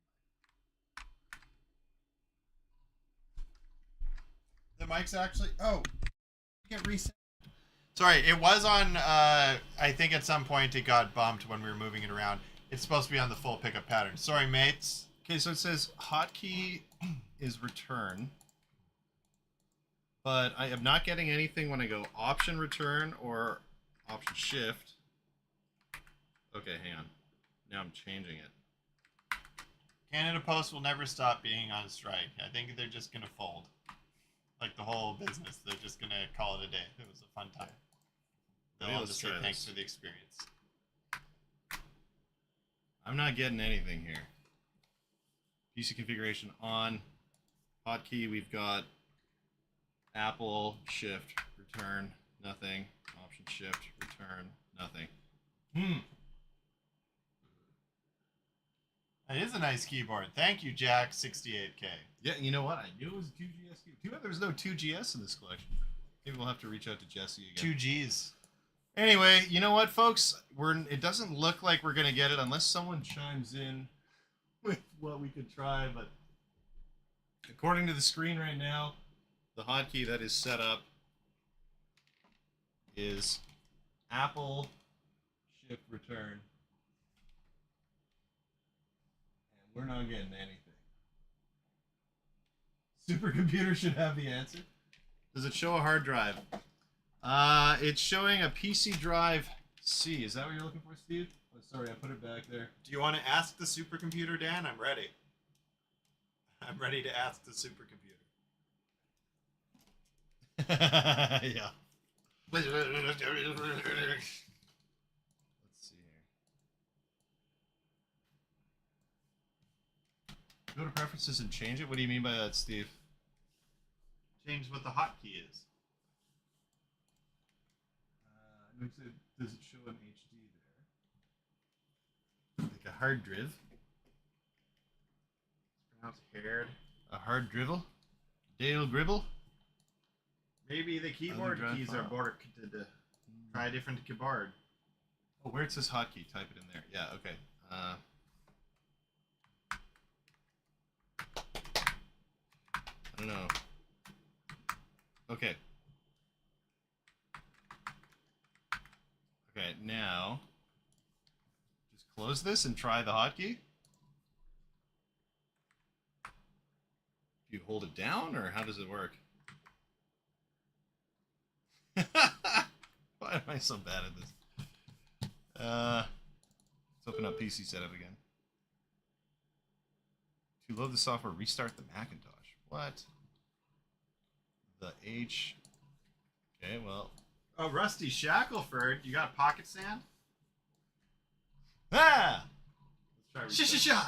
life. The mic's actually get reset. Sorry, it was on I think at some point it got bumped when we were moving it around. It's supposed to be on the full pickup pattern. Sorry, mates. okay, so it says hotkey is return, but I am not getting anything when I go option return or option shift. Okay, hang on. Now I'm changing it. Canada Post will never stop being on strike. I think they're just gonna fold. Like the whole business, they're just gonna call it a day. It was a fun time. They'll Maybe all let's just say try thanks this. for the experience. I'm not getting anything here. PC configuration on. Hotkey, we've got Apple, shift, return, nothing. Option, shift, return, nothing. That is a nice keyboard. Thank you, Jack 68K. Yeah, you know what? I knew it was a 2GS keyboard. Too bad there was no 2GS in this collection. Maybe we'll have to reach out to Jesse again. 2Gs. Anyway, you know what, folks? It doesn't look like we're gonna get it unless someone chimes in with what we could try. But according to the screen right now, the hotkey that is set up is Apple shift return, and we're not getting anything. Supercomputer should have the answer. Does it show a hard drive? It's showing a PC drive C. Is that what you're looking for, Steve? Oh, sorry, I put it back there. Do you want to ask the supercomputer, Dan? I'm ready. I'm ready to ask the supercomputer. Yeah. Let's see here. Go to preferences and change it? What do you mean by that, Steve? Change what the hotkey is. Does it show an HD there? Like a hard drive? It's pronounced haired. A hard drivel? Dale Gribble? Maybe the keyboard drive keys file. are borked to try a different keyboard. Oh, where it says hotkey, type it in there. Yeah, okay. I don't know. Okay. Okay, now just close this and try the hotkey. Do you hold it down, or how does it work? Why am I so bad at this? Let's open up PC setup again. To load the software, restart the Macintosh. What? The H. Okay, well. Oh, Rusty Shackelford, you got a pocket sand? Ah! Let's try restart.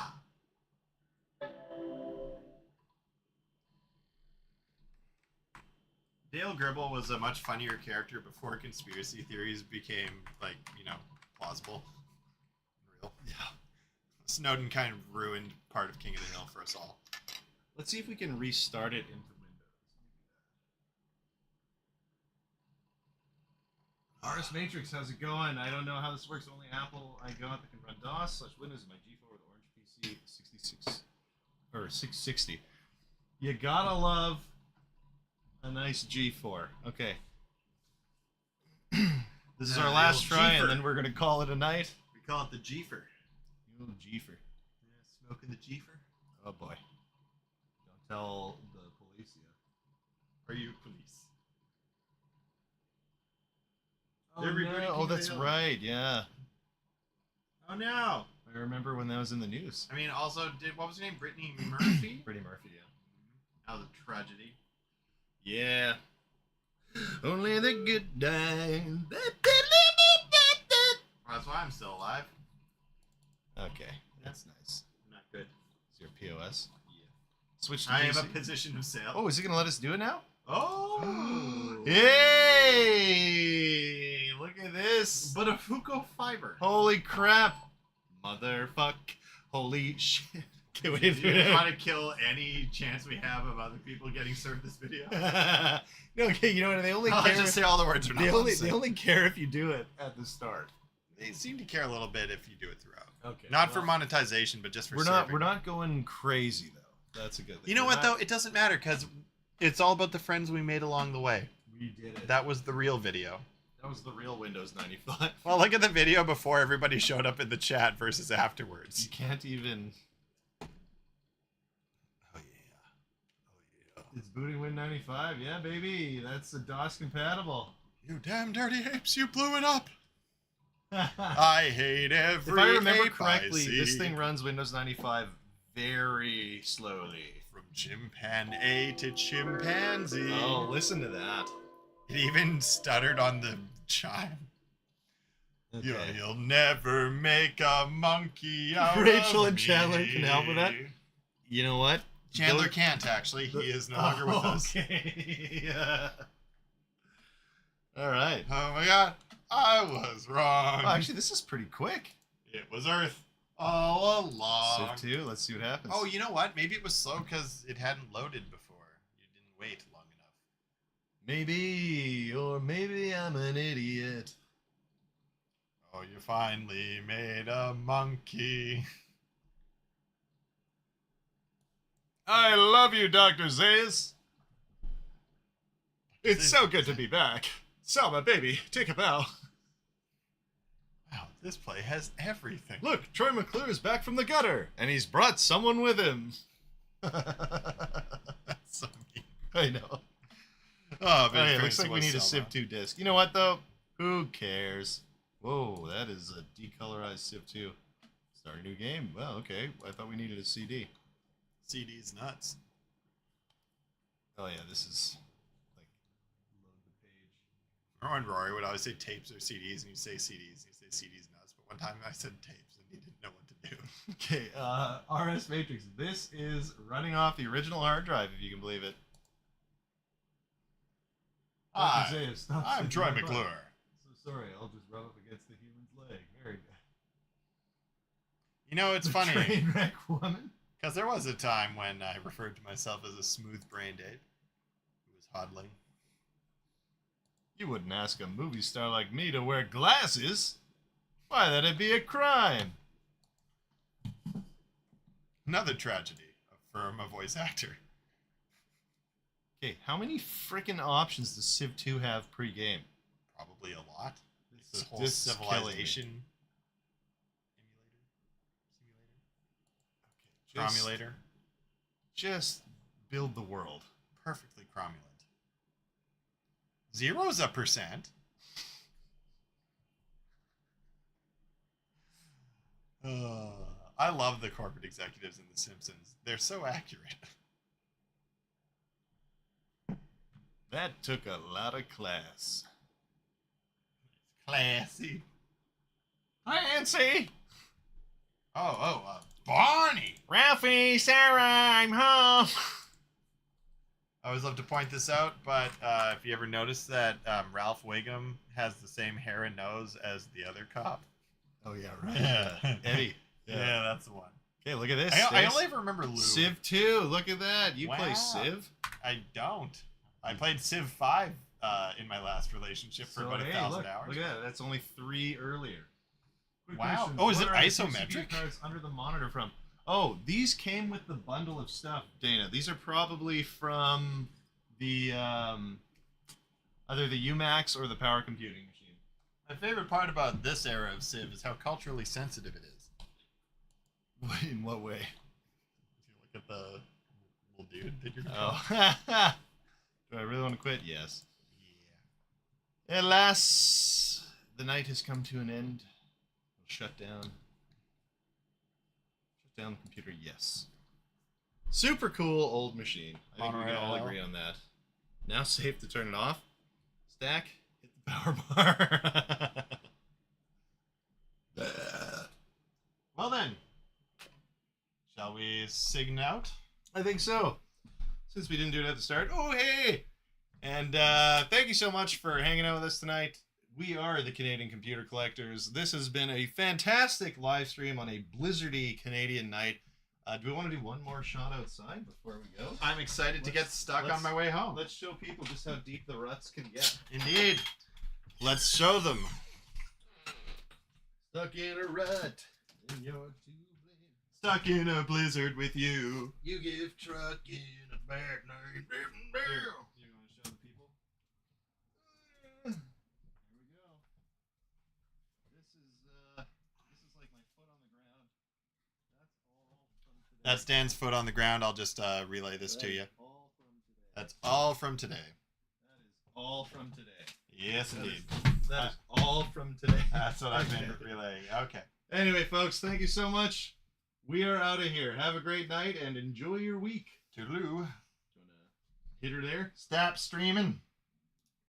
Dale Gribble was a much funnier character before conspiracy theories became, like, you know, plausible. Real. Yeah. Snowden kind of ruined part of King of the Hill for us all. Let's see if we can restart it into Windows. RS Matrix, how's it going? I don't know how this works. Only Apple I got that can run DOS / Windows in my G4 with Orange PC 66 or 660. You gotta love a nice G4. Okay. This is our last try, and then we're gonna call it a night. We call it the Gfer. You little Gfer. Yeah, smoking the Gfer. Oh boy. Don't tell the police yet. Are you police? Oh, They're rebooting no. King Oh, of the that's Hill. right. Yeah. Oh no! I remember when that was in the news. I mean, also, what was her name? Brittany Murphy? Pretty Murphy, yeah. Now the tragedy. Yeah. Only the good die. Well, that's why I'm still alive. Okay, that's nice. Not good. Is your POS? Yeah. Switch to I have a PC. position of sale. Oh, is he gonna let us do it now? Oh! Yay! Look at this. But a Fuko fiber. Holy crap! Motherfuck! Holy shit! Can't wait to do You it. try to kill any chance we have of other people getting served this video. No, okay. You know what? They only I'll care. just say all the words are not. They only care if you do it at the start. They seem to care a little bit if you do it throughout. Okay. Not for monetization, but just for We're serving. not going crazy though. That's a good thing. You know We're what not- though? It doesn't matter because it's all about the friends we made along the way. We did it. That was the real video. That was the real Windows 95. Well, look at the video before everybody showed up in the chat versus afterwards. You can't even. Oh yeah. It's booting Win 95. Yeah, baby. That's a DOS compatible. You damn dirty apes! You blew it up. If I hate every. I remember ape correctly, I see. this thing runs Windows 95 very slowly. From chimpanzee to chimpanzee. Oh, listen to that. It even stuttered on the chime. Okay. You'll never make a monkey out Rachel of and Chandler me. can help with that. You know what? Chandler Those- can't actually. He is no longer with us. Okay. Yeah. All right. Oh my god, I was wrong. Well, actually, this is pretty quick. It was Earth all along. Civ 2. Let's see what happens. Oh, you know what? Maybe it was slow because it hadn't loaded before. You didn't wait long enough. Maybe, or maybe I'm an idiot. Oh, you finally made a monkey. I love you, Dr. Zayas. It's Zayas. so good to be back. Selma, baby, take a bow. Wow, this play has everything. Look, Troy McClure is back from the gutter, and he's brought someone with him. That's so I know. Oh, but Hey, in it looks fairness, like it we was need a Selma. Civ 2 disc. You know what, though? Who cares? Whoa, that is a decolorized Civ 2. Start a new game. Well, okay. I thought we needed a CD. CD's nuts. Oh, yeah, this is like load the page. Remember when Rory would always say tapes or CDs, and you'd say CDs, and you'd say CDs nuts. But one time I said tapes, and he didn't know what to do. Okay, RS Matrix. This is running off the original hard drive, if you can believe it. Hi, Say it, stop I'm saying Troy my McClure. butt. So sorry, I'll just rub up against the human's leg. Very good. You know, it's The funny, Train wreck woman. because there was a time when I referred to myself as a smooth-brained ape who was hodling. You wouldn't ask a movie star like me to wear glasses. Why, that'd be a crime. Another tragedy from a voice actor. Okay, how many freaking options does Civ 2 have pre-game? Probably a lot. It's the whole This is killing me. civilization Okay, cromulator. just build the world. Perfectly cromulent. 0's a percent. I love the corporate executives in The Simpsons. They're so accurate. That took a lot of class. Classy. Clancy! Barney! Ralphie, Sarah, I'm home! I always love to point this out, but if you ever notice that Ralph Wiggum has the same hair and nose as the other cop. Oh, yeah, right. Yeah. Eddie. Yeah, that's the one. Okay, look at this. I Stace. only ever remember Lou. Civ 2, look at that. You play Wow. Civ? I don't. I played Civ 5 in my last relationship for about 1,000 hours. Look at that. That's only 3 earlier. Quick Wow. question. Oh, is What it are the isometric? CPU cards under the monitor from? Oh, these came with the bundle of stuff, Dana. These are probably from the either the UMax or the power computing machine. My favorite part about this era of Civ is how culturally sensitive it is. In what way? If you look at the little dude that you're Oh. Do I really want to quit? Yes. Yeah. Alas, the night has come to an end. We'll shut down. Shut down the computer, yes. Super cool old machine. I think we can all agree on that. Now safe to turn it off. Stack, hit the power bar. Well then, shall we sign out? I think so. Since we didn't do it at the start. Oh, hey! And thank you so much for hanging out with us tonight. We are the Canadian Computer Collectors. This has been a fantastic live stream on a blizzardy Canadian night. Do we want to do one more shot outside before we go? I'm excited to get stuck on my way home. Let's show people just how deep the ruts can get. Indeed. Let's show them. Stuck in a rut. And you're too late. Stuck in a blizzard with you. You give trucking a bad name. Do you want to show the people? Here we go. This is like my foot on the ground. That's all from today. That's Dan's foot on the ground. I'll just relay this to you. All from today. That's all from today. That is all from today. Yes, indeed. That is all from today. That's what I've been relaying. Okay. Anyway, folks, thank you so much. We are out of here. Have a great night and enjoy your week. Toodaloo. Do you want to hit her there? Stop streaming.